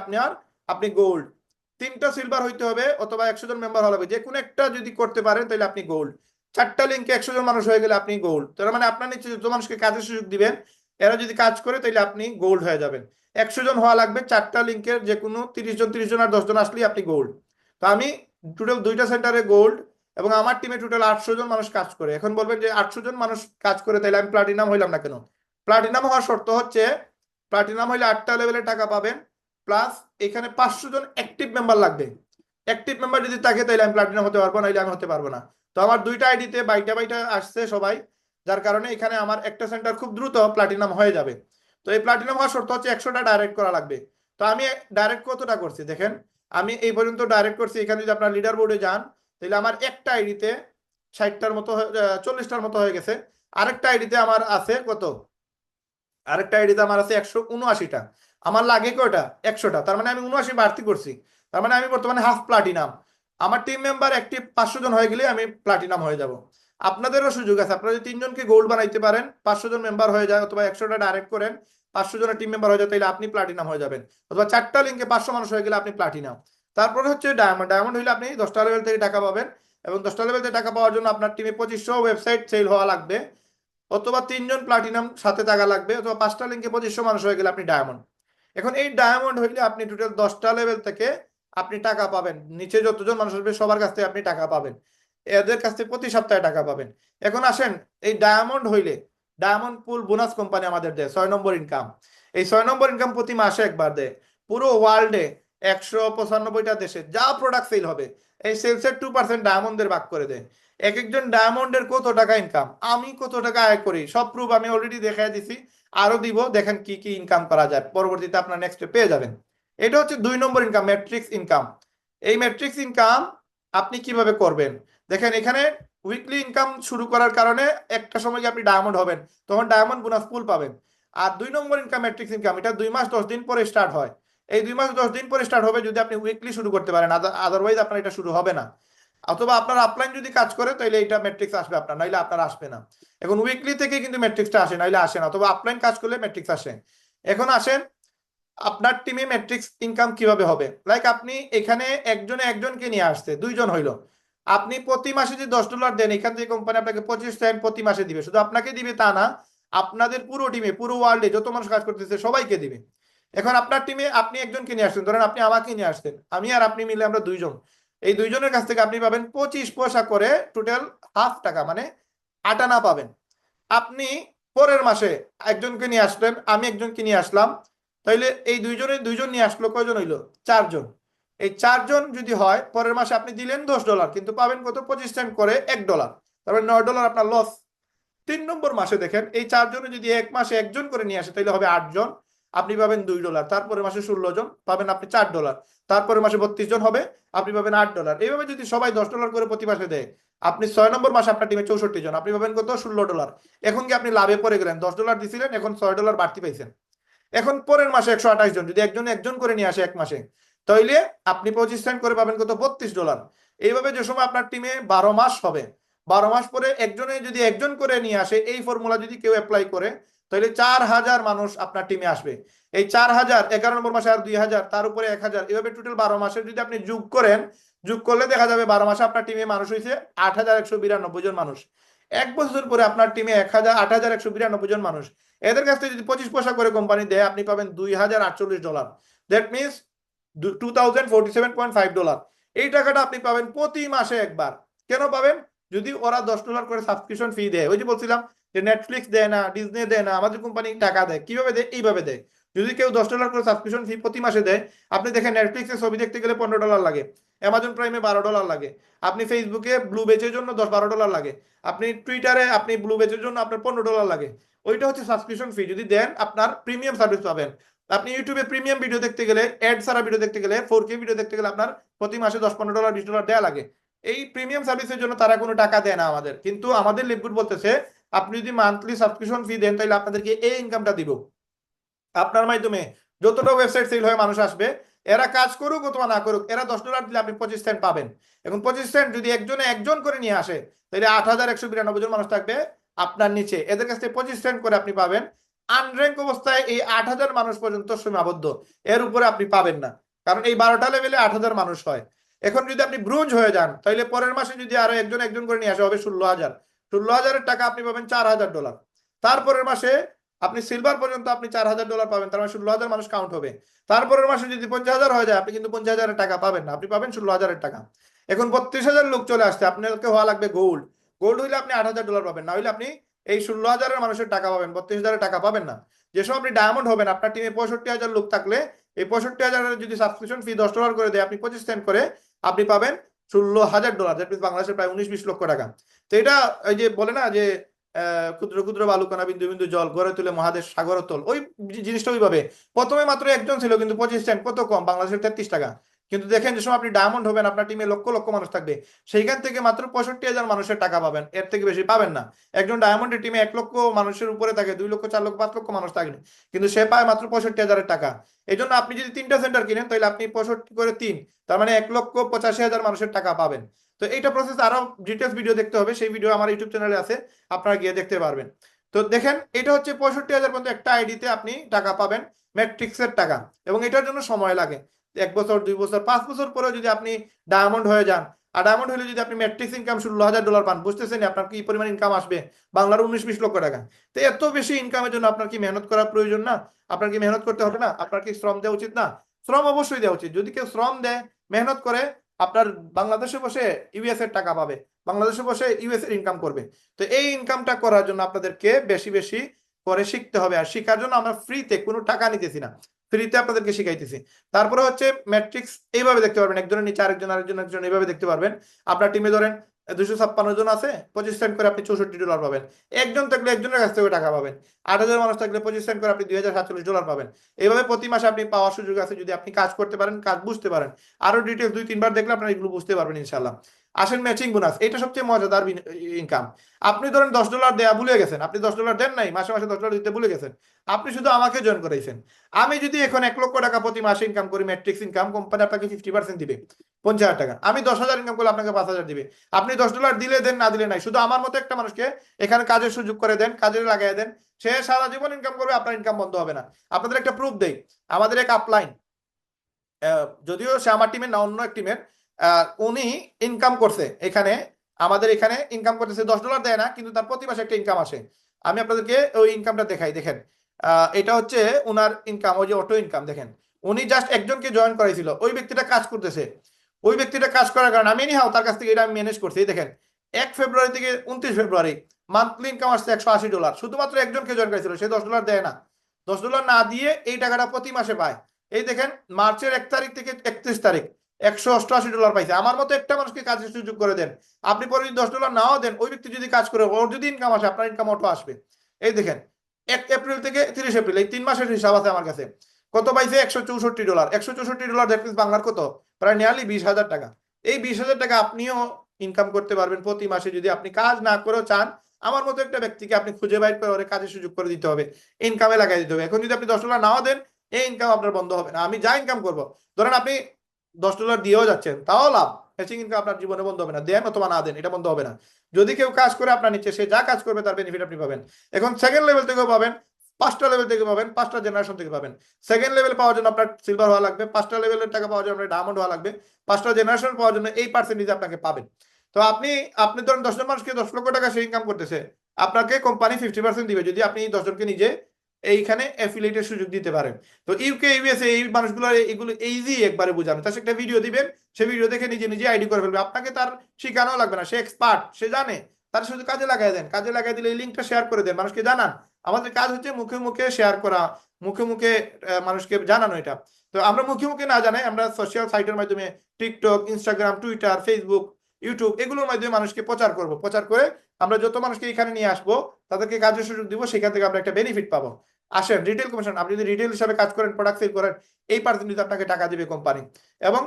আপনি গোল্ড। 3টা সিলভার হইতে হবে অথবা 100 জন মেম্বার হবে, যে কোনো একটা যদি করতে পারেন তাহলে আপনি গোল্ড। 4টা লিঙ্কে 100 জন মানুষ হয়ে গেলে আপনি গোল্ড। তার মানে আপনার নিচে যত মানুষকে কাজের সুযোগ দিবেন এরা যদি কাজ করে তাহলে আপনি গোল্ড হয়ে যাবেন। 100 জন হওয়া লাগবে, 4টা লিঙ্কের যে কোনো 30 জন আর 10 জন আসলেই আপনি গোল্ড। তো আমি টোটাল 2টা সেন্টারে গোল্ড এবং আমার টিমে টোটাল 800 জন মানুষ কাজ করে। এখন বলবেন যে 800 জন মানুষ কাজ করে তাহলে আমি প্লাটিনাম হইলাম না কেন? প্লাটিনাম হওয়ার শর্ত হচ্ছে প্লাটিনাম হইলে 8টা লেভেলে টাকা পাবেন, প্লাস এখানে 500 জন অ্যাক্টিভ মেম্বার লাগবে। অ্যাক্টিভ মেম্বার যদি থাকে তাহলে আমি প্লাটিনাম হতে পারবো, নাহলে আমি হতে পারবো না। তো আমার 2টা আইডিতে বাইটা বাইটা আসছে সবাই, যার কারণে এখানে আমার একটা সেন্টার খুব দ্রুত প্লাটিনাম হয়ে যাবে। তো এই প্লাটিনাম হওয়ার শর্ত হচ্ছে 100টা ডাইরেক্ট করা লাগবে। তো আমি ডাইরেক্ট কতটা করছি দেখেন, আমি এই পর্যন্ত ডাইরেক্ট করছি। এখানে যদি আপনার লিডার বোর্ডে যান তাহলে আমার একটা আইডিতে 60টার মতো 40টার মতো হয়ে গেছে। আরেকটা আইডিতে আমার আছে কত, আরেকটা আইডিতে আমার আছে 179টা। আমার লাগে কয়টা? 100টা। তার মানে আমি 79 বাড়তি করছি। তার মানে আমি বর্তমানে হাফ প্লাটিনাম। আমার টিম মেম্বার অ্যাক্টিভ 500 জন হয়ে গেলে আমি প্লাটিনাম হয়ে যাব। আপনাদেরও সুযোগ আছে, আপনারা যদি 3জনকে গোল্ড বানাইতে পারেন, 500 জন মেম্বার হয়ে যায়, অথবা 100টা ডাইরেক্ট করেন, 500 জনের টিম মেম্বার হয়ে যায়, তাহলে আপনি প্লাটিনাম হয়ে যাবেন। অথবা 4টা লিঙ্কে 500 মানুষ হয়ে গেলে আপনি প্লাটিনাম। তারপরে হচ্ছে ডায়মন্ড। ডায়মন্ড হইলে আপনি 10টা লেভেল থেকে টাকা পাবেন, এবং 10টা লেভেল থেকে টাকা পাওয়ার জন্য আপনার টিমে 2500 ওয়েবসাইট সেল হওয়া লাগবে, অথবা 3জন প্লাটিনাম সাথে থাকা লাগবে, অথবা 5টা লিঙ্কে 2500 মানুষ হয়ে গেলে আপনি ডায়মন্ড। এখন এই ডায়মন্ড হইলে আপনি টোটাল 10টা লেভেল থেকে আপনি টাকা পাবেন, নিচে যতজন মানুষ আসবে সবার কাছ থেকে আপনি টাকা পাবেন, এদের কাছ থেকে প্রতি সপ্তাহে টাকা পাবেন। এখন আসেন, এই ডায়মন্ড হইলে ডায়মন্ড পুল বোনাস কোম্পানি আমাদের দেয় 6 নম্বর ইনকাম। এই 6 নম্বর ইনকাম প্রতি মাসে একবার দেয়। পুরো ওয়ার্ল্ডে 195টা দেশে যা প্রোডাক্ট সেল হবে এই সেলসের 2% ডায়মন্ডের ভাগ করে দেয়। এক একজন ডায়মন্ডের কত টাকা ইনকাম, আমি কত টাকা আয় করি, সব প্রুফ আমি অলরেডি দেখাই দিছি, আরো দিব, দেখেন কি কি ইনকাম করা যায়, পরবর্তীতে আপনার নেক্সটে পেয়ে যাবেন। এটা হচ্ছে 2 নম্বর ইনকাম, ম্যাট্রিক্স ইনকাম। এই ম্যাট্রিক্স ইনকাম আপনি কিভাবে করবেন দেখেন, এখানে উইকলি ইনকাম শুরু করার কারণে একটা সময় গিয়ে আপনি ডায়মন্ড হবেন, তখন ডায়মন্ড বোনাস পুল পাবেন। আর 2 নম্বর ইনকাম ম্যাট্রিক্স ইনকাম, এটা 2 মাস 10 দিন পরে স্টার্ট হয়। এই 2 মাস 10 দিন পরে স্টার্ট হবে যদি আপনি উইকলি শুরু করতে পারেন, আদারওয়াইজ আপনার এটা শুরু হবে না। অথবা আপনার আপলাইন যদি কাজ করে তাহলে এটা ম্যাট্রিক্স আসবে আপনার, নাইলে আপনার আসবে না। এখন উইকলি থেকে কিন্তু ম্যাট্রিক্সটা আসে, নাইলে আসে না, অথবা আপলাইন কাজ করলে ম্যাট্রিক্স আসে। এখন আসেন আপনার টিমে ম্যাট্রিক্স ইনকাম কিভাবে হবে। লাইক আপনি এখানে একজনকে নিয়ে আসছে, 2জন হইলো, আপনি প্রতি মাসে যদি $10 দেন, এখান থেকে কোম্পানি আপনাকে 25 সেন্ট প্রতি মাসে দিবে। শুধু আপনাকে দিবে তা না, আপনাদের পুরো টিমে, পুরো ওয়ার্ল্ডে যত মানুষ কাজ করতেছে সবাইকে দিবে। এখন আপনার টিমে আপনি একজনকে নিয়ে আসছেন, ধরেন আপনি আমাকে নিয়ে আসছেন, আমি আর আপনি মিলে আমরা 2জন, এই 2জনের কাছ থেকে আপনি পাবেন 25 পয়সা করে, টোটাল হাফ টাকা, মানে 8 আনা পাবেন। আপনি পরের মাসে একজনকে নিয়ে আসলেন, আমি একজনকে নিয়ে আসলাম, তাইলে এই 2জন নিয়ে আসলো, কয়জন হইলো? 4জন। এই 4জন যদি হয়, পরের মাসে আপনি দিলেন $10, কিন্তু পাবেন কত? 25 সেন্ট করে $1, তারপরে $9 আপনার লস। 3 নম্বর মাসে দেখেন, এই 4জনে যদি এক মাসে একজন করে নিয়ে আসে তাহলে হবে 8জন, আপনি পাবেন $2। তারপরে মাসে 16জন পাবেন আপনি $4। তারপরে মাসে 32জন হবে, আপনি পাবেন $8। এইভাবে যদি সবাই $10 করে প্রতি মাসে দেয়, আপনি 6 নম্বর মাসে আপনার টিমে 64 জন, আপনি পাবেন কত? $16। এখন কি আপনি লাভে পড়ে গেলেন? $10 দিছিলেন, এখন $6 বাড়তি পাইছেন। এখন পরের মাসে 128 জন, যদি একজন করে নিয়ে আসে এক মাসে, তাইলে আপনি 25 সেন্ট করে পাবেন কত? $32। এইভাবে যে সময় আপনার টিমে 12 মাস হবে, 12 মাস পরে একজনে যদি একজন করে নিয়ে আসে, এই ফর্মুলা যদি কেউ অ্যাপ্লাই করে, তাহলে 4000 মানুষ আপনার টিমে আসবে। এই 4000, 11 নম্বর মাসে আর 2000, তার উপরে 1000, এভাবে টোটাল 12 মাসের যদি আপনি যোগ করলে দেখা যাবে 12 মাসে আপনার টিমে মানুষ হয়েছে 8192 জন মানুষ। এক বছর পরে আপনার টিমে 8192 জন মানুষ। এদের কাছ থেকে যদি 25 পয়সা করে কোম্পানি দেয়, আপনি পাবেন $2048। That means $2047.5। এই টাকাটা আপনি পাবেন প্রতি মাসে একবার। কেন পাবেন? যদি ওরা $10 করে সাবস্ক্রিপশন ফি দেয়। ওই যে বলছিলাম যে নেটফ্লিক্স দেয় না, ডিজনি দেয় না, আমাদের কোম্পানি টাকা দেয়। কিভাবে দেয়? এইভাবে দেয়। যদি কেউ $10 করে সাবস্ক্রিপশন ফি প্রতি মাসে দেয়, আপনি দেখেন নেটফ্লিক্সে ছবি দেখতে গেলে $15 লাগে, অ্যামাজন প্রাইমে $12 লাগে, আপনি ফেসবুকে ব্লু বেচের জন্য $10-12 লাগে, আপনি টুইটারে আপনি ব্লু বেচের জন্য আপনার $15 লাগে। ওইটা হচ্ছে সাবস্ক্রিপশন ফি। যদি দেন আপনার প্রিমিয়াম সার্ভিস পাবেন। আপনি ইউটিউবে প্রিমিয়াম ভিডিও দেখতে গেলে, অ্যাড ছাড়া ভিডিও দেখতে গেলে, 4K ভিডিও দেখতে গেলে আপনার প্রতি মাসে $10-15 $20 দেয়া লাগে। এই প্রিমিয়াম সার্ভিসের জন্য তারা কোনো টাকা দেয় না আমাদের, কিন্তু আমাদের লিভগুড বলতেছে আপনি যদি মান্থলি সাবস্ক্রিপশন ফি দেন তাহলে আপনাদেরকে এই ইনকামটা দিব। আপনার মাধ্যমে যতটা ওয়েবসাইট সেল হয়ে মানুষ আসবে, এরা কাজ করুক অথবা না করুক, এরা $10 দিলে আপনি 25 সেন্ট পাবেন। এখন 25 সেন্ট যদি একজনে একজন করে নিয়ে আসে, তাহলে 8,192 জন মানুষ থাকবে আপনার নিচে, এদের কাছ থেকে 25 সেন্ট করে আপনি পাবেন। আনর্যাঙ্ক অবস্থায় এই 8,000 মানুষ পর্যন্ত সীমাবদ্ধ, এর উপরে আপনি পাবেন না, কারণ এই 12টা লেভেলে 8,000 মানুষ হয়। এখন যদি আপনি ব্রোঞ্জ হয়ে যান, তাহলে পরের মাসে যদি আরো একজন একজন করে নিয়ে আসা হবে 16,000, 16,000-এর টাকা আপনি পাবেন $4,000। তারপরের মাসে আপনি সিলভার পর্যন্ত আপনি $4,000 পাবেন, তার মানে 16,000 মানুষ কাউন্ট হবে। তারপরের মাসে যদি 50,000 হয়ে যায়, আপনি কিন্তু 50,000-এর টাকা পাবেন না, আপনি পাবেন 16,000-এর টাকা। এখন 32,000 লোক চলে আসছে, আপনাকে হওয়া লাগবে গোল্ড। গোল্ড হইলে আপনি $8,000 পাবেন, না হইলে আপনি এই 16,000-এর মানুষের টাকা পাবেন, 32,000-এর টাকা পাবেন না। যেসব আপনি ডায়মন্ড হবেন, আপনার টিমে 65,000 লোক থাকলে এই 65,000-এর যদি সাবস্ক্রিপশন ফি $10 করে দেয়, আপনি 25 সেন্ট করে আপনি পাবেন $16,000, দ্যাট মিনস বাংলাদেশের প্রায় 19-20 লক্ষ টাকা। তো এটা ওই যে বলে না যে ক্ষুদ্র ক্ষুদ্র বালুকণা বিন্দু বিন্দু জল গড়ে তুলে মহাদেশ সাগর তল, ওই জিনিসটা ওইভাবে। প্রথমে মাত্র একজন ছিল, কিন্তু 25 সেন্ট কত কম, বাংলাদেশের 33 টাকা। কিন্তু দেখেন যে সময় আপনি ডায়মন্ড হবেন, আপনার টিমে লক্ষ লক্ষ মানুষ থাকবে, সেইখান থেকে মাত্র 65,000 মানুষের টাকা পাবেন, এর থেকে বেশি পাবেন না। একজন ডায়মন্ডের টিমে 1 লক্ষ মানুষের উপরে থাকে, 2 লক্ষ 4 লক্ষ 5 লক্ষ মানুষ থাকে, কিন্তু সে পায় মাত্র 65,000 টাকা। এই জন্য আপনি যদি 3টা সেন্টার কিনেন, তাহলে আপনি 65 করে 3, তার মানে 1,85,000 মানুষের টাকা পাবেন। তো এইটা প্রসেস আরো ডিটেলস ভিডিও দেখতে হবে, সেই ভিডিও আমার ইউটিউব চ্যানেলে আছে, আপনারা গিয়ে দেখতে পারবেন। তো দেখেন, এটা হচ্ছে 65,000 পর্যন্ত একটা আইডিতে আপনি টাকা পাবেন, ম্যাট্রিক্সের টাকা। এবং এটার জন্য সময় লাগে 1 বছর, 2 বছর, 5 বছর পরেও যদি আপনি ডায়মন্ড হয়ে যান, আর ডায়মন্ড হলে যদি আপনি ম্যাট্রিক্স ইনকাম $16,000 পান, বুঝতেছেন আপনার কি পরিমাণ ইনকাম আসবে, বাংলার 19-20 লক্ষ টাকা। তো এত বেশি ইনকামের জন্য আপনার কি মেহনত করা প্রয়োজন না? আপনার কি মেহনত করতে হবে না? আপনার কি শ্রম দেওয়া উচিত না? শ্রম অবশ্যই দেওয়া উচিত। যদি কেউ শ্রম দেয়, মেহনত করে, আপনার বাংলাদেশে বসে ইউএস এর টাকা পাবে, বাংলাদেশে বসে ইউএস এর ইনকাম করবে। তো এই ইনকামটা করার জন্য আপনাদেরকে বেশি বেশি করে শিখতে হবে, আর শিখার জন্য আমরা ফ্রিতে কোনো টাকা নিতেছি না, ফ্রিতে আপনাদেরকে শিখাইতেছি। তারপরে হচ্ছে ম্যাট্রিক্স এইভাবে দেখতে পারবেন, একজনের নিচে আরেকজন, আরেকজন একজন, এইভাবে দেখতে পারবেন। আপনার টিমে ধরেন 256 জন আছে, 25 সেন্ট করে আপনি $64 পাবেন। একজন থাকলে একজনের কাছ থেকে টাকা পাবেন। 8,000 মানুষ থাকলে 25 সেন্ট করে আপনি $2,047 পাবেন। এইভাবে প্রতি মাসে আপনি পাওয়ার সুযোগ আছে, যদি আপনি কাজ করতে পারেন, কাজ বুঝতে পারেন। আরো ডিটেলস 2-3 বার দেখলে আপনারা এগুলো বুঝতে পারবেন ইনশাল্লাহ। আসেন ম্যাচিং বোনাস, এটা সবচেয়ে মজাদার ইনকাম। আপনি ধরেন $10 দেয়া ভুলে গেছেন, আপনি $10 দেন নাই, মাসে মাসে $10 দিতে ভুলে গেছেন, আপনি শুধু আমাকে জয়েন করাইছেন। আমি যদি এখন 1 লক্ষ টাকা প্রতি মাসে ইনকাম করি, ম্যাট্রিক্স ইনকাম, কোম্পানি আপনাকে 50% দিবে, 50,000 টাকা। আমি 10,000 ইনকাম করলে আপনাকে 5,000 দিবে। আপনি $10 দিলে দেন, না দিলে নাই, শুধু আমার মতো একটা মানুষকে এখানে কাজের সুযোগ করে দেন, কাজে লাগাই দেন, সে সারা জীবন ইনকাম করবে, আপনার ইনকাম বন্ধ হবে না। আপনাদের একটা প্রুফ দেই, আমাদের এক আপলাইন, যদিও সে আমার টিমের না, অন্য এক টিমের, উনি ইনকাম করছে এখানে, আমাদের এখানে ইনকাম করতেছে, $10 দেয় না, কিন্তু তার প্রতি মাসে একটা ইনকাম আসে। আমি আপনাদেরকে ওই ইনকামটা দেখাই, দেখেন। এটা হচ্ছে ওনার ইনকাম, ওই যে অটো ইনকাম, দেখেন। উনি জাস্ট একজনকে জয়েন করাইছিল, ওই ব্যক্তিটা কাজ করতেছে, ওই ব্যক্তিটা কাজ করার কারণে আমি এনিহাও তার কাছ থেকে এটা আমি ম্যানেজ করছি। এই দেখেন, 1 ফেব্রুয়ারি থেকে 29 ফেব্রুয়ারি মান্থলি ইনকাম আসছে $180, শুধুমাত্র একজনকে জয়েন করেছিল, সে $10 দেয় না, $10 না দিয়ে এই টাকাটা প্রতি মাসে পায়। এই দেখেন, মার্চের 1 তারিখ থেকে 31 তারিখ $188 পাইছে। আমার মতো একটা মানুষকে কাজের সুযোগ করে দেন, আপনি পরে যদি $10 নাও দেন, ওই ব্যক্তি যদি কাজ করে, ওর যদি ইনকাম আসে, আপনার ইনকাম অটো আসবে। এই দেখেন, 1 এপ্রিল থেকে 30 এপ্রিল, এই 3 মাসের হিসাব আছে আমার কাছে। কত পাইছে? $164। $164 দ্যাট মিনস বাংলার কত, প্রায় নিয়ারলি 20,000 টাকা। এই 20,000 টাকা আপনিও ইনকাম করতে পারবেন প্রতি মাসে, যদি আপনি কাজ না করেও চান। আমার মতো একটা ব্যক্তিকে আপনি খুঁজে বাইর করে ওরে কাজের সুযোগ করে দিতে হবে, ইনকামে লাগাই দিতে হবে। এখন যদি আপনি $10 নাও দেন, এই ইনকাম আপনার বন্ধ হবে না। আমি যা ইনকাম করবো, ধরেন আপনি $10 দিয়েও যাচ্ছেন, তাও লাভ, হ্যাচিং ইনকাম আপনার জীবনে বন্ধ হবে না, দেন অথবা না দেন, এটা বন্ধ হবে না। যদি কেউ কাজ করে আপনার নিচে, সে যা কাজ করবে তার বেনিফিট আপনি পাবেন। এখন সেকেন্ড লেভেল থেকেও পাবেন, 5টা লেভেল থেকে পাবেন, 5টা জেনারেশন থেকে পাবেন। সেকেন্ড লেভেল পাওয়ার জন্য আপনার সিলভার হওয়া লাগবে, 5টা লেভেলের টাকা পাওয়ার জন্য আপনার ডায়মন্ড হওয়া লাগবে, 5টা জেনারেশন পাওয়ার জন্য এই পার্সেন্টেজ আপনাকে পাবেন। তো আপনি আপনি ধরেন 10 জন মানুষকে 10 লক্ষ টাকা সে ইনকাম করতেছে, আপনাকে কোম্পানি 50% দিবে যদি আপনি 10 জনকে নিজে এইখানে অ্যাফিলিয়েটের সুযোগ দিতে পারেন। তো ইউকে ইউএসএ এই মানুষগুলো এগুলো ইজি একবারে বুঝানো, তার একটা ভিডিও দিবেন, সে ভিডিও দেখে নিজে নিজে আইডি করে ফেলবে, আপনাকে তার শিখানো লাগবে না, সে এক্সপার্ট, সে জানে। তার শুধু কাজে লাগাই দেন, কাজে লাগাই দিলে এই লিঙ্কটা শেয়ার করে দেন, মানুষকে জানান। আমাদের কাজ হচ্ছে মুখে মুখে শেয়ার করা, মুখে মুখে মানুষকে জানানো এটা। তো আমরা মুখে মুখে না জানাই, আমরা সোশ্যাল সাইটের মাধ্যমে, TikTok, Instagram, Twitter, Facebook, YouTube, এগুলোর মাধ্যমে মানুষকে প্রচার করব। প্রচার করে আমরা যত মানুষকে এখানে নিয়ে আসবো, তাদেরকে কাজের সুযোগ দিব, সেখান থেকে আমরা একটা বেনিফিট পাবো। আসেন রিটেল কমিশন, আপনি যদি রিটেল হিসাবে কাজ করেন, প্রোডাক্ট সেল করেন, এই পার্সেন্টেজ আপনাকে টাকা দিবে কোম্পানি। এবং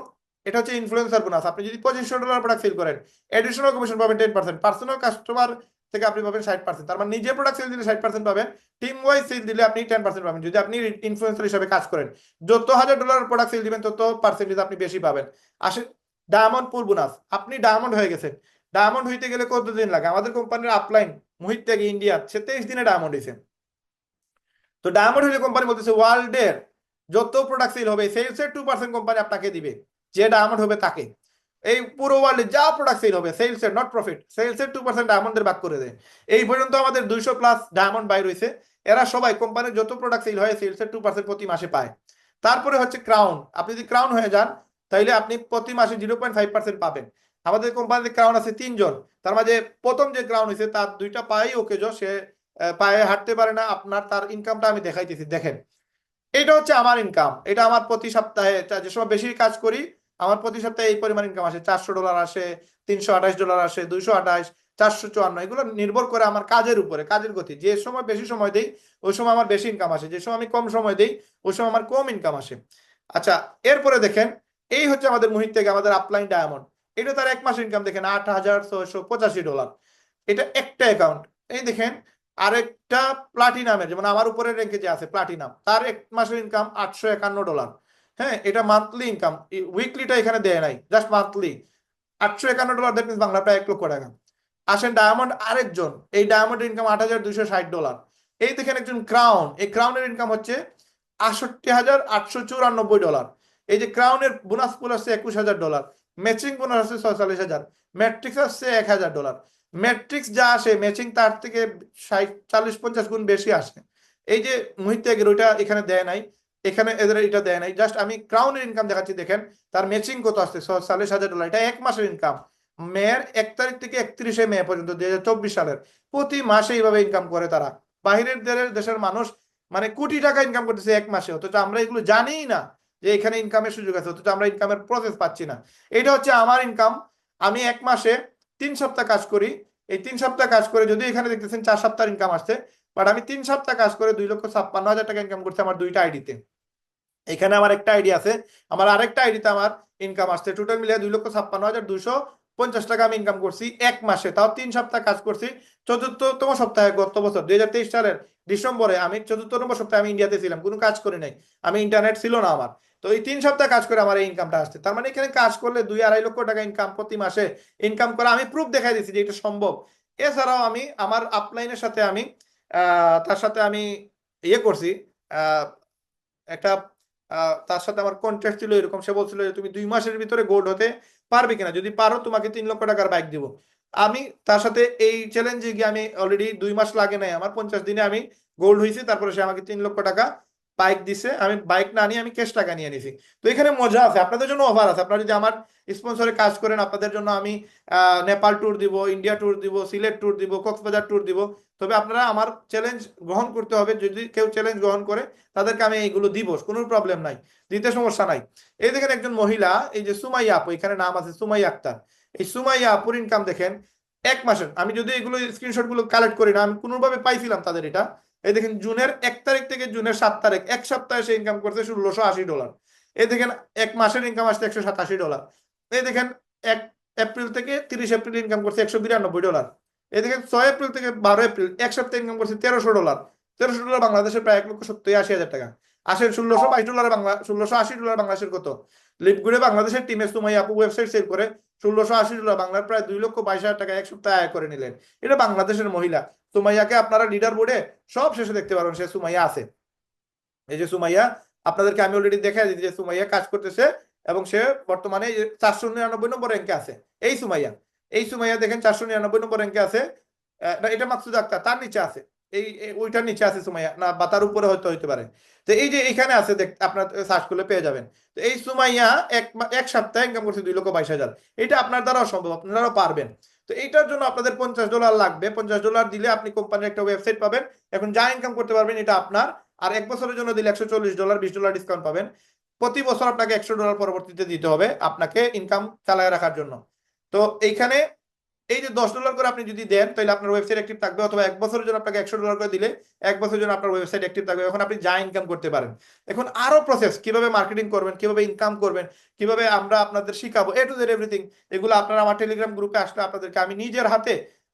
এটা হচ্ছে ইনফ্লুয়েন্সার বোনাস, আপনি যদি $2500 প্রোডাক্ট সেল করেন, এডিশনাল কমিশন পাবেন 10%, পার্সোনাল কাস্টমার থেকে আপনি পাবেন 60%, তার মানে নিজে প্রোডাক্ট সেল দিলে 60% পাবেন, টিম ওয়াইজ সেল দিলে আপনি 10% পাবেন। যদি আপনি ইনফ্লুয়েন্সার হিসাবে কাজ করেন, যত $1000 প্রোডাক্ট সেল দিবেন তত পার্সেন্টেজ আপনি বেশি পাবেন। আসেন ডায়মন্ড পুল বোনাস, আপনি ডায়মন্ড হয়ে গেছেন, ডায়মন্ড হইতে গেলে কতদিন লাগে? আমাদের কোম্পানির আপলাইন মোহিত থেকে ইন্ডিয়া, সে 23 দিনে ডায়মন্ড হয়েছে। তো ডায়মন্ড হইলে কোম্পানি বলতেছে ওয়ার্ল্ডের যত প্রোডাক্ট সেল হবে সেলসের 2% কোম্পানি আপনাকে দিবে, যে ডায়মন্ড হবে তাকে। এই পুরো ওয়ার্ল্ডে যা প্রোডাক্ট সেল হবে সেলসের, নট প্রফিট, সেলসের 2% ডায়মন্ডের ভাগ করে দেয়। এই পর্যন্ত আমাদের 200+ ডায়মন্ড বাই রয়েছে, এরা সবাই কোম্পানির যত প্রোডাক্ট সেল হয় সেলসের 2% প্রতি মাসে পায়। তারপরে হচ্ছে ক্রাউন, আপনি যদি ক্রাউন হয়ে যান তাহলে আপনি প্রতি মাসে 0.5% পাবেন। আমাদের কোম্পানিতে ক্রাউন আছে 3 জন, তার মাঝে প্রথম যে ক্রাউন হয়েছে তার 2টা পায়ে ওকেজ, সে পায়ে হাঁটতে পারে না। আপনার তার ইনকামটা আমি দেখাইতেছি, দেখেন এটা হচ্ছে আমার ইনকাম, এটা আমার প্রতি সপ্তাহে যে সময় বেশি কাজ করি আমার প্রতি সপ্তাহে এই পরিমাণ ইনকাম আসে, $400 আসে, $328 আসে, 228, 454, এগুলো নির্ভর করে আমার কাজের উপরে, কাজের গতি। যে সময় বেশি সময় দেই ওই সময় আমার বেশি ইনকাম আসে, যে সময় আমি কম সময় দেই ওই সময় আমার কম ইনকাম আসে। আচ্ছা, এরপরে দেখেন এই হচ্ছে আমাদের মুহিত থেকে আমাদের আপলাইন ডায়মন্ড, এটা তার 1 মাসের ইনকাম দেখেন $8685। এটা একটা অ্যাকাউন্ট। এই দেখেন আরেকটা প্লাটিনামের, যেমন আমার উপরের র্যাঙ্কে যে আছে প্লাটিনাম, তার 1 মাসের ইনকাম $851। হ্যাঁ, এটা মান্থলি ইনকাম, উইকলিটা এখানে দেয় নাই, just monthly $851, that means Bangla প্রায় 1 লক্ষ টাকা। আসেন ডায়মন্ড আরেকজন, এই ডায়মন্ডের ইনকাম $8260। এই দেখেন একজন ক্রাউন, এই ক্রাউনের ইনকাম হচ্ছে $68,894। এই যে ক্রাউনের বোনাস পুল আসছে $21,000, ম্যাচিং বোনাস আসছে $46,000, ম্যাট্রিক্স আসছে $1,000। ম্যাট্রিক্স যা আসে ম্যাচিং তার থেকে 40-50 গুণ বেশি আসে। এই যে মুহিত ত্যাগের ওইটা এখানে দেয় নাই, এখানে এদের এটা দেয় নাই, জাস্ট আমি ক্রাউনের ইনকাম দেখাচ্ছি। দেখেন তার ম্যাচিং কত আসছে, $46,000, এটা 1 মাসের ইনকাম। মেয়ের 1 তারিখ থেকে 31শে মে পর্যন্ত 2024 সালের প্রতি মাসে এইভাবে ইনকাম করে তারা। বাহিরের দেশের মানুষ মানে কোটি টাকা ইনকাম করতেছে 1 মাসে, অথচ আমরা এগুলো জানিই না যে এখানে ইনকামের সুযোগ আছে, অথচ আমরা ইনকামের প্রসেস পাচ্ছি না। এটা হচ্ছে আমার ইনকাম। আমি 1 মাসে 3 সপ্তাহ কাজ করি, এই 3 সপ্তাহ কাজ করে যদি এখানে দেখতেছেন 4 সপ্তাহ ইনকাম আসছে, বাট আমি 3 সপ্তাহ কাজ করে 2,56,000 টাকা ইনকাম করছি আমার 2টা আইডিতে। এখানে আমার একটা আইডি আছে, আমার আরেকটা আইডিতে আমার ইনকাম আসছে, টোটাল মিলিয়ে 2,56,250 টাকা আমি ইনকাম করছি 1 মাসে, তাও 3 সপ্তাহ কাজ করছি। 4র্থতম সপ্তাহে গত বছর 2023 সালের ডিসেম্বরে আমি 4র্থ সপ্তাহে আমি ইন্ডিয়াতে ছিলাম, কোনো কাজ করি নাই, আমি ইন্টারনেট ছিল না আমার। তো এই 3 সপ্তাহ কাজ করে আমার এই ইনকামটা আসছে। তার মানে এখানে কাজ করলে 2-2.5 লক্ষ টাকা ইনকাম প্রতি মাসে ইনকাম করা আমি প্রুফ দেখাই দিচ্ছি যে এটা সম্ভব। এছাড়াও আমি আমার আপলাইনের সাথে আমি তার সাথে আমি ইয়ে করছি, আহ, একটা তার সাথে আমার কন্ট্রাক্ট ছিল এরকম, সে বলছিল যে তুমি 2 মাসের ভিতরে গোল্ড হতে পারবে কিনা, যদি পারো তোমাকে 3 লক্ষ টাকার বাইক দিব। আমি তার সাথে এই চ্যালেঞ্জে গিয়ে আমি অলরেডি 2 মাস লাগে নাই আমার, 50 দিনে আমি গোল্ড হয়েছি। তারপরে সে আমাকে 3 লক্ষ টাকা বাইক দিছে, আমি বাইক না নিয়ে আমি ক্যাশ টাকা নিয়ে নিছি। তো এখানে মজা আছে, আপনাদের জন্য অফার আছে। আপনারা যদি আমার স্পন্সরে কাজ করেন আপনাদের জন্য আমি নেপাল ট্যুর দিব, ইন্ডিয়া ট্যুর দিব, সিলেট ট্যুর দিব, কক্সবাজার ট্যুর দিব। তবে আপনারা আমার চ্যালেঞ্জ গ্রহণ করতে হবে, যদি কেউ চ্যালেঞ্জ গ্রহণ করে তাদেরকে আমি এইগুলো দিব, কোনো প্রবলেম নাই, দিতে সমস্যা নাই। এই দেখেন একজন মহিলা, এই যে সুমাইয়া আপু, এখানে নাম আছে সুমাইয়া আক্তার। এই সুমাইয়া আপুর ইনকাম দেখেন 1 মাসের, আমি যদি এগুলো স্ক্রিনশট গুলো কালেক্ট করি না, আমি কোনোভাবে পাইছিলাম তাদের এটা। এই দেখেন জুনের 1 তারিখ থেকে জুনের 7 তারিখ, 1 সপ্তাহে সে ইনকাম করছে $1,680। এই দেখেন 1 মাসের ইনকাম আসছে $187। এই দেখেন 1 এপ্রিল থেকে 30 এপ্রিল ইনকাম করছে $192। এই দেখেন 6 এপ্রিল থেকে 12 এপ্রিল 1 সপ্তাহে ইনকাম করছে $1,300। $1,300 বাংলাদেশের প্রায় 1,70,80,000 টাকা। আসেন $1,622 বাংলা, $1,680 বাংলাদেশের কত? লিপগুড়ে বাংলাদেশের টিমে সুমাইয়া আপু ওয়েবসাইট সেল করে $1,680 বাংলার প্রায় 2,22,000 টাকা 1 সপ্তাহে আয় করে নিলেন। এটা বাংলাদেশের মহিলা। সুমাইয়াকে আপনারা লিডার বোর্ডে সব শেষে দেখতে পারবেন, সে সুমাইয়া আছে। এই যে সুমাইয়া, আপনাদেরকে আমি অলরেডি দেখাই দিচ্ছি যে সুমাইয়া কাজ করতেছে এবং সে বর্তমানে 499 নম্বর র্যাঙ্কে আছে। এই সুমাইয়া, এই সুমাইয়া দেখেন 499 নম্বর র্যাঙ্কে আছে। না, এটা মাকসুদ আক্তার, তার নিচে আছে, ওইটার নিচে আছে সুমাইয়া, না বা তার উপরে হয়তো হইতে পারে। তো এই যে এখানে আছে, আপনার সার্চ করলে পেয়ে যাবেন। তো এই সুমাইয়া 1 সপ্তাহে ইনকাম করছে $2,22,000। এটা আপনার দ্বারাও সম্ভব, আপনারাও পারবেন। তো এইটার জন্য আপনাদের $50 লাগবে, $50 দিলে আপনি কোম্পানির একটা ওয়েবসাইট পাবেন, এখন যা ইনকাম করতে পারবেন এটা আপনার। আর 1 বছরের জন্য দিলে $140, $20 ডিসকাউন্ট পাবেন। প্রতি বছর আপনাকে $100 পরবর্তীতে দিতে হবে আপনাকে ইনকাম চালায় রাখার জন্য। তো এইখানে এই যে $10 করে আপনি যদি দেন তাহলে আপনার ওয়েবসাইট অ্যাক্টিভ থাকবে, অথবা 1 বছরের জন্য আপনাকে $100 করে দিলে 1 বছরের জন্য আপনার ওয়েবসাইট অ্যাক্টিভ থাকবে, এখন আপনি যা ইনকাম করতে পারেন। এখন আরো প্রসেস, কিভাবে মার্কেটিং করবেন, কিভাবে ইনকাম করবেন, কিভাবে আমরা আপনাদের শিখাবো, এ টু জেড এভরিথিং, এগুলো আপনারা আমার টেলিগ্রাম গ্রুপে আসলে আপনাদেরকে আমি নিজের হাতে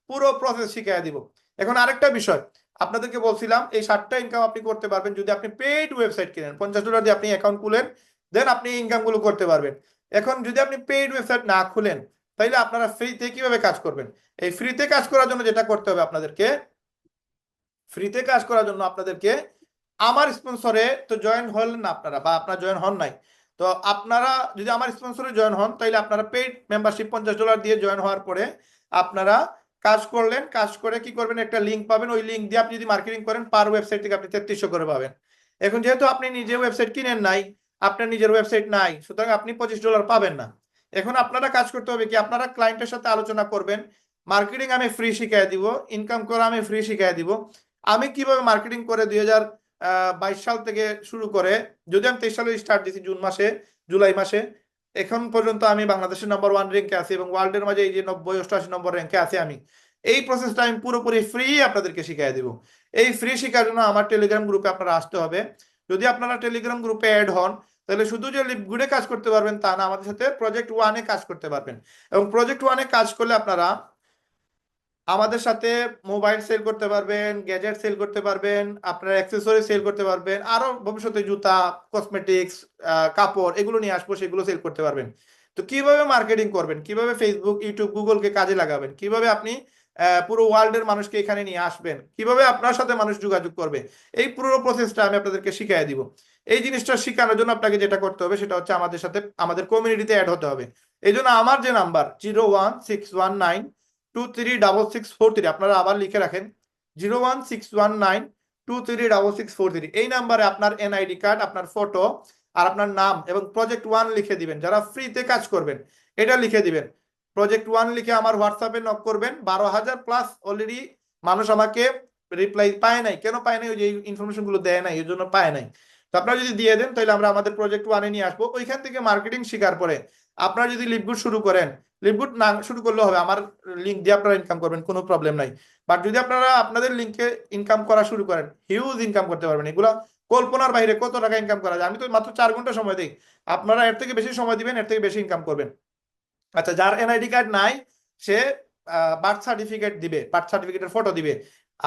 পুরো প্রসেস শিখিয়ে দিব। এখন আরেকটা বিষয় আপনাদেরকে বলছিলাম, এই 7টা ইনকাম আপনি করতে পারবেন যদি আপনি পেইড ওয়েবসাইট কিনেন। $50 দিয়ে আপনি অ্যাকাউন্ট খুলেন, দেন আপনি ইনকাম গুলো করতে পারবেন। এখন যদি আপনি পেইড ওয়েবসাইট না খুলেন, তাইলে আপনারা ফ্রিতে কিভাবে কাজ করবেন? এই ফ্রিতে কাজ করার জন্য যেটা করতে হবে আপনাদেরকে, ফ্রিতে কাজ করার জন্য আপনাদেরকে আমার স্পন্সরে তো জয়েন হলেন না আপনারা, বা আপনারা জয়েন হন নাই। তো আপনারা যদি আমার স্পন্সরে জয়েন হন, তাহলে আপনারা পেইড মেম্বারশিপ $50 দিয়ে জয়েন হওয়ার পরে আপনারা কাজ করলেন, কাজ করে কি করবেন, একটা লিঙ্ক পাবেন, ওই লিঙ্ক দিয়ে আপনি যদি মার্কেটিং করেন পার ওয়েবসাইট থেকে আপনি 3300 করে পাবেন। এখন যেহেতু আপনি নিজে ওয়েবসাইট কিনেন নাই, আপনার নিজের ওয়েবসাইট নাই, সুতরাং আপনি $25 পাবেন না। এখন আপনারা কাজ করতে হবে কি, আপনারা ক্লায়েন্টের সাথে আলোচনা করবেন, মার্কেটিং আমি ফ্রি শিখিয়ে দিব, ইনকাম করা আমি ফ্রি শিখিয়ে দিব। আমি কিভাবে মার্কেটিং করে 2022 সাল থেকে শুরু করে, যদি আমি 23 সালে স্টার্ট দিয়েছি জুন মাসে, জুলাই মাসে, এখন পর্যন্ত আমি বাংলাদেশের নাম্বার 1 র্যাঙ্কে আছি এবং ওয়ার্ল্ডের মাঝে এই যে 90-88 নম্বর র্যাঙ্কে আছি আমি। এই প্রসেসটা আমি পুরোপুরি ফ্রি আপনাদেরকে শিখিয়ে দিব। এই ফ্রি শেখার জন্য আমার টেলিগ্রাম গ্রুপে আপনারা আসতে হবে। যদি আপনারা টেলিগ্রাম গ্রুপে অ্যাড হন, তাহলে শুধু যে লিপগুডে কাজ করতে পারবেন তা না, আমাদের সাথে প্রজেক্ট 1-এ কাজ করতে পারবেন। এবং প্রজেক্ট 1-এ কাজ করলে আপনারা আমাদের সাথে মোবাইল সেল করতে পারবেন, গ্যাজেট সেল করতে পারবেন, আপনার অ্যাক্সেসরি সেল করতে পারবেন, আরো ভবিষ্যতে জুতা, কসমেটিক্স, কাপড় এগুলো নিয়ে আসবো, সেগুলো সেল করতে পারবেন। তো কিভাবে মার্কেটিং করবেন, কিভাবে ফেসবুক, ইউটিউব, গুগলকে কাজে লাগাবেন, কিভাবে আপনি পুরো ওয়ার্ল্ডের মানুষকে এখানে নিয়ে আসবেন, কিভাবে আপনার সাথে মানুষ যোগাযোগ করবে, এই পুরো প্রসেসটা আমি আপনাদেরকে শিখিয়ে দিব। এই জিনিসটা শেখানোর জন্য আপনাকে যেটা করতে হবে সেটা হচ্ছে আমাদের সাথে আমাদের কমিউনিটিতে অ্যাড হতে হবে। এই জন্য আমার যে নাম্বার 01619236643, আপনারা আবার লিখে রাখেন 01619236643, এই নাম্বারে আপনার এনআইডি কার্ড, আপনার ফটো আর আপনার নাম এবং প্রজেক্ট 1 লিখে দিবেন। যারা ফ্রিতে কাজ করবেন এটা লিখে দিবেন, প্রজেক্ট 1 লিখে আমার হোয়াটসঅ্যাপে নক করবেন। 12,000 প্লাস অলরেডি মানুষ আমাকে রিপ্লাই পায় নাই। কেন পায় নাই? ওই যে ইনফরমেশন গুলো দেয় নাই, এই জন্য পায় নাই। তো আপনারা যদি দিয়ে দেন তাহলে আমরা আমাদের প্রজেক্ট 1-এ নিয়ে আসবো। ওইখান থেকে মার্কেটিং শেখার পরে আপনারা যদি লিপগুড শুরু করেন, লিপগুড না শুরু করলে হবে, আমার লিঙ্ক দিয়ে আপনারা ইনকাম করবেন, কোনো প্রবলেম নাই। বাট যদি আপনারা আপনাদের লিঙ্কে ইনকাম করা শুরু করেন, হিউজ ইনকাম করতে পারবেন। এগুলা কল্পনার বাইরে কত টাকা ইনকাম করা যায়। আমি তো মাত্র 4 ঘন্টা সময় দিই, আপনারা এর থেকে বেশি সময় দিবেন, এর থেকে বেশি ইনকাম করবেন। আচ্ছা, যার এনআইডি কার্ড নাই সে বার্থ সার্টিফিকেট দিবে, বার্থ সার্টিফিকেটের ফটো দিবে।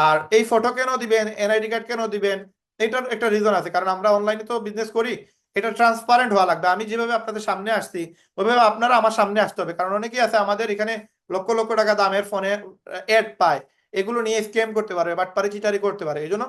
আর এই ফটো কেন দিবেন, এনআইডি কার্ড কেন দিবেন, এটার একটা রিজন আছে। কারণ আমরা অনলাইনে তো বিজনেস করি, এটা ট্রান্সপারেন্ট হওয়া লাগবে। আমি যেভাবে আপনাদের সামনে আসছি ওইভাবে আপনারা আমার সামনে আসতে হবে। কারণ অনেকেই আছে আমাদের এখানে লক্ষ লক্ষ টাকা দামের ফোনে অ্যাড পায়, এগুলো নিয়ে স্ক্যাম করতে পারে, বাটপারি চিটারি করতে পারে। এই জন্য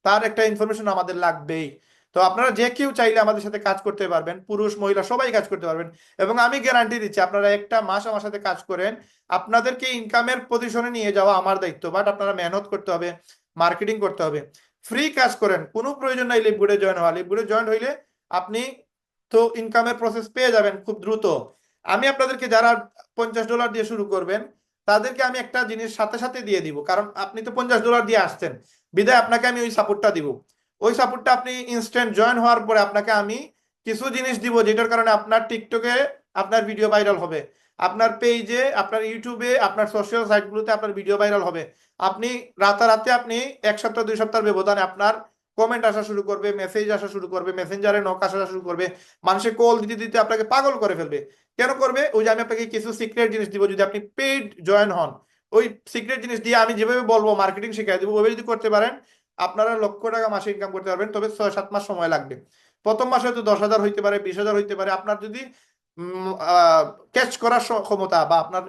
তার একটা ইনফরমেশন আমাদের লাগবেই। তো আপনারা যে কেউ চাইলে আমাদের সাথে কাজ করতে পারবেন, পুরুষ মহিলা সবাই কাজ করতে পারবেন। এবং আমি গ্যারান্টি দিচ্ছি, আপনারা একটা মাস আমার সাথে কাজ করেন, আপনাদেরকে ইনকামের পজিশনে নিয়ে যাওয়া আমার দায়িত্ব। বাট আপনারা মেহনত করতে হবে, মার্কেটিং করতে হবে। ফ্রি কাজ করেন, কোনো প্রয়োজন নাই লিপগুডে জয়েন হওয়া। লিপগুডে জয়েন হইলে আপনি তো ইনকামের প্রসেস পেয়ে যাবেন খুব দ্রুত। আমি আপনাদেরকে, যারা $50 দিয়ে শুরু করবেন, তাদেরকে আমি একটা জিনিস সাথে সাথে দিয়ে দিব। কারণ আপনি তো $50 দিয়ে আসছেন, বিদায় আপনাকে আমি ওই সাপোর্টটা দিব। ওই সাপোর্টটা আপনি ইনস্ট্যান্ট জয়েন হওয়ার পরে আপনাকে আমি কিছু জিনিস দিব, যেটার কারণে আপনার টিকটকে আপনার ভিডিও ভাইরাল হবে, আপনার পেজে, আপনার ইউটিউবে, আপনার সোশ্যাল সাইটগুলোতে আপনার ভিডিও ভাইরাল হবে। আপনি রাতারাতি, আপনি 1 সপ্তাহ 2 সপ্তাহের ব্যবধানে আপনার কমেন্ট আসা শুরু করবে, মেসেজ আসা শুরু করবে, মেসেঞ্জারে নক আসা শুরু করবে, মানুষের কল দিতে দিতে আপনাকে পাগল করে ফেলবে। কেন করবে? ওই যে আমি আপনাকে কিছু সিক্রেট জিনিস দিব, যদি আপনি পেইড জয়েন হন, ওই সিক্রেট জিনিস দিয়ে আমি যেভাবে বলবো মার্কেটিং শিখাই দিব, ওইভাবে যদি করতে পারেন আপনারা লক্ষ টাকা মাসে ইনকাম করতে পারবেন। তবে 6-7 মাস সময় লাগবে। প্রথম মাসে হয়তো 10,000 হইতে পারে, 20,000 হইতে পারে। আপনার যদি ক্যাচ করার ক্ষমতা বা আপনার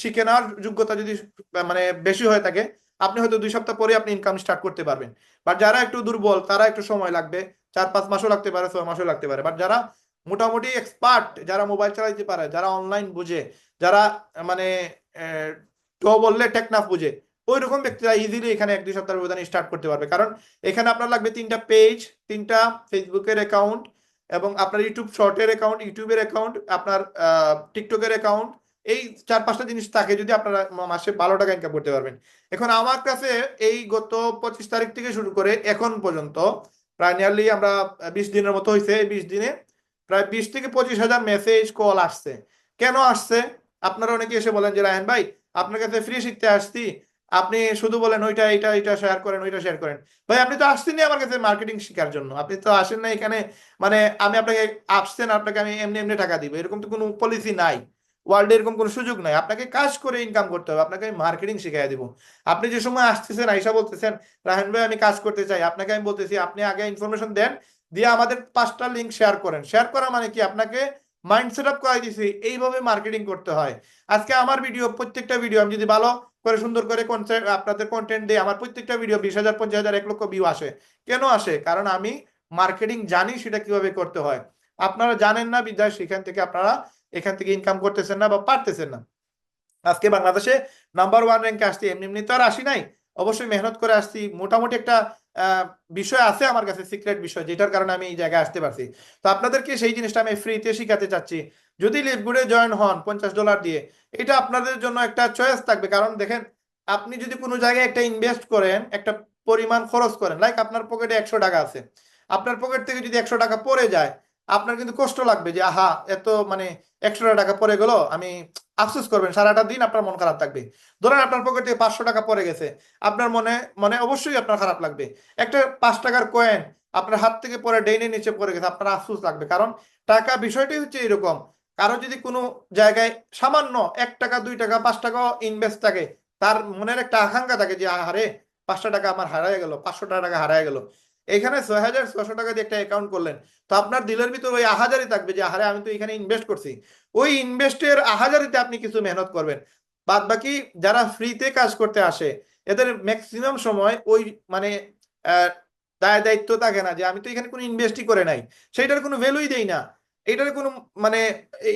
শিখে নেওয়ার যোগ্যতা যদি মানে বেশি হয়ে থাকে, আপনি হয়তো 2 সপ্তাহ পরে আপনি ইনকাম স্টার্ট করতে পারবেন। বাট যারা একটু দুর্বল তারা একটু সময় লাগবে, 4-5 মাসও লাগতে পারে, 6 মাসও লাগতে পারে। বাট যারা মোটামুটি এক্সপার্ট, যারা মোবাইল চালাইতে পারে, যারা অনলাইন বুঝে, যারা মানে তো বললে টেকনাফ বুঝে, ওই রকম ব্যক্তিরা ইজিলি এখানে 1-2 সপ্তাহের ব্যবধানে স্টার্ট করতে পারবে। কারণ এখানে আপনার লাগবে 3টা পেজ, 3টা ফেসবুকের অ্যাকাউন্ট, এবং আপনার ইউটিউব শর্টের অ্যাকাউন্ট, ইউটিউবের অ্যাকাউন্ট, আপনার টিকটকের অ্যাকাউন্ট। এই 4-5টা জিনিস থাকে, যদি আপনারা মাসে ভালো টাকা ইনকাম করতে পারবেন। এখন আমার কাছে এই গত 25 তারিখ থেকে শুরু করে এখন পর্যন্ত প্রায় নিয়ারলি আমরা 20 দিনের মতো হয়েছে। এই 20 দিনে প্রায় 20 থেকে 25 হাজার মেসেজ কল আসছে। কেন আসছে? আপনারা অনেকে এসে বলেন যে রায়হান ভাই, আপনার কাছে ফ্রি শিখতে আসছি, আপনি শুধু বলেন ওইটা এটা এটা শেয়ার করেন, ওইটা শেয়ার করেন। ভাই আপনি তো আসছেনই আমার কাছে মার্কেটিং শেখার জন্য, আপনি তো আসেন না এখানে মানে আমি আপনাকে আসছেন আপনাকে আমি এমনি এমনি টাকা দিব এরকম তো কোনো পলিসি নাই, ওয়ার্ল্ডে এরকম কোনো সুযোগ নাই। আপনাকে কাজ করে ইনকাম করতে হবে, আপনাকে আমি মার্কেটিং শিখাই দিব। আপনি যে সময় আসতেছেন আইসা বলতেছেন রাহান ভাই আমি কাজ করতে চাই, আপনাকে আমি বলতেছি আপনি আগে ইনফরমেশন দেন, দিয়ে আমাদের 5টা লিঙ্ক শেয়ার করেন। শেয়ার করা মানে কি, আপনাকে মাইন্ড সেট আপ করাই দিছি এইভাবে মার্কেটিং করতে হয়। আজকে আমার ভিডিও, প্রত্যেকটা ভিডিও আমি যদি ভালো করে সুন্দর করে কনসেপ্ট আপনাদের কন্টেন্ট দিই, আমার প্রত্যেকটা ভিডিও 20,000 50,000 1 লক্ষ ভিউ আসে। কেন আসে? কারণ আমি মার্কেটিং জানি সেটা কিভাবে করতে হয়। আপনারা জানেন না বিদায় সেখান থেকে আপনারা এখান থেকে ইনকাম করতেছেন না বা পারতেছেন না। আজকে বাংলাদেশে নাম্বার 1 র্যাঙ্কে আসছি এমনি এমনি তো আর আসি নাই, অবশ্যই মেহনত করে আসছি। মোটামুটি একটা বিষয় আছে আমার কাছে, সিক্রেট বিষয়, যেটার কারণে আমি এই জায়গায় আসতে পারছি। তো আপনাদেরকে সেই জিনিসটা আমি ফ্রিতে শিখাতে চাচ্ছি। যদি লিভগুডে জয়েন হন $50 দিয়ে, এটা আপনাদের জন্য একটা চয়েস থাকবে। কারণ দেখেন, আপনি যদি কোনো জায়গায় একটা ইনভেস্ট করেন, একটা পরিমাণ খরচ করেন, লাইক আপনার পকেটে 100 টাকা আছে, আপনার পকেট থেকে যদি 100 টাকা পড়ে যায়, আপনার কিন্তু কষ্ট লাগবে যে আহা এত মানে 100 টাকা পড়ে গেল, আমি আফসোস করবেন সারাটা দিন, আপনার মন খারাপ থাকবে। ধরেন আপনার পকেটে 500 টাকা পড়ে গেছে, আপনার মনে মনে অবশ্যই আপনার খারাপ লাগবে। একটা 5 টাকার কয়েন আপনার হাত থেকে পড়ে ডেইনে নিচে পড়ে গেছে, আপনার আফসোস লাগবে। কারণ টাকা বিষয়টাই হচ্ছে এরকম, কারো যদি কোনো জায়গায় সামান্য 1 টাকা 2 টাকা 5 টাকাও ইনভেস্ট থাকে, তার মনের একটা আকাঙ্ক্ষা থাকে যে আহারে 5টা টাকা আমার হারায় গেল, 500 টাকা হারায় গেল। এখানে 6,600 টাকা দিয়ে একটা অ্যাকাউন্ট করলেন, তো আপনার দিলের ভিতর ওই আহাজারি থাকবে যে আহারে আমি তো এখানে ইনভেস্ট করছি। ওই ইনভেস্টের আহাজারিতে আপনি কিছু মেহনত করবেন। বাদ বাকি যারা ফ্রিতে কাজ করতে আসে, এদের ম্যাক্সিমাম সময় ওই মানে আহ, দায় দায়িত্ব থাকে না যে আমি তো এখানে কোনো ইনভেস্টই করে নাই, সেইটার কোনো ভ্যালুই দেই না, এটার কোনো মানে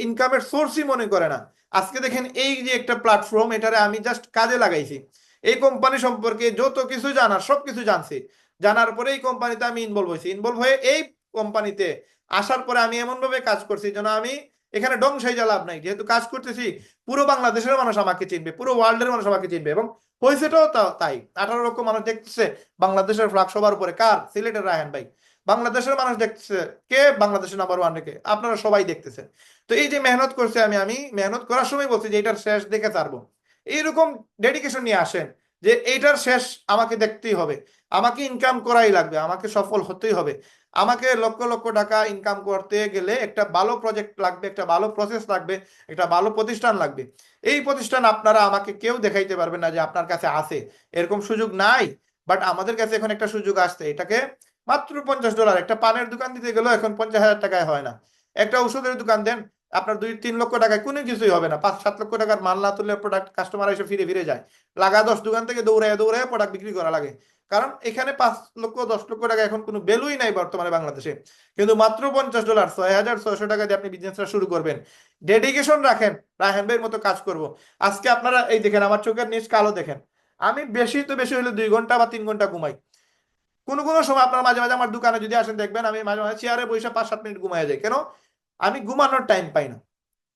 ইনকামের সোর্সই মনে করে না। আজকে দেখেন এই যে একটা প্ল্যাটফর্ম, এটারে আমি জাস্ট কাজে লাগাইছি, এই কোম্পানি সম্পর্কে যত কিছু জানার সব কিছু জানছি। জানার পরে এই কোম্পানিতে আমি ইনভলভ হয়েছি, ইনভলভ হয়ে এই কোম্পানিতে আসার পরে আমি এমন ভাবে কাজ করছি যেন আমি এখানে ডং সাইজা লাভ নাই, যেহেতু কাজ করতেছি পুরো বাংলাদেশের মানুষ আমাকে চিনবে, পুরো ওয়ার্ল্ডের মানুষ আমাকে চিনবে। এবং হয়েছেটাও তাই, 18 লক্ষ মানুষ দেখতেছে বাংলাদেশের ফ্ল্যাগ সবার উপরে কার, সিলেটের রায়হান ভাই। বাংলাদেশের মানুষ দেখতেছে কে বাংলাদেশের নাম্বার 1 রেখে, আপনারা সবাই দেখতেছেন। তো এই যে মেহনত করছে, আমি মেহনত করার সময় বলছি যে এটার শেষ দেখে ছাড়বো, এইরকম ডেডিকেশন নিয়ে আসেন যে এইটার শেষ আমাকে দেখতেই হবে, আমাকে ইনকাম করাই লাগবে, আমাকে সফল হতেই হবে। আমাকে লক্ষ লক্ষ টাকা ইনকাম করতে গেলে একটা ভালো প্রজেক্ট লাগবে, একটা ভালো প্রসেস লাগবে, একটা ভালো প্রতিষ্ঠান লাগবে। এই প্রতিষ্ঠান আপনারা আমাকে কেউ দেখাইতে পারবে না যে আপনার কাছে আছে, এরকম সুযোগ নাই। বাট আমাদের কাছে এখন একটা সুযোগ আসছে, এটাকে মাত্র $50, একটা পানের দোকান দিতে গেলেও এখন 50,000 টাকায় হয় না। একটা ওষুধের দোকান দেন, আপনার 2-3 লক্ষ টাকায় কোনো কিছুই হবে না, 5-7 লক্ষ টাকার মাল না তুললে প্রোডাক্ট কাস্টমার এসে ফিরে ফিরে যায়। লাগা 10 দোকান থেকে দৌড়ায় দৌড়ায় প্রোডাক্ট বিক্রি করা লাগে। কারণ এখানে 5 লক্ষ 10 লক্ষ টাকা এখন কোনো ভ্যালুই নাই বর্তমানে বাংলাদেশে। কিন্তু মাত্র $50, 6,600 টাকা দিয়ে আপনি বিজনেসটা শুরু করবেন, ডেডিকেশন রাখেন, রায়হান ভাইয়ের মতো কাজ করব। আজকে আপনারা এই দেখেন আমার চোখের নিচ কালো দেখেন, আমি বেশি তো বেশি হলে 2 ঘন্টা বা 3 ঘন্টা ঘুমাই। কোনো কোনো সময় আপনার মাঝে মাঝে আমার দোকানে যদি আসেন দেখবেন আমি মাঝে মাঝে চেয়ারে বসে 5-7 মিনিট ঘুমায় যাই। কেন? আমি ঘুমানোর টাইম পাই না,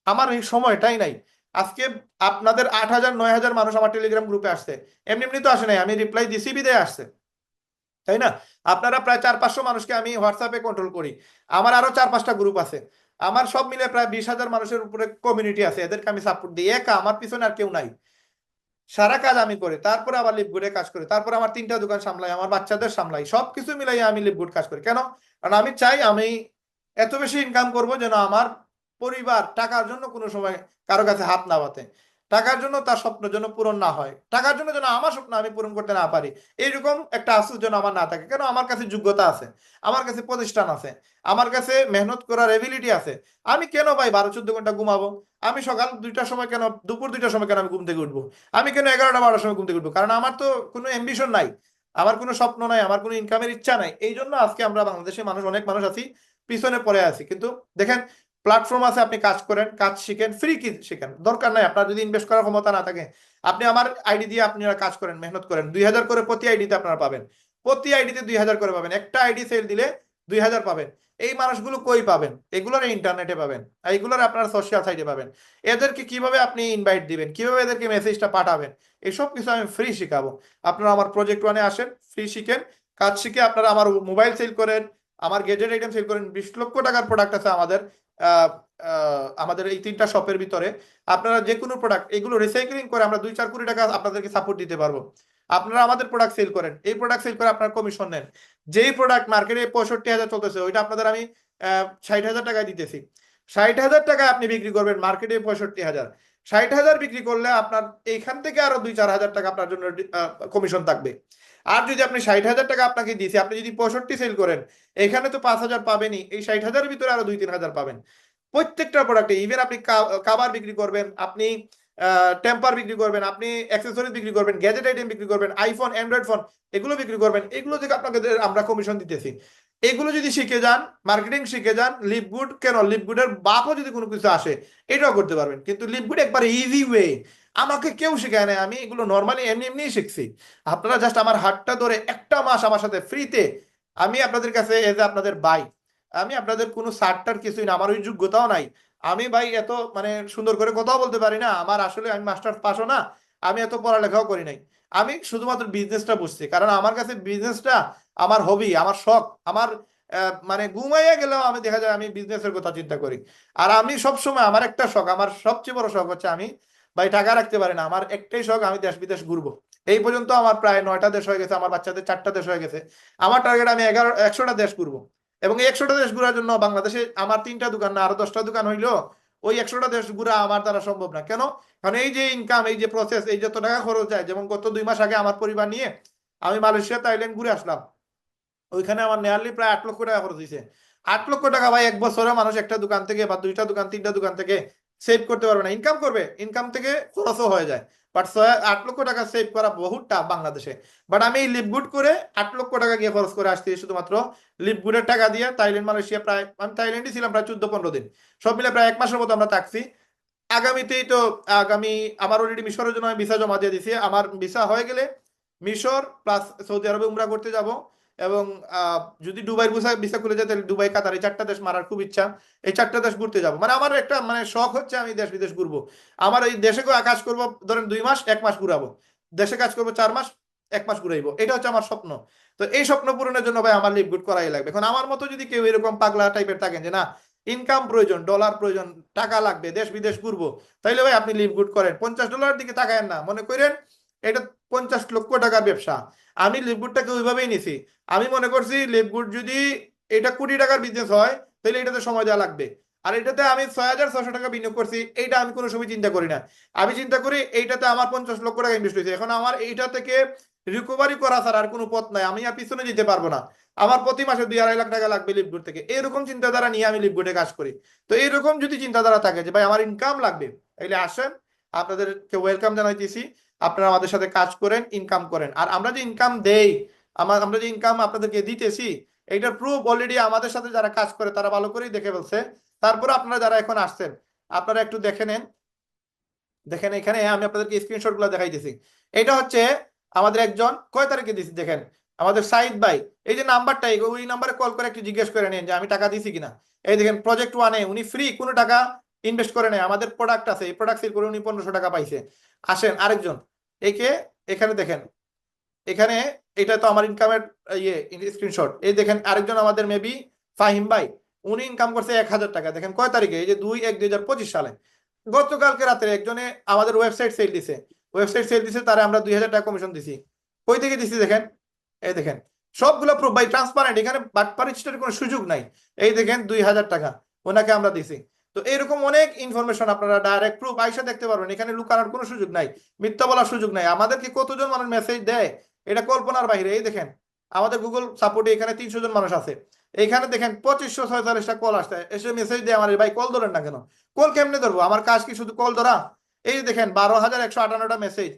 আমার এই সময়টাই নাই। আজকে আপনাদের 8,000 9,000 মানুষ আমার টেলিগ্রাম গ্রুপে আসছে, এমনি এমনি তো আসে নাই, আমি রিপ্লাই দিছি বিদায় আসছে, তাই না? আপনারা প্রায় 400-500 মানুষকে আমি হোয়াটসঅ্যাপে কন্ট্রোল করি, আমার আরো 4-5টা গ্রুপ আছে, আমার সব মিলে প্রায় 20,000 মানুষের উপরে কমিউনিটি আছে, এদেরকে আমি সাপোর্ট দিই, একা আমার পিছনে আর কেউ নাই। সারা কাজ আমি করি, তারপরে আবার লিভগুডে কাজ করি, তারপরে আমার 3টা দোকান সামলাই, আমার বাচ্চাদের সামলাই, সবকিছু মিলাই আমি লিভগুড কাজ করি। কেন? কারণ আমি চাই আমি এত বেশি ইনকাম করব যেন আমার পরিবার টাকার জন্য কোনো সময় কারো কাছে হাত না পাতে, টাকার জন্য তার স্বপ্ন যেন পূরণ না হয়, টাকার জন্য যেন আমার স্বপ্ন আমি পূরণ করতে না পারি, এইরকম একটা আফসোস যেন আমার না থাকে। কেন? আমার কাছে যোগ্যতা আছে, আমার কাছে প্রতিষ্ঠান আছে, আমার কাছে মেহনত করার এবিলিটি আছে। আমি কেন ভাই 12-14 ঘন্টা ঘুমাবো? আমি সকাল 2টার সময় কেন, দুপুর 2টার সময় কেন আমি ঘুম থেকে উঠবো? আমি কেন 11টা 12টার সময় ঘুম থেকে উঠবো? কারণ আমার তো কোনো অ্যাম্বিশন নাই, আমার কোনো স্বপ্ন নাই, আমার কোনো ইনকামের ইচ্ছা নাই। এই জন্য আজকে আমরা বাংলাদেশের মানুষ, অনেক মানুষ আছি পিছনে পড়ে আছি। কিন্তু দেখেন, প্ল্যাটফর্ম আছে, আপনি কাজ করেন, কাজ শিখেন, ফ্রি কি শিখেন, দরকার নাই আপনার যদি ইনভেস্ট করার ক্ষমতা না থাকে, আপনি আমার আইডি দিয়ে আপনারা কাজ করেন, মেহনত করেন, 2,000 করে প্রতি আইডিতে আপনারা পাবেন, প্রতি আইডিতে 2,000 করে পাবেন, একটা আইডি সেল দিলে 2,000 পাবেন। এই মানুষগুলো কই পাবেন? এগুলোর ইন্টারনেটে পাবেন, আর এগুলোর আপনার সোশ্যাল সাইটে পাবেন। এদেরকে কিভাবে আপনি ইনভাইট দিবেন, কিভাবে এদেরকে মেসেজটা পাঠাবেন, এসব কিছু আমি ফ্রি শিখাবো। আপনারা আমার প্রজেক্ট 1-এ আসেন, ফ্রি শিখেন, কাজ শিখে আপনারা আমার মোবাইল সেল করেন, আমার গেজেট আইটেম সেল করেন, 20 লক্ষ টাকার প্রোডাক্ট আছে আমাদের এই 3টা শপের ভিতরে। আপনারা যে কোনো প্রোডাক্ট এগুলো রিসাইক্লিং করে আমরা 2-4 কোটি টাকা আপনাদেরকে সাপোর্ট দিতে পারবো। আপনারা আমাদের প্রোডাক্ট সেল করেন, এই প্রোডাক্ট সেল করে আপনার কমিশন নেন। যেই প্রোডাক্ট মার্কেটে 65,000 চলতেছে ওইটা আপনাদের আমি 60,000 টাকায় দিতেছি। 60,000 টাকায় আপনি বিক্রি করবেন, মার্কেটে 65,000। 60,000 বিক্রি করলে আপনার এইখান থেকে আরো 2-4 হাজার টাকা আপনার জন্য কমিশন থাকবে। আর যদি আপনি 60,000 টাকা আপনাকে দিয়েছি, আপনি যদি 65 সেল করেন, এখানে তো 5,000 পাবেনই, এই 60,000-এর ভিতরে আরো 2-3 হাজার পাবেন প্রত্যেকটা প্রোডাক্টে। ইভেন আপনি কাভার বিক্রি করবেন, আপনি টেম্পার বিক্রি করবেন, আপনি অ্যাক্সেসরিজ বিক্রি করবেন, গ্যাজেট আইটেম বিক্রি করবেন, আইফোন অ্যান্ড্রয়েড ফোন এগুলো বিক্রি করবেন, এগুলো থেকে আপনাকে আমরা কমিশন দিতেছি। এগুলো যদি শিখে যান, মার্কেটিং শিখে যান, লিপগুড কেন লিপগুডের বাপও যদি কোনো কিছু আসে এটাও করতে পারবেন। কিন্তু লিপগুড একবার ইজি ওয়ে, আমাকে কেউ শেখায় না, আমি এগুলো নর্মালি এমনি এমনি শিখছি। আপনারা জাস্ট আমার হাতটা ধরে একটা মাস আমার সাথে ফ্রিতে, আমি আপনাদের কাছে এজ এ আপনাদের ভাই, আমি আপনাদের কোনো সার্টার কিছুই না, আমার ওই যোগ্যতাও নাই। আমি ভাই এত মানে সুন্দর করে কথাও বলতে পারি না, আমার আসলে আমি মাস্টার্স পাসও না, আমি এত পড়ালেখাও করি নাই। আমি শুধুমাত্র বিজনেসটা বুঝছি, কারণ আমার কাছে বিজনেসটা আমার হবি, আমার শখ, আমার মানে ঘুমাইয়া গেলেও আমি দেখা যায় আমি বিজনেসের কথা চিন্তা করি। আর আমি সব সময় আমার একটা শখ, আমার সবচেয়ে বড় শখ হচ্ছে আমি ভাই টাকা রাখতে পারি না, আমার একটাই শখ আমি দেশ বিদেশ ঘুরবো। এই পর্যন্ত আমার প্রায় 9টা দেশ হয়ে গেছে, আমার বাচ্চাদের 4টা দেশ হয়ে গেছে। আমার টার্গেট আমি 100টা দেশ ঘুরবো। এবং এই 100টা দেশ ঘোরার জন্য বাংলাদেশে আমার 3টা দোকান না আরো 10টা দোকান হইলো ওই 100টা দেশ ঘোরা আমার দ্বারা সম্ভব না। কেন? কারণ এই যে ইনকাম, এই যে প্রসেস, এই যত টাকা খরচ যায়, যেমন গত 2 মাস আগে আমার পরিবার নিয়ে আমি মালয়েশিয়া থাইল্যান্ড ঘুরে আসলাম, ওইখানে আমার নিয়ারলি প্রায় 8 লক্ষ টাকা খরচ হয়েছে। 8 লক্ষ টাকা ভাই এক বছরে মানুষ একটা দোকান থেকে বা 2টা দোকান 3টা দোকান থেকে সেভ করতে পারবে না, ইনকাম করবে, ইনকাম থেকে খরচও হয়ে যায়। বাট 8 লক্ষ টাকা সেভ করা বহুত টাফ বাংলাদেশে। বাট আমি এই লিপগুড করে 8 লক্ষ টাকা গিয়ে খরচ করে আসছি শুধুমাত্র লিপগুডের টাকা দিয়ে। থাইল্যান্ড মালয়েশিয়া প্রায়, আমি থাইল্যান্ডে ছিলাম প্রায় 14-15 দিন, সব মিলে প্রায় 1 মাসের মতো আমরা থাকছি। আগামীতেই তো আগামী আমার অলরেডি মিশরের জন্য আমি ভিসা জমা দিয়ে দিছি, আমার ভিসা হয়ে গেলে মিশর প্লাস সৌদি আরবে উমরা করতে যাব। এবং যদি দুবাইয়ের ভিসা ভিসা খুলে যায় তাহলে দুবাই, কাতার, এই 4টা দেশ মারার খুব ইচ্ছা। এই 4টা দেশ ঘুরতে যাব, মানে আমার একটা মানে শখ হচ্ছে আমি দেশ বিদেশ ঘুরবো। আমার এই দেশে কাজ করবো ধরেন 2 মাস 1 মাস ঘুরাবো, দেশে কাজ করবো 4 মাস 1 মাস ঘুরাইবো, এটা হচ্ছে আমার স্বপ্ন। তো এই স্বপ্ন পূরণের জন্য ভাই আমার লিভ গুড করাই লাগবে। এখন আমার মতো যদি কেউ এরকম পাগলা টাইপের থাকেন যে না ইনকাম প্রয়োজন, ডলার প্রয়োজন, টাকা লাগবে, দেশ বিদেশ ঘুরবো, তাইলে ভাই আপনি লিভ গুড করেন। $50 দিকে তাকায়েন না, মনে করেন এটা 50 লক্ষ টাকার ব্যবসা। আমি লিভগুডটাকে ওইভাবেই নিছি, আমি মনে করছি লিভগুড যদি এটা কোটি টাকার বিজনেস হয় তাহলে এটাতে সময় দেওয়া লাগবে। আর এটাতে আমি 6,600 টাকা বিনিয়োগ করছি, এইটা আমি কোনো সময় চিন্তা করি না। আমি চিন্তা করি এইটাতে আমার 50 লক্ষ টাকা ইনভেস্ট হয়েছে, এখন আমার এইটা থেকে রিকভারি করা ছাড়া আর কোনো পথ নাই, আমি আর পিছনে যেতে পারবো না। আমার প্রতি মাসে 2-2.5 লাখ টাকা লাগবে লিভগুড থেকে, এরকম চিন্তাধারা নিয়ে আমি লিভগুডে কাজ করি। তো এইরকম যদি চিন্তাধারা থাকে যে ভাই আমার ইনকাম লাগবে, তাহলে আসেন, আপনাদেরকে ওয়েলকাম জানাইতেছি। আপনারা আমাদের সাথে কাজ করেন, ইনকাম করেন। আর আমরা যে ইনকাম দেই, আমরা যে ইনকাম আপনাদেরকে দিতেছি, এইটার প্রুফ অলরেডি আমাদের সাথে যারা কাজ করে তারা ভালো করেই দেখে ফেলছে। তারপরে আপনারা যারা এখন আসছেন আপনারা একটু দেখে নেন, দেখেন এখানে আমি আপনাদেরকে স্ক্রিনশট গুলো দেখাইতেছি। এটা হচ্ছে আমাদের একজন কয় তারিখে দিছি দেখেন, আমাদের সাইদ ভাই, এই যে নাম্বারটা ওই নাম্বারে কল করে একটু জিজ্ঞেস করে নিন যে আমি টাকা দিছি কিনা। এই দেখেন প্রজেক্ট 1-এ উনি ফ্রি, কোনো টাকা ইনভেস্ট করে নেই, আমাদের প্রোডাক্ট আছে, এই প্রোডাক্ট সেল করে উনি 1500 টাকা পাইছে। আসেন আরেকজন, একে এখানে দেখেন, এখানে এটা তো আমার ইনকামের ইয়ে স্ক্রিনশট। এই দেখেন আরেকজন আমাদের মেবি ফাহিম ভাই, উনি ইনকাম করছে 1,000 টাকা, দেখেন কয় তারিখে, এই যে 2/1/2025 সালে। গতকালকে রাতে একজনে আমাদের ওয়েবসাইট সেল দিছে, তারা আমরা 2,000 টাকা কমিশন দিছি। কই থেকে দিছি দেখেন, এই দেখেন সবগুলো প্রুফ ভাই ট্রান্সপারেন্ট, এখানে বাটপারিস্টের কোনো সুযোগ নাই। এই দেখেন 2,000 টাকা ওনাকে আমরা দিছি। তো এরকম অনেক ইনফরমেশন আপনারা ডাইরেক্ট প্রুফ আইসা দেখতে পারবেন, এখানে লুকানোর কোনো সুযোগ নাই, মিথ্যা বলার সুযোগ নাই। আমাদেরকে কতজন মানুষ মেসেজ দেয় এটা কল্পনার বাইরে। এই দেখেন আমাদের গুগল সাপোর্টে এখানে 300 জন মানুষ আছে, এখানে দেখেন 2546টা কল আসছে, এসে মেসেজ দেয় আমার, ভাই কল ধরেন না কেন? কল কেমনে ধরবো, আমার কাজ কি শুধু কল ধরা? এই দেখেন 12,158টা মেসেজ,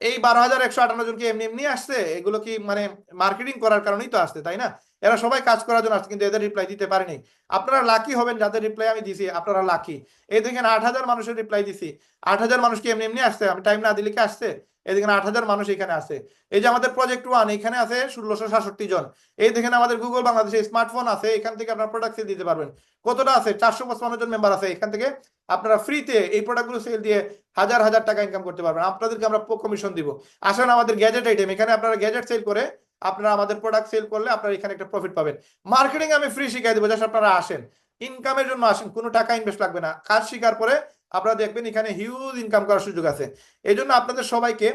এই 12,158 জনকে এমনি এমনি আসছে? এগুলো কি মানে মার্কেটিং করার কারণেই তো আসছে, তাই না? এরা সবাই কাজ করার জন্য আসছে, কিন্তু এদের রিপ্লাই দিতে পারেনি। আপনারা লাকি হবেন যাদের রিপ্লাই আমি দিছি, আপনারা লাকি। এই দেখেন 8,000 মানুষের রিপ্লাই দিছি, 8,000 মানুষ কি এমনি এমনি আসছে? আমি টাইম না দিলে কি আসছে? এই দেখেন 8,000 মানুষ এখানে আছে। এই যে আমাদের প্রজেক্ট 1 এখানে আছে 1,667 জন। এই দেখেন আমাদের গুগল বাংলাদেশে স্মার্টফোন আছে, এখান থেকে আপনার প্রোডাক্ট সেল দিতে পারবেন। কতটা আছে? 455 জন মেম্বার আছে, এখান থেকে আপনারা ফ্রিতে এই প্রোডাক্টগুলো সেল দিয়ে হাজার হাজার টাকা ইনকাম করতে পারবেন, আপনাদেরকে আমরা কমিশন দিব। আসেন আমাদের গ্যাজেট আইটেম, এখানে আপনারা গ্যাজেট সেল করে আপনারা আমাদের প্রোডাক্ট সেল করলে আপনারা এখানে একটা প্রফিট পাবেন। মার্কেটিং আমি ফ্রি শিখাই দেবো, জাস্ট আপনারা আসেন, ইনকামের জন্য আসেন, কোনো টাকা ইনভেস্ট লাগবে না। কাজ শিখার পরে আপনারা দেখবেন এখানে হিউজ ইনকাম করার সুযোগ আছে। এই জন্য আপনাদের সবাইকে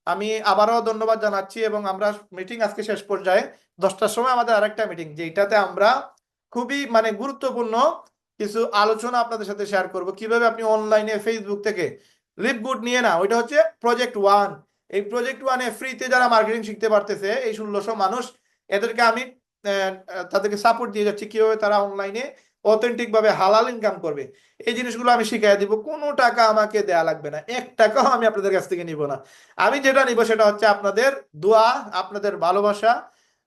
আমি আবারও ধন্যবাদ জানাচ্ছি। এবং আমরা মিটিং আজকে শেষ পর্যায়ে 10টার সময় আমাদের আরেকটা মিটিং, যেটাতে আমরা খুবই মানে গুরুত্বপূর্ণ কিছু আলোচনা আপনাদের সাথে শেয়ার করব, কিভাবে আপনি অনলাইনে ফেসবুক থেকে লিপগুড নিয়ে না, ওইটা হচ্ছে প্রজেক্ট ওয়ান। এই প্রজেক্ট ওয়ানে ফ্রিতে যারা মার্কেটিং শিখতে পারতেছে এই 1600 মানুষ, এদেরকে আমি তাদেরকে সাপোর্ট দিয়ে যাচ্ছি কিভাবে তারা অনলাইনে অথেন্টিক ভাবে হালাল ইনকাম করবে। এই জিনিসগুলো আমি শিখিয়ে দিব, কোনো টাকা আমাকে দেয়া লাগবে না, 1 টাকাও আমি আপনাদের কাছ থেকে নিব না। আমি যেটা নিব সেটা হচ্ছে আপনাদের দোয়া, আপনাদের ভালোবাসা।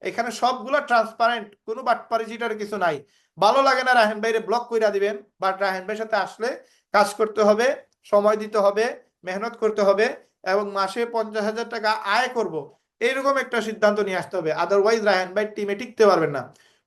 এখানে সবগুলো ট্রান্সপারেন্ট, কোনো বাটপারি চিটার কিছু নাই। ভালো লাগে না রাহেন ভাইরে ব্লক কইরা দিবেন, বাট রাহেন ভাইয়ের সাথে আসলে কাজ করতে হবে, সময় দিতে হবে, মেহনত করতে হবে, এবং মাসে 50,000 টাকা আয় করব, এইরকম একটা সিদ্ধান্ত নিয়ে আসতে হবে। আদারওয়াইজ রাহেন ভাই টিমে টিকতে পারবেন না।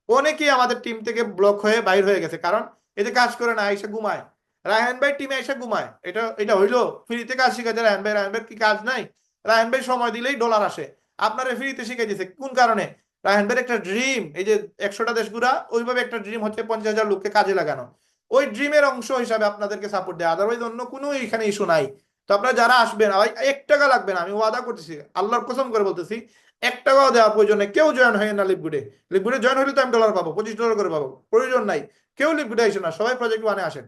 অনেকেই আমাদের টিম থেকে ব্লক হয়ে বাইর হয়ে গেছে, কারণ এতে কাজ করে না, আইসা ঘুমায়। রায়হান ভাই টিমে এসে ঘুমায়, এটা এটা হইলো? ফ্রিতে কাজ শিখাচ্ছে রায়হান ভাই? রায়হান ভাইয়ের কি কাজ নাই? রায়হান ভাই সময় দিলেই ডলার আসে, আপনারা ফ্রিতে শিখে দিছে কোন কারণে? রায়হান ভাইয়ের একটা ড্রিম, এই যে 100টা দেশ ঘুরা, ওইভাবে একটা ড্রিম হচ্ছে 50,000 লোককে কাজে লাগানো। ওই ড্রিমের অংশ হিসাবে আপনাদেরকে সাপোর্ট দেয়, আদারওয়াইজ অন্য কোনো এখানে ইস্যু নাই। তো আপনারা যারা আসবেন, ভাই 1 টাকা লাগবে না, আমি ওয়াদা করতেছি, আল্লাহর কসম করে বলতেছি, 1 টাকাও দেওয়ার প্রয়োজন নেই। কেউ জয়েন হয় না লিপগুডে। লিপগুডে জয়েন হলে তো আমি ডলার পাবো, $25 করে পাবো, প্রয়োজন নাই। কেউ লিপগুডে আসে না, সবাই প্রজেক্ট ওয়ানে আসেন।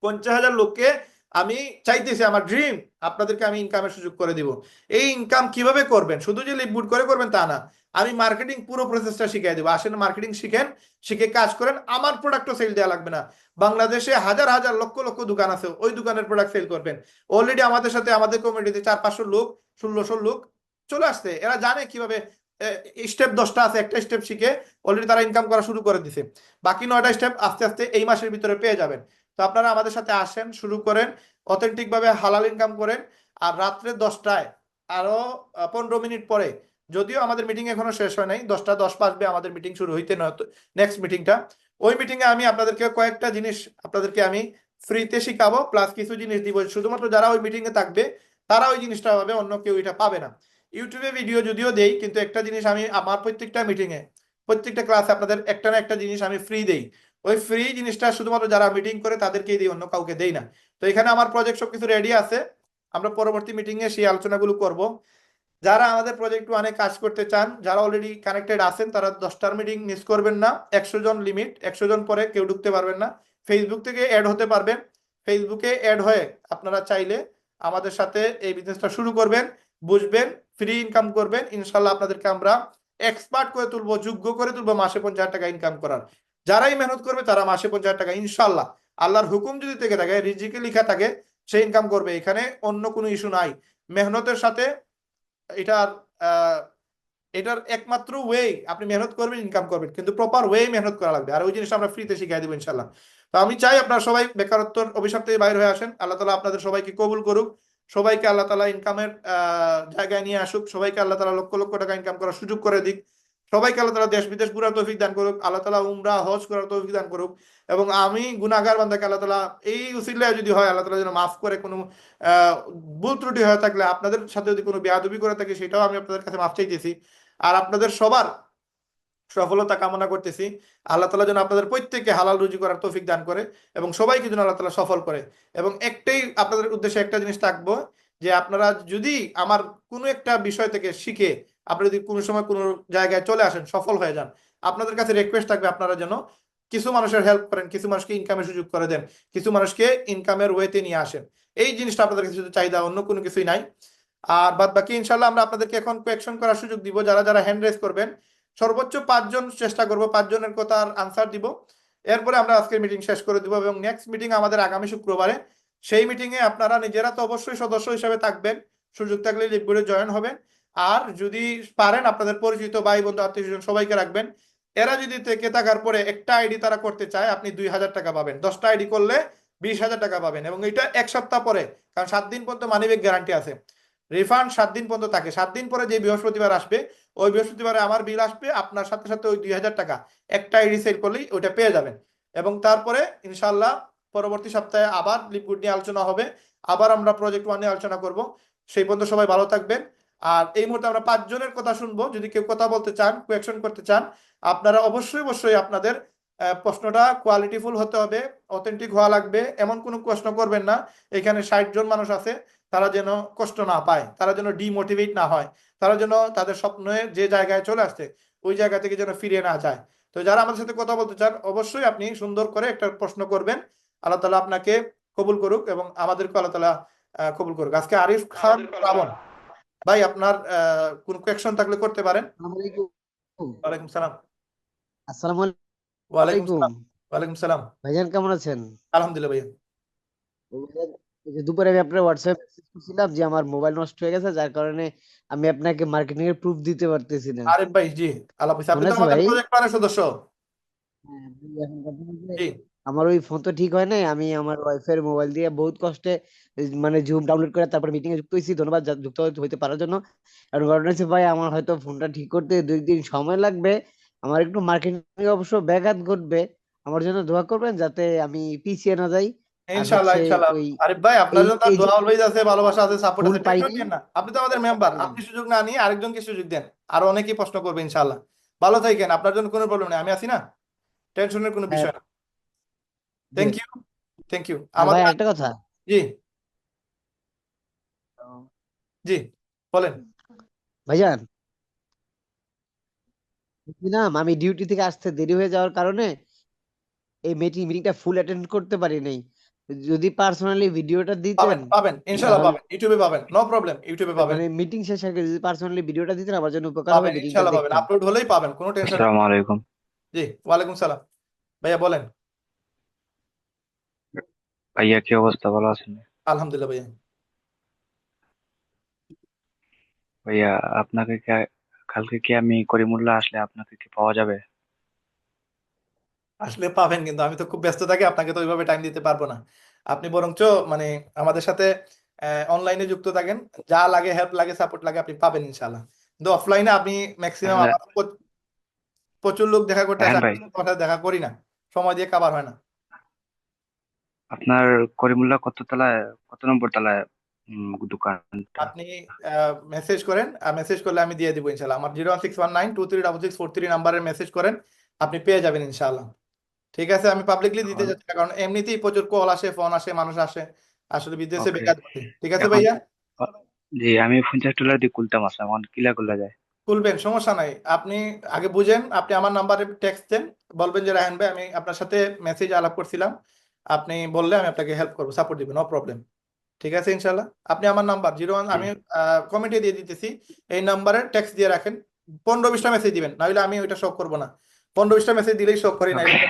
50,000 লোককে আমি চাইতেছি, আমার ড্রিম, আপনাদেরকে আমি ইনকামের সুযোগ করে দিব। এই ইনকাম কিভাবে করবেন, শুধু যে লিপবুট করে করবেন তা না, আমি মার্কেটিং পুরো প্রসেসটা শিখিয়ে দেবো। আসেন মার্কেটিং শিখেন, শিখে কাজ করেন, আমার প্রোডাক্টও সেল দেওয়া লাগবে না। বাংলাদেশে হাজার হাজার লক্ষ লক্ষ দোকান আছে, ওই দোকানের প্রোডাক্ট সেল করবেন। অলরেডি আমাদের সাথে আমাদের কমিউনিটিতে 400-500 লোক, 1600 লোক চলে আসছে। এরা জানে কিভাবে, স্টেপ 10টা আছে, একটা স্টেপ শিখে অলরেডি তারা ইনকাম করা শুরু করে দিছে। বাকি 9টা স্টেপ আস্তে আস্তে এই মাসের ভিতরে পেয়ে যাবেন। তো আপনারা আমাদের সাথে আসেন, শুরু করেন, অথেন্টিক ভাবে হালাল ইনকাম করেন। আর রাত্রে 10টায় আরো 15 মিনিট পরে, যদিও আমাদের মিটিং এখনো শেষ হয় নাই, 10টা 10 বাজবে আমাদের মিটিং শুরু হইতে, নয়তো নেক্সট মিটিংটা, ওই মিটিং এ আমি আপনাদেরকে কয়েকটা জিনিস আপনাদেরকে আমি ফ্রিতে শিখাবো, প্লাস কিছু জিনিস দিব। শুধুমাত্র যারা ওই মিটিং এ থাকবে তারা ওই জিনিসটা পাবে, অন্য কেউ এটা পাবে না। ইউটিউবে ভিডিও যদিও দেই, কিন্তু একটা জিনিস আমি আমার প্রত্যেকটা মিটিং এ, প্রত্যেকটা ক্লাসে আপনাদের একটা না একটা জিনিস আমি ফ্রি দেই। ওই ফ্রি জিনিসটা শুধুমাত্র যারা মিটিং করে তাদেরকেই দিই, অন্য কাউকে দেই না। তো এখানে আমার প্রজেক্ট সবকিছু রেডি আছে, আমরা পরবর্তী মিটিং এ সেই আলোচনাগুলো করব। যারা আমাদের প্রজেক্ট ওয়ানে কাজ করতে চান, যারা অলরেডি কানেক্টেড আছেন, তারা 10টার মিটিং মিস করবেন না। 100 জন লিমিট, 100 জন পরে কেউ ঢুকতে পারবেন না। ফেসবুক থেকে অ্যাড হতে পারবেন, ফেসবুকে অ্যাড হয়ে আপনারা চাইলে আমাদের সাথে এই বিজনেসটা শুরু করবেন, বুঝবেন, ফ্রি ইনকাম করবেন। ইনশাল্লাহ আপনাদেরকে আমরা এক্সপার্ট করে তুলবো, যোগ্য করে তুলবো মাসে 50,000 টাকা ইনকাম করার। যারাই মেহনত করবে তারা মাসে 50,000 টাকা ইনশাল্লাহ, আল্লাহর হুকুম যদি থেকে থাকে, রিজিকে লিখা থাকে, সে ইনকাম করবে। এখানে অন্য কোনো ইস্যু নাই। মেহনতের সাথে এটার আহ, এটার একমাত্র ওয়ে, আপনি মেহনত করবেন, ইনকাম করবেন, কিন্তু প্রপার ওয়ে মেহনত করা লাগবে। আর ওই জিনিসটা আমরা ফ্রিতে শিখিয়ে দেবো ইনশাল্লাহ। তো আমি চাই আপনারা সবাই বেকারত্বের অভিশাপ থেকে বাইরে হয়ে আসেন। আল্লাহ তালা আপনাদের সবাইকে কবুল করুক, সবাইকে আল্লাহ তালা ইনকামের জায়গায় নিয়ে আসুক, সবাইকে আল্লাহ তালা লক্ষ লক্ষ টাকা ইনকাম করার সুযোগ করে দিক, সবাইকে আল্লাহ তালা দেশ বিদেশ ঘুরার তৌফিক দান করুক, আল্লাহ তালা উমরা হজ করার তৌফিক দান করুক। এবং আমি গুনাহগার বান্দাকে আল্লাহ তালা এই উসিলায় যদি হয়, আল্লাহ তালা যেন মাফ করে। কোনো আহ ভুল ত্রুটি হয়ে থাকলে, আপনাদের সাথে যদি কোনো বেয়াদবি করে থাকে, সেটাও আমি আপনাদের কাছে মাফ চাইতেছি। আর আপনাদের সবার সফলতা কামনা করতেছি। আল্লাহ তালা যেন আপনাদের প্রত্যেককে হালাল রুজি করার তৌফিক দান করে, এবং সবাইকে যেন আল্লাহ তালা সফল করে। এবং একটাই আপনাদের উদ্দেশ্যে একটা জিনিস থাকবো, যে আপনারা যদি আমার কোনো একটা বিষয় থেকে শিখে আপনারা যদি কোনো সময় কোনো জায়গায় চলে আসেন, সফল হয়ে যান, আপনাদের কাছে রিকোয়েস্ট থাকবে আপনারা যেন কিছু মানুষের হেল্প করেন, কিছু মানুষকে ইনকামের সুযোগ করে দেন, কিছু মানুষকে ইনকামের ওয়েতে নিয়ে আসেন। এই জিনিসটা আপনাদের কাছে শুধু চাহিদা, অন্য কোনো কিছুই নাই। আর বাদ বাকি ইনশাল্লাহ আমরা আপনাদেরকে এখন কোয়েকশন করার সুযোগ দিব। যারা যারা হ্যান্ড রেজ করবেন, সর্বোচ্চ 5 জন চেষ্টা করব, 5 জনের কথার আনসার দিব। এরপরে আমরা আজকের মিটিং শেষ করে দিব, এবং নেক্সট মিটিং আমাদের আগামী শুক্রবারে। সেই মিটিং এ আপনারা নিজেরা তো অবশ্যই সদস্য হিসেবে থাকবেন, সুযোগ থাকলে লিপগুড়ে জয়েন হবেন। আর যদি পারেন আপনাদের পরিচিত ভাই বন্ধু আত্মীয় স্বজন সবাইকে রাখবেন। এরা যদি থেকে থাকার পরে একটা আইডি তারা করতে চায়, আপনি 2,000 টাকা পাবেন। 10টা আইডি করলে 20,000 টাকা পাবেন, এবং এটা 1 সপ্তাহ পরে, কারণ 7 দিন পর্যন্ত মানিব্যাগ গ্যারান্টি আছে। রিফান্ড 7 দিন পর্যন্ত থাকে। 7 দিন পরে যে বৃহস্পতিবার আসবে, ওই বৃহস্পতিবারে আমার বিল আসবে, আপনার সাথে সাথে ওই 2,000 টাকা একটা আইডি সেল করলেই ওইটা পেয়ে যাবেন। এবং তারপরে ইনশাল্লাহ পরবর্তী সপ্তাহে আবার লিপগুড নিয়ে আলোচনা হবে, আবার আমরা প্রজেক্ট ওয়ান নিয়ে আলোচনা করব। সেই পর্যন্ত সবাই ভালো থাকবেন। আর এই মুহূর্তে আমরা 5 জনের কথা শুনবো। যদি কেউ কথা বলতে চান, কোয়েকশন করতে চান, আপনারা অবশ্যই অবশ্যই আপনাদের প্রশ্নটা কোয়ালিটিফুল হতে হবে, অথেন্টিক হওয়া লাগবে। এমন কোনো প্রশ্ন করবেন না এখানে 60 জন মানুষ আছে তারা যেন কষ্ট না পায়, তারা যেন ডিমোটিভেট না হয়, তারা যেন তাদের স্বপ্নের যে জায়গায় চলে আসছে ওই জায়গা থেকে যেন ফিরে না যায়। তো যারা আমাদের সাথে কথা বলতে চান অবশ্যই আপনি সুন্দর করে একটা প্রশ্ন করবেন। আল্লাহ তাআলা আপনাকে কবুল করুক এবং আমাদেরকে আল্লাহ তাআলা কবুল করুক। আজকে আরিফ খান রাবণ ভাই, আপনার কোন কোয়েকশন থাকলে করতে পারেন। আসসালামু আলাইকুম। ওয়ালাইকুম সালাম। আসসালামু ওয়ালাইকুম আলাইকুম। সালাম। ওয়ালাইকুম সালাম। ভাইজান কেমন আছেন? আলহামদুলিল্লাহ ভাইয়া। ও ভাইজান, এই যে দুপুরে আমি আপনার হোয়াটসঅ্যাপ মেসেজ করছিলাম যে আমার মোবাইল নষ্ট হয়ে গেছে, যার কারণে আমি আপনাকে মার্কেটিং এর প্রুফ দিতে পারতেছি না। আরিফ ভাই, জি। আল্লাহ হাফেজ। আপনি মনে তো আছে আমাদের ভাই? প্রজেক্ট প্ল্যানের সদস্য। হ্যাঁ, ভাই, এখন কথা হচ্ছে, জি। আমার ওই ফোন তো ঠিক হয় নাই। আমি আমার ওয়াইফের মোবাইল দিয়ে বহুত কষ্টে মানে জুম ডাউনলোড করে তারপর মিটিং এ যুক্ত হয়েছি। ধন্যবাদ যুক্ত হইতে পারার জন্য। আর ঘটনা হচ্ছে ভাই, আমার হয়তো ফোনটা ঠিক করতে 2 দিন সময় লাগবে। আমার একটু মার্কেটিং অবশ্য ব্যাঘাত ঘটবে। আমার জন্য দোয়া করবেন যাতে আমি পিছিয়ে না যাই। আর ইনশাআল্লাহ হচ্ছে ইনশাআল্লাহ। ওই আরিফ ভাই, আপনার এই জন্য তার এই যে দোয়া অলওয়েজ আছে, ভালোবাসা আছে, সাপোর্ট ফুল আছে, টেনশন পাইনি। নিয়েন না। আপনি তো আমাদের মেম্বার, আপনি সুযোগ না নিয়ে আরেকজনকে সুযোগ দেন। আরো অনেকেই প্রশ্ন করবে ইনশাআল্লাহ। ভালো থাকেন, আপনার জন্য কোনো প্রবলেম নেই, আমি আছি না, টেনশনের কোনো হ্যাঁ, বিষয় না। জি। Thank you. থ্যাংক ইউ আর ভাই আমাদের। আরেকটা কথা, জি। জি, বলেন। ভাইজান বলছিলাম, আমি ডিউটি থেকে আসতে দেরি হয়ে যাওয়ার কারণে এই মিটিংটা ফুল অ্যাটেন্ড করতে পারি নাই। যদি পার্সোনালি ভিডিওটা দিতেন পাবেন পাবেন ইনশাআল্লাহ তাহলে পাবেন, ইউটিউবে পাবেন, নো প্রবলেম, ইউটিউবে পাবেন। মানে মিটিং শেষ আগে যদি পার্সোনালি ভিডিওটা দিতেন আমার জন্য উপকার হবে, পাবেন মিটিংটা ইনশাআল্লাহ পাবেন, দেখতাম। আপলোড হলেই পাবেন, কোনো টেনশন নেই। আসসালামু আলাইকুম। জি, ওয়ালাইকুম সালাম। ভাইয়া বলেন। ভাইয়া কি অবস্থা, ভালো আছেন? আলহামদুলিল্লাহ ভাইয়া। ভাইয়া আপনাকে কি কালকে কি আমি করিমুল্লাহ আসলে আপনাকে কি পাওয়া যাবে? আসলে পাবেন, কিন্তু আমি তো খুব ব্যস্ত থাকি, আপনাকে তো ওইভাবে টাইম দিতে পারবো না। আপনি বরঞ্চ মানে আমাদের সাথে অনলাইনে যুক্ত থাকেন, যা লাগে, হেল্প লাগে, সাপোর্ট লাগে, আপনি পাবেন ইনশাআল্লাহ। কিন্তু অফলাইনে আপনি ম্যাক্সিমাম, তাহলে আমার প্রচুর লোক দেখা করতে আসে, রায়হান আমি ভাই, কিন্তু তোমার সাথে দেখা করি না, সময় দিয়ে কাবার হয় না। আপনার করিমুল্লাহ কত তলায়, কত নম্বর তলায় দোকানটা? আপনি মেসেজ করেন, মেসেজ করলে আমি দিয়ে দিব ইনশাআল্লাহ। আমার 01619236643 নাম্বারে মেসেজ করেন, আপনি পেয়ে যাবেন ইনশাআল্লাহ। ঠিক আছে, আমি পাবলিকলি দিতে যাচ্ছি না, কারণ এমনিতেই প্রচুর কল আসে, ফোন আসে, মানুষ আসে, আসলে বিদেশে ওকে। বেকার বসে। ঠিক আছে এখন ভাইয়া। জি, আমি 50 ডলার দিয়ে খুলতাম, আছে আমার কিলা খোলা যায়? খুলবেন, সমস্যা নাই। আপনি আগে বুঝেন, আপনি আমার নাম্বারে টেক্সট দেন, বলবেন যে রায়হান ভাই আমি আপনার সাথে মেসেজ আলাপ করছিলাম, আপনি বললে আমি আপনাকে হেল্প করবো, সাপোর্ট দিবেন, নো প্রবলেম। ঠিক আছে ইনশাল্লাহ। আপনি আমার নাম্বার 01, জি। আমি কমেন্টে দিয়ে দিতেছি, এই নাম্বারে টেক্সট দিয়ে রাখেন। 15-20টা মেসেজ দিবেন, নাহলে আমি ওইটা শো করবো না। 15-20টা মেসেজ দিলেই শো করি না। ওকে।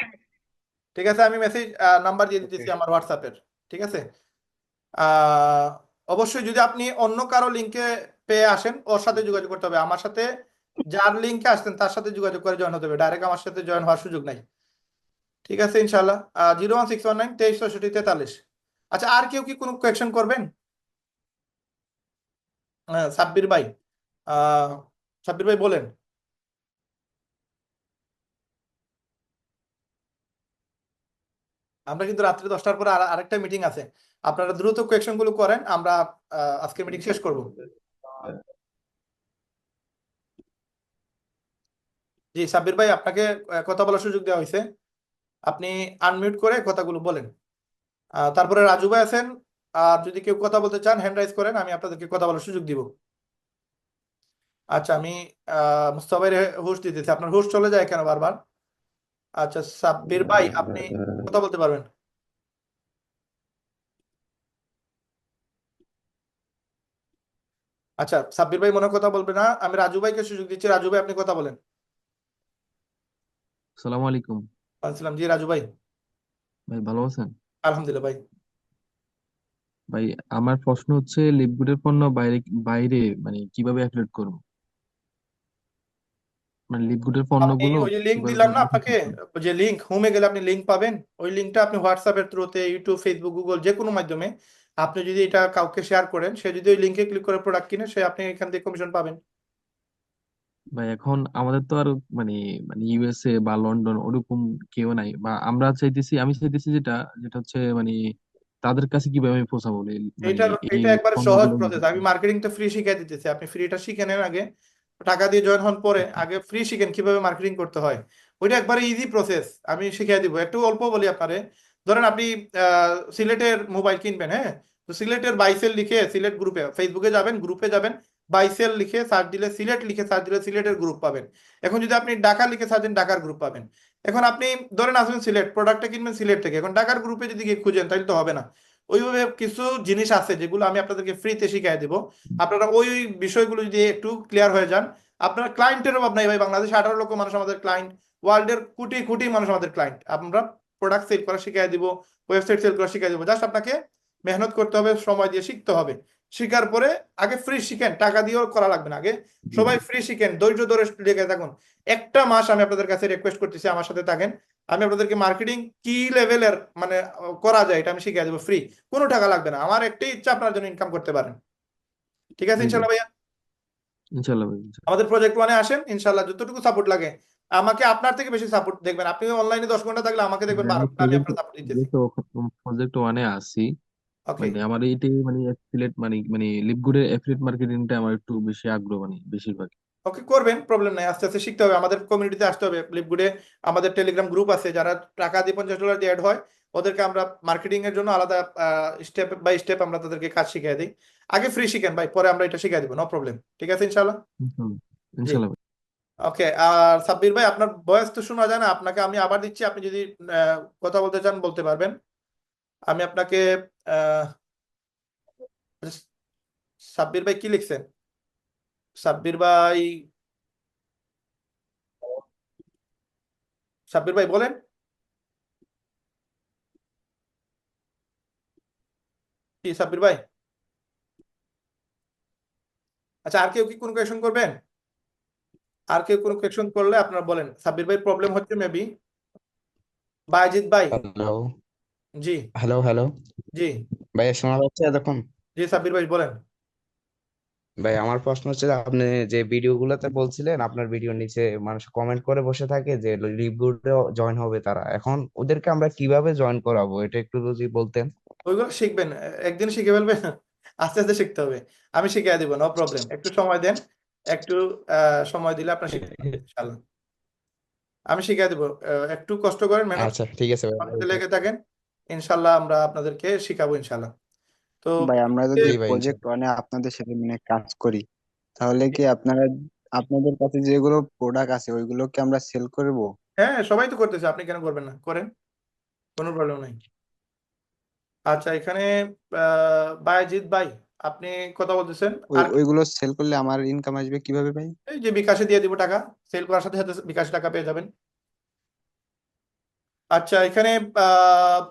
ঠিক আছে, আমি মেসেজ নাম্বার দিয়ে ওকে। দিতেছি আমার হোয়াটসঅ্যাপের। ঠিক আছে। আহ, অবশ্যই যদি আপনি অন্য কারো লিঙ্কে পেয়ে আসেন, ওর সাথে যোগাযোগ করতে হবে। আমার সাথে যার লিঙ্কে আসছেন তার সাথে যোগাযোগ করে জয়েন হতে হবে, ডাইরেক্ট আমার সাথে জয়েন হওয়ার সুযোগ নাই। ঠিক আছে ইনশাল্লাহ। 01619236643। আচ্ছা, আর কেউ কি কোনো কোয়েকশন করবেন? সাব্বির ভাই, আহ সাব্বির ভাই বলেন। আমরা কিন্তু রাত্রি 10টার পরে আরেকটা মিটিং আছে, আপনারা দ্রুত কোয়েকশন গুলো করেন, আমরা আজকে মিটিং শেষ করব। জি সাব্বির ভাই, আপনাকে কথা বলার সুযোগ দেওয়া হয়েছে, আপনি আনমিউট করে কথাগুলো বলেন। তারপরে রাজু ভাই আছেন, আর যদি কেউ কথা বলতে চান হ্যান্ড রাইজ করেন, আমি আপনাদেরকে কথা বলার সুযোগ দিব। আচ্ছা, আমি মুস্তাফা ভাইয়ের হোস্ট দিতেছি, আপনার হোস্ট চলে যায় কেন বারবার? আচ্ছা সাব্বির ভাই, আপনি কথা বলতে পারবেন। আচ্ছা, সাব্বির ভাই মনে হয় কথা বলবে না, আমি রাজু ভাইকে সুযোগ দিচ্ছি। রাজু ভাই, আপনি কথা বলেন। সালামু আলাইকুম। আসসালাম। জি রাজু ভাই। ভাই ভালো আছেন? আলহামদুলিল্লাহ ভাই। ভাই আমার প্রশ্ন হচ্ছে লিপগুডের পণ্য বাইরে বাইরে মানে কিভাবে অ্যাফিলিয়েট করব? মানে লিপগুডের আপনি পণ্যগুলো ওই যে লিঙ্ক কিভাবে দিলাম না দেখে আপনাকে, কিনবো? ওই যে লিঙ্ক হোমে গেলে আপনি লিঙ্ক পাবেন, ওই লিঙ্কটা আপনি হোয়াটসঅ্যাপের থ্রুতে, ইউটিউব, ফেসবুক, গুগল যে কোনো মাধ্যমে আপনি যদি এটা কাউকে শেয়ার করেন, সে যদি ওই লিঙ্কে ক্লিক করে প্রোডাক্ট কিনে, সে আপনি এখান থেকে কমিশন পাবেন। ভাই এখন আমাদের তো আর মানে মানে ইউএসএ বা লন্ডন ওরকম কেউ নাই, বা আমরা চাইতেছি, আমি চাইতেছি যেটা যেটা হচ্ছে মানে তাদের কাছে কিভাবে আমি পৌঁছাবো মানে এটা এই এটা একবার সহজ পণ্যগুলো প্রসেস। আমি মার্কেটিংটা ফ্রি শিখিয়ে দিতেছি, আপনি ফ্রিটা শিখে নেন আগে, টাকা দিয়ে জয়েন হন পরে, আগে ফ্রি শিখেন কিভাবে মার্কেটিং করতে হয়। ওইটা একবারে ইজি প্রসেস, আমি শিখিয়ে দিব। একটু অল্প বলি আপনারে। ধরেন আপনি সিলেটের মোবাইল কিনবেন, হ্যাঁ, তো সিলেটের বাইসেল লিখে সিলেট গ্রুপে, ফেসবুকে যাবেন, গ্রুপে যাবেন, বাইসেল লিখে সার্চ দিলে, সিলেট লিখে সার্চ দিলে সিলেটের গ্রুপ পাবেন। এখন যদি আপনি ঢাকা লিখে সার্চ দিন, ঢাকার গ্রুপ পাবেন। এখন আপনি ধরেন আসবেন সিলেট, প্রোডাক্টটা কিনবেন সিলেট থেকে, এখন ঢাকার গ্রুপে যদি গিয়ে খুঁজেন তাহলে তো হবে না। ওইভাবে কিছু জিনিস আছে যেগুলো আমি আপনাদেরকে ফ্রিতে শিখিয়ে দিব। আপনারা ওই ওই বিষয়গুলো যদি একটু ক্লিয়ার হয়ে যান, আপনার ক্লায়েন্টের অভাব নাই ভাই। বাংলাদেশে 18 লক্ষ মানুষ আমাদের ক্লায়েন্ট, ওয়ার্ল্ডের কোটি কোটি মানুষ আমাদের ক্লায়েন্ট। আমরা প্রোডাক্ট সেল করা শিখিয়ে দিব, ওয়েবসাইট সেল করা শিখিয়ে দিব। জাস্ট আপনাকে মেহনত করতে হবে, সময় দিয়ে শিখতে হবে। শিখার পরে আগে ফ্রি শিখেন, টাকা দিয়েও করা লাগবে না। আগে সবাই ফ্রি শিখেন, ধৈর্য ধরে লেগে থাকুন। একটা মাস আমি আপনাদের কাছে রিকোয়েস্ট করতেছি, আমার সাথে থাকেন। আমি আপনাদেরকে মার্কেটিং কি লেভেলের মানে করা যায় এটা আমি শিখিয়ে দেবো ফ্রি, কোনো টাকা লাগবে না। আমার একটাই ইচ্ছা আপনার জন্য ইনকাম করতে পারেন। ঠিক আছে জি জি, ইনশাল্লাহ ভাইয়া? ইনশাল্লাহ ভাই, ইনশাল্লাহ। আমাদের প্রজেক্ট ওয়ানে আসেন ইনশাল্লাহ, যতটুকু সাপোর্ট লাগে আমাকে আপনার থেকে বেশি সাপোর্ট দেখবেন। আপনি অনলাইনে 10 ঘন্টা থাকলে আমাকে দেখবেন আমি 12 ঘন্টা, আমি আপনার সাপোর্ট দিতেছি। প্রজেক্ট ওয়ানে আছি। ওকে, মানে আমার এইটাই মানে অ্যাফিলিয়েট মানে লিপগুডের অ্যাফিলিয়েট মার্কেটিংটা আমার একটু বেশি আগ্রহ মানে বেশিরভাগ। ওকে, করবেন, প্রবলেম নাই। আস্তে আস্তে শিখতে হবে, আমাদের কমিউনিটিতে আসতে হবে। ফ্লিপগুডে আমাদের টেলিগ্রাম গ্রুপ আছে, যারা টাকা দিয়ে $50 দিয়ে অ্যাড হয়, ওদেরকে আমরা মার্কেটিং এর জন্য আলাদা স্টেপ বাই স্টেপ আমরা তাদেরকে কাজ শিখিয়ে দিই। আগে ফ্রি শিখেন ভাই, পরে আমরা এটা শিখিয়ে দিব, নো প্রবলেম। ঠিক আছে ইনশাল্লাহ? ইনশাল্লাহ, জি, ইনশাল্লাহ ভাই। ওকে। আর সাব্বির ভাই, আপনার ভয়েস তো শোনা যায় না, আপনাকে আমি আবার দিচ্ছি, আপনি যদি কথা বলতে চান বলতে পারবেন। আমি আপনাকে আহ, সাব্বির ভাই কি লিখছেন? সাব্বির ভাই, সাব্বির ভাই বলেন। কি সাব্বির ভাই? আচ্ছা, আর কেউ কি কোনো কোয়েশন করবেন? আর কেউ কোনো কোয়েশন করলে আপনারা বলেন। সাব্বির ভাই প্রবলেম হচ্ছে মেবি। বাইজিৎ ভাই। হ্যালো জি। হ্যালো হ্যালো জি। ভাই, শোনা যাচ্ছে এতক্ষণ? জি সাব্বির ভাই বলেন। ভাই, আমার প্রশ্ন হচ্ছে যে আপনি যে ভিডিও গুলোতে বলছিলেন আপনার ভিডিওর নিচে মানুষ কমেন্ট করে বসে থাকে যে লিভ গ্রুপে জয়েন হবে তারা, এখন ওদেরকে আমরা কিভাবে জয়েন করাবো এটা একটু যদি বলতেন। ওইগুলো শিখবেন, একদিন শিখে ফেলবেন। আস্তে আস্তে শিখতে হবে, আমি শিখিয়ে দিব, নো প্রবলেম। একটু সময় দেন, একটু সময় দিলে আপনার শিখতে পারবেন ইনশাল্লাহ। আমি শিখিয়ে দিব, একটু কষ্ট করেন, মেহনত আচ্ছা, ঠিক আছে ভাই। মেহনতে লেগে থাকেন, ইনশাল্লাহ আমরা আপনাদেরকে শিখাবো ইনশাল্লাহ। তো ভাই, আমরা যদি জি ভাই, প্রজেক্ট ইনশাল্লাহ। ওয়ানে আপনাদের সাথে মানে কাজ করি, তাহলে কি আপনারা আপনাদের কাছে যেগুলো প্রোডাক্ট আছে ওইগুলো কি আমরা সেল করব? হ্যাঁ, সবাই তো করতেছে, আপনি কেন করবেন না? করেন, কোনো প্রবলেম নাই। আচ্ছা, এখানে বায়েজিৎ ভাই, আপনি কথা বলতেছেন আর ওইগুলো সেল করলে আমার ইনকাম আসবে কিভাবে ভাই? এই যে বিকাশে দিয়ে দিব টাকা, সেল করার সাথে সাথে বিকাশে টাকা পেয়ে যাবেন। আচ্ছা, এখানে আহ,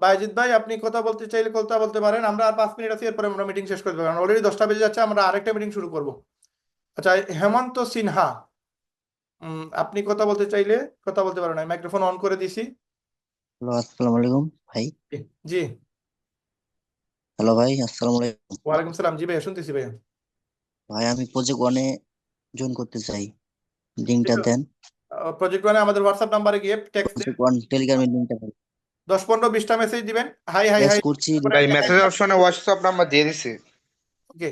বায়েজিৎ ভাই, আপনি কথা বলতে চাইলে কথা বলতে পারেন। আমরা আর 5 মিনিট আছি, এরপরে আমরা মিটিং শেষ করে দেবো, কারণ অলরেডি 10টা বেজে যাচ্ছে, আমরা আরেকটা মিটিং শুরু করব। আচ্ছা, হেমন্ত সিনহা, আপনি কথা বলতে চাইলে কথা বলতে পারেন, আমি মাইক্রোফোন অন করে দিছি। হ্যালো, আসসালামু আলাইকুম ভাই। জি। জি। হ্যালো ভাই, আসসালামু আলাইকুম। ওয়ালাইকুম সালাম। জি ভাইয়া, শুনতেছি ভাইয়া। ভাই, আমি প্রজেক্ট ওয়ানে জয়েন করতে চাই, লিঙ্কটা দেন। প্রজেক্ট ওয়ানে আমাদের হোয়াটসঅ্যাপ নাম্বারে গিয়ে টেক্সট দেন, প্রজেক্ট ওয়ান টেলিগ্রামের লিঙ্কটা দেন। 10, 15, 20টা মেসেজ দিবেন, হাই হাই টেক্সট হাই, করছি। তারপরে ভাই, একটা মেসেজ অপশনে হোয়াটসঅ্যাপ নাম্বার দিয়ে দিছি। ওকে,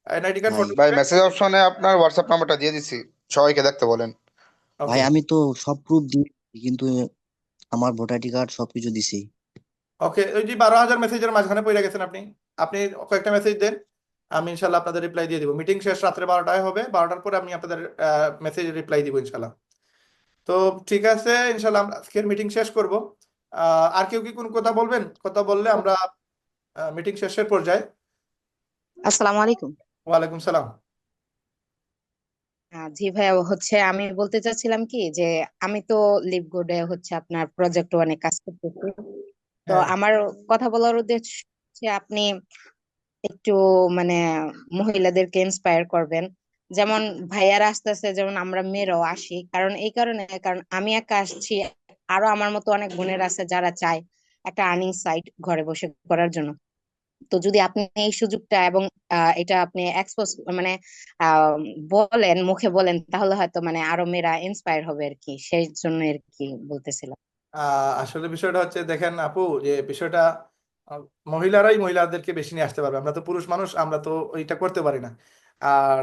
এনআইডি কার্ড, ভাই ফটো ভাই, দিবেন। মেসেজ অপশনে আপনার হোয়াটসঅ্যাপ নাম্বারটা দিয়ে দিছি, সবাইকে দেখতে বলেন। ভাই, ওকে। আমি তো সব প্রুফ দিয়েছি, কিন্তু আমার ভোটার আইডি কার্ড সবকিছু দিছি। ওকে, ওই যে 12,000 মেসেজের মাঝখানে পড়ে গেছেন আপনি, আপনি কয়েকটা মেসেজ দেন, আমি ইনশাল্লাহ আপনাদের রিপ্লাই দিয়ে দিব। মিটিং শেষ রাত্রে 12টায় হবে, 12টার পরে আমি আপনাদের মেসেজ রিপ্লাই দিব ইনশাল্লাহ। তো ঠিক আছে, ইনশাল্লাহ আমরা আজকের মিটিং শেষ করব। আর কেউ কি কোনো কথা বলবেন? কথা বললে আমরা মিটিং শেষের পর্যায়ে। আসসালামু আলাইকুম। ওয়ালাইকুম সালাম। জি ভাইয়া, আমি বলতে চাচ্ছিলাম কি যে আমি তো লিভগুডে আপনার প্রজেক্ট ওয়ানে কাজ করতেছি। তো হ্যাঁ। আমার কথা বলার উদ্দেশ্য হচ্ছে আপনি একটু মানে মহিলাদেরকে ইন্সপায়ার করবেন। যেমন ভাইয়ারা আসতেছে, যেমন আমরা মেয়েরাও আসি, কারণ এই কারণ আমি একা আসছি, আরো আমার মতো অনেক বোনের আছে যারা চায় একটা আর্নিং সাইট ঘরে বসে করার জন্য। তো যদি আপনি এই সুযোগটা এবং এটা আপনি এক্সপোজ মানে আহ, বলেন, মুখে বলেন, তাহলে হয়তো আরো মেয়েরা ইন্সপায়ার হবে আর কি, সেই জন্য আর কি বলতেছিলাম। আসলে বিষয়টা হচ্ছে, দেখেন আপু, যে বিষয়টা আহ, মহিলারাই মহিলাদেরকে বেশি নিয়ে আসতে পারবে, আমরা তো পুরুষ মানুষ, আমরা তো ওইটা করতে পারি না। আর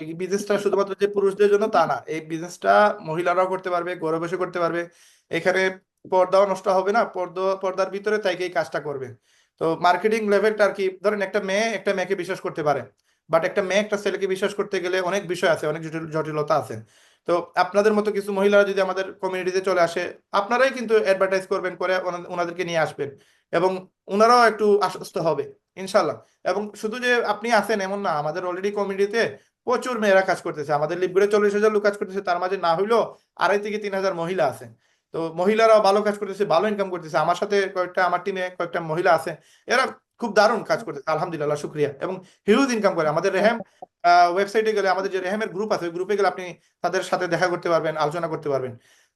এই বিজনেসটা শুধুমাত্র যে পুরুষদের জন্য তা না, এই বিজনেসটা মহিলারাও করতে পারবে, ঘরে বসে করতে পারবে। এখানে পর্দাও নষ্ট হবে না, পর্দার ভিতরে তাইকে এই কাজটা করবে। তো মার্কেটিং লেভেলটা আর কি, ধরেন একটা মেয়ে একটা মেয়েকে বিশ্বাস করতে পারে, বাট একটা মেয়ে একটা ছেলেকে বিশ্বাস করতে গেলে অনেক বিষয় আছে, অনেক জটিলতা আছে। তো আপনাদের মতো কিছু মহিলারা যদি আমাদের কমিউনিটিতে চলে আসে, আপনারাই কিন্তু অ্যাডভার্টাইজ করবেন, করে ওনাদেরকে নিয়ে আসবেন, এবং ওনারাও একটু আশ্বস্ত হবে ইনশাল্লাহ। এবং শুধু যে আপনি আছেন এমন না, আমাদের অলরেডি কমিউনিটিতে প্রচুর মেয়েরা কাজ করতেছে, আমাদের লিপগুড়ে 40,000 লোক কাজ করতেছে, তার মাঝে না হইলেও 2,500 থেকে 3,000 মহিলা আছে। তো মহিলারাও ভালো কাজ করতেছে, ভালো ইনকাম করতেছে। আমার সাথে কয়েকটা, আমার টিমে কয়েকটা মহিলা আছে, এরা খুব দারুণ কাজ করতেছে, আলহামদুলিল্লাহ, শুক্রিয়া, এবং হিউজ ইনকাম করে। আমাদের রেহেম ওয়েবসাইটে গেলে, আমাদের যে রেহেমের গ্রুপ আছে, ওই গ্রুপে গেলে আপনি তাদের সাথে দেখা করতে পারবেন, আলোচনা করতে পারবেন।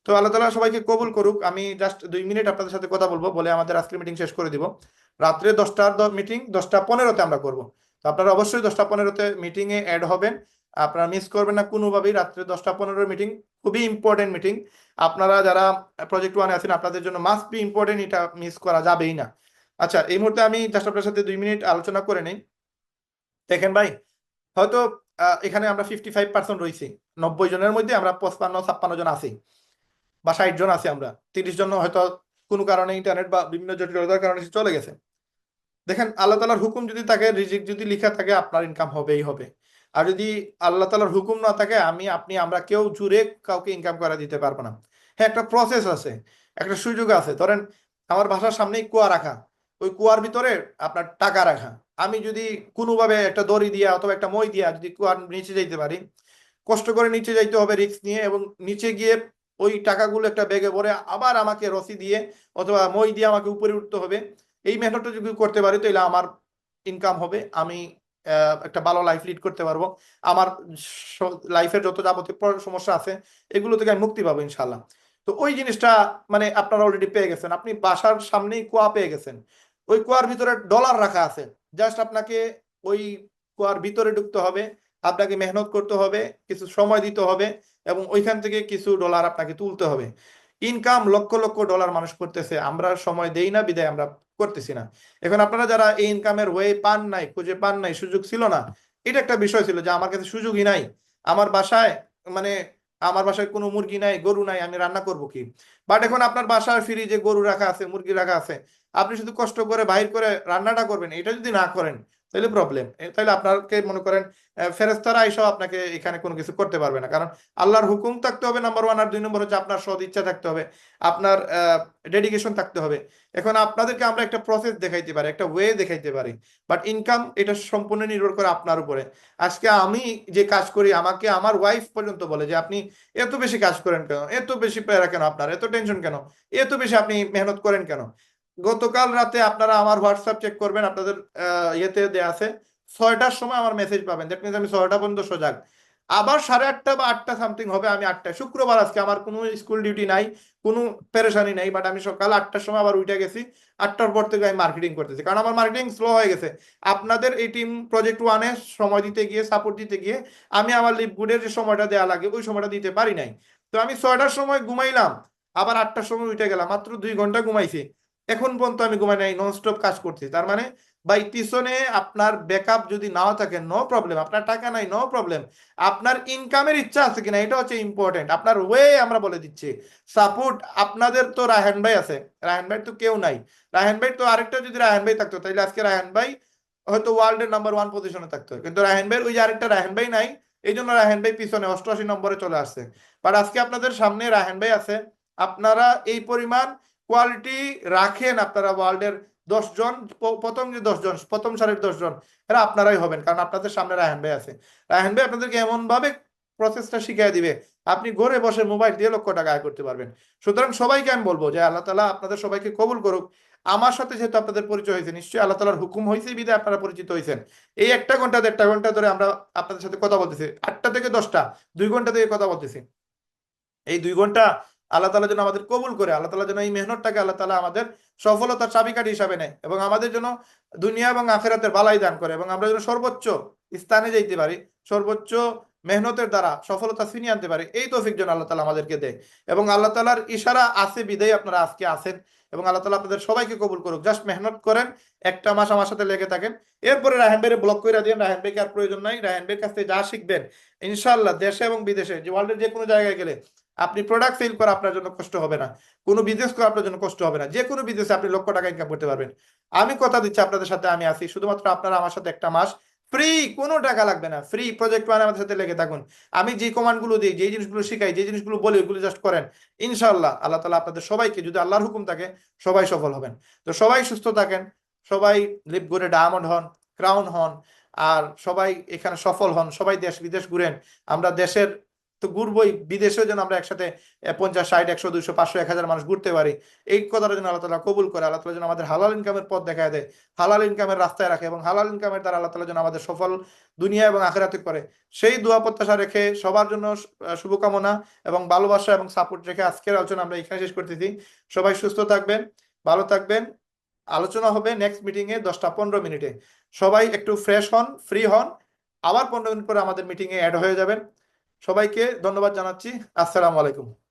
তো আল্লাহ তাআলা সবাইকে কবুল করুক। আমি জাস্ট 2 মিনিট আপনাদের সাথে কথা বলবো, বলে আমাদের আজকের মিটিং শেষ করে দিব। রাত্রে 10টার মিটিং 10টা 15-তে আমরা করব। তো আপনারা অবশ্যই 10টা 15-তে মিটিং এ অ্যাড হবেন, আপনারা মিস করবেন না কোনোভাবেই। রাত্রে 10টা 15 মিটিং, খুবই ইম্পর্টেন্ট মিটিং। আপনারা যারা প্রজেক্ট ওয়ানে আছেন, আপনাদের জন্য মাস্ট বি ইম্পর্টেন্ট, এটা মিস করা যাবেই না। আচ্ছা, এই মুহূর্তে আমি জাস্ট আপনার সাথে 2 মিনিট আলোচনা করে নেই। দেখেন ভাই, হয়তো এখানে আমরা 55% রয়েছি, 90 জনের মধ্যে আমরা 55-56 জন আছি, বা 60 জন আছি, আমরা 30 জন হয়তো কোনো কারণে ইন্টারনেট বা বিভিন্ন জটিলতার কারণে সে চলে গেছে। দেখেন, আল্লাহ তাআলার হুকুম যদি থাকে, রিজিক যদি লেখা থাকে, আপনার ইনকাম হবেই হবে। আর যদি আল্লাহ তাআলার হুকুম না থাকে, আপনি আমরা কেউ জুড়ে কাউকে ইনকাম করা দিতে পারবো না। হ্যাঁ, একটা প্রসেস আছে, একটা সুযোগ আছে। ধরেন আমার বাসার সামনেই কুয়া রাখা, ওই কুয়ার ভিতরে আপনার টাকা রাখা। আমি যদি কোনোভাবে একটা দড়ি দিয়া অথবা একটা মই দিয়া যদি কুয়ার নিচে যাইতে পারি, কষ্ট করে নিচে যাইতে হবে রিস্ক নিয়ে, এবং নিচে গিয়ে ওই টাকাগুলো একটা ব্যাগে ভরে আবার আমাকে রশি দিয়ে অথবা মই দিয়ে আমাকে উপরে উঠতে হবে। এই মেথডটা যদি করতে পারি, তাহলে আমার ইনকাম হবে, আমি একটা ভালো লাইফ লিড করতে পারবো। আমার লাইফের যত যাবতীয় সমস্যা আছে, এগুলো থেকে আমি মুক্তি পাবো ইনশাল্লাহ। তো ওই জিনিসটা মানে আপনারা অলরেডি পেয়ে গেছেন, আপনি বাসার সামনেই কুয়া পেয়ে গেছেন। ওই কুয়ার ভিতরে ডলার রাখা আছে, জাস্ট আপনাকে ওই কুয়ার ভিতরে ঢুকতে হবে, আপনাকে মেহনত করতে হবে, কিছু সময় দিতে হবে, এবং ওইখান থেকে কিছু ডলার আপনাকে তুলতে হবে। ইনকাম লক্ষ লক্ষ ডলার মানুষ করতেছে, আমরা সময় দেই না বিদায় আমরা করতেছি না। এখন আপনারা যারা এই ইনকামের ওয়ে পান নাই, খুঁজে পান নাই, সুযোগ ছিল না, এটা একটা বিষয় ছিল যে আমার কাছে সুযোগই নাই, আমার বাসায় মানে আমার বাসায় কোনো মুরগি নাই, গরু নাই, আমি রান্না করব কি? বাট এখন আপনার বাসায় ফ্রিজে গরু রাখা আছে, মুরগি রাখা আছে, আপনি শুধু কষ্ট করে বাহির করে রান্নাটা করবেন, এটা যদি না করেন তাহলে প্রবলেম। তাহলে আপনাকে মনে করেন ফেরেশতারা আইসাও আপনাকে এখানে কোনো কিছু করতে পারবে না, কারণ আল্লাহর হুকুম থাকতে হবে নাম্বার 1, আর 2 নম্বর হচ্ছে আপনার সদ ইচ্ছা থাকতে হবে, আপনার ডেডিকেশন থাকতে হবে। এখন আপনাদেরকে আমরা একটা প্রসেস দেখাইতে পারি, একটা ওয়ে দেখাইতে পারি, বাট ইনকাম এটা সম্পূর্ণ নির্ভর করে আপনার উপরে। আজকে আমি যে কাজ করি, আমাকে আমার ওয়াইফ পর্যন্ত বলে যে আপনি এত বেশি কাজ করেন কেন, এত বেশি প্যারা কেন, আপনার এত টেনশন কেন, এত বেশি আপনি মেহনত করেন কেন? গতকাল রাতে আপনারা আমার হোয়াটসঅ্যাপ চেক করবেন, আপনাদের ইয়েতে দেয়া আছে, 6টার সময় আমার মেসেজ পাবেন, দ্যাট মিনস আমি 6টা পর্যন্ত সজাগ। আবার 8:30 বা 8টা সামথিং হবে, আমি 8টায়, শুক্রবার আজকে আমার কোনো স্কুল ডিউটি নাই, কোনো পেরেশানি নাই, বাট আমি সকাল 8টার সময় আবার উঠে গেছি। 8টার পর থেকে আমি মার্কেটিং করতেছি, কারণ আমার মার্কেটিং স্লো হয়ে গেছে। আপনাদের এই টিম প্রজেক্ট ওয়ানে সময় দিতে গিয়ে, সাপোর্ট দিতে গিয়ে আমি আমার লিভ গুডের যে সময়টা দেওয়া লাগে ওই সময়টা দিতে পারি নাই। তো আমি 6টার সময় ঘুমাইলাম, আবার 8টার সময় উঠে গেলাম, মাত্র 2 ঘন্টা ঘুমাইছি, এখন পর্যন্ত আমি ঘুমাই নাই, নন স্টপ কাজ করছি। তার মানে ভাই, পিছনে আপনার ব্যাকআপ যদি নাও থাকে নো প্রবলেম, আপনার টাকা নাই নো প্রবলেম, আপনার ইনকামের ইচ্ছা আছে কিনা এটা হচ্ছে ইম্পর্টেন্ট। আপনার ওয়ে আমরা বলে দিচ্ছি, সাপোর্ট আপনাদের তো রায়হান ভাই আছে, রায়হান ভাই তো কেউ নাই। রায়হান ভাই তো আরেকটা, যদি রায়হান ভাই থাকতো তাহলে আজকে রায়হান ভাই হয়তো ওয়ার্ল্ডের নাম্বার 1 পজিশনে থাকতো, কিন্তু রায়হান ভাই ওই যে আরেকটা রায়হান ভাই নাই, এই জন্য রায়হান ভাই পিছনে 88 নম্বরে চলে আসছে। বাট আজকে আপনাদের সামনে রায়হান ভাই আছে, আপনারা এই পরিমাণ কোয়ালিটি রাখেন, আপনারা ওয়ার্ল্ডের 10 জন, প্রথম যে 10 জন, প্রথম সারির 10 জন, এরা আপনারাই হবেন, কারণ আপনাদের সামনে রায়হান ভাই আছে। রায়হান ভাই আপনাদেরকে এমন ভাবে প্রসেসটা শিখিয়ে দিবে, আপনি ঘরে বসে মোবাইল দিয়ে লক্ষ টাকা আয় করতে পারবেন। সুতরাং সবাইকে আমি বলবো যে আল্লাহ তাআলা আপনাদের সবাইকে কবুল করুক। আমার সাথে যেহেতু আপনাদের পরিচয় হয়েছে, নিশ্চয়ই আল্লাহ তাআলার হুকুম হয়েছে বিধায় আপনারা পরিচিত হয়েছেন। এই 1 ঘন্টা 1.5 ঘন্টা ধরে আমরা আপনাদের সাথে কথা বলতেছি, 8টা থেকে 10টা, 2 ঘন্টা থেকে কথা বলতেছি। এই 2 ঘন্টা আল্লাহ তাআলা যেন আমাদের কবুল করে, আল্লাহ তাআলা যেন এই মেহনতটাকে আল্লাহ তাআলা আমাদের সফলতার চাবিকাঠি হিসাবে নেয়, এবং আমাদের জন্য দুনিয়া এবং আখিরাতের ভালাই দান করে, এবং আমরা যেন সর্বোচ্চ স্থানে যাইতে পারি, সর্বোচ্চ মেহনতের দ্বারা সফলতা ছিনিয়ে আনতে পারি, এই তৌফিক যেন আল্লাহ তাআলা আমাদেরকে দেয়। এবং আল্লাহ তাআলার ইশারা আছে বিধায় আপনারা আজকে আছেন, এবং আল্লাহ তাআলা আপনাদের সবাইকে কবুল করুক। জাস্ট মেহনত করেন, একটা মাস আমার সাথে লেগে থাকেন, এরপরে রায়হান ভাইয়ের ব্লক করে দিন। রায়হান ভাইকে আর প্রয়োজন নাই। রায়হান ভাইয়ের কাছ থেকে যা শিখবেন ইনশাআল্লাহ দেশে এবং বিদেশে, যে ওয়ার্ল্ডের যে কোনো জায়গায় গেলে আপনি প্রোডাক্ট সেল করা আপনার জন্য কষ্ট হবে না, কোনো বিজনেস করা আপনার জন্য কষ্ট হবে না, যে কোনো বিজনেসে আপনি লক্ষ টাকা ইনকাম করতে পারবেন। আমি কথা দিচ্ছি আপনাদের সাথে আমি আছি, শুধুমাত্র আপনারা আমার সাথে একটা মাস ফ্রি, কোনো টাকা লাগবে না, ফ্রি প্রজেক্ট ওয়ানে আমাদের সাথে লেগে থাকুন। আমি যে কমান্ডগুলো দিই, যে জিনিসগুলো শিখাই, যে জিনিসগুলো বলি, ওইগুলো জাস্ট করেন, ইনশাআল্লাহ আল্লাহ তাআলা আপনাদের সবাইকে, যদি আল্লাহর হুকুম থাকে, সবাই সফল হবেন। তো সবাই সুস্থ থাকেন, সবাই লিপ ঘুরে ডায়মন্ড হন, ক্রাউন হন, আর সবাই এখানে সফল হন, সবাই দেশ বিদেশ ঘুরেন। আমরা দেশের তো ঘুরবই, বিদেশেও যেন আমরা একসাথে 50, 60, 100, 200, 500, 1000 মানুষ ঘুরতে পারি। এই কথাটা যেন আল্লাহ তাআলা কবুল করে, আল্লাহ তাআলা যেন আমাদের হালাল ইনকামের পথ দেখায় দেয়, হালাল ইনকামের রাস্তায় রাখে, এবং হালাল ইনকামের দ্বারা আল্লাহ তাআলা যেন আমাদের সফল দুনিয়া এবং আখিরাতে করে, সেই দোয়া প্রত্যাশা রেখে সবার জন্য শুভকামনা এবং ভালোবাসা এবং সাপোর্ট রেখে আজকের আলোচনা আমরা এখানে শেষ করতেছি। সবাই সুস্থ থাকবেন, ভালো থাকবেন। আলোচনা হবে নেক্সট মিটিং এ 10টা 15 মিনিটে। সবাই একটু ফ্রেশ হন, ফ্রি হন, আবার 15 মিনিট পরে আমাদের মিটিং এ অ্যাড হয়ে যাবেন। সবাইকে ধন্যবাদ জানাচ্ছি। আসসালামু আলাইকুম।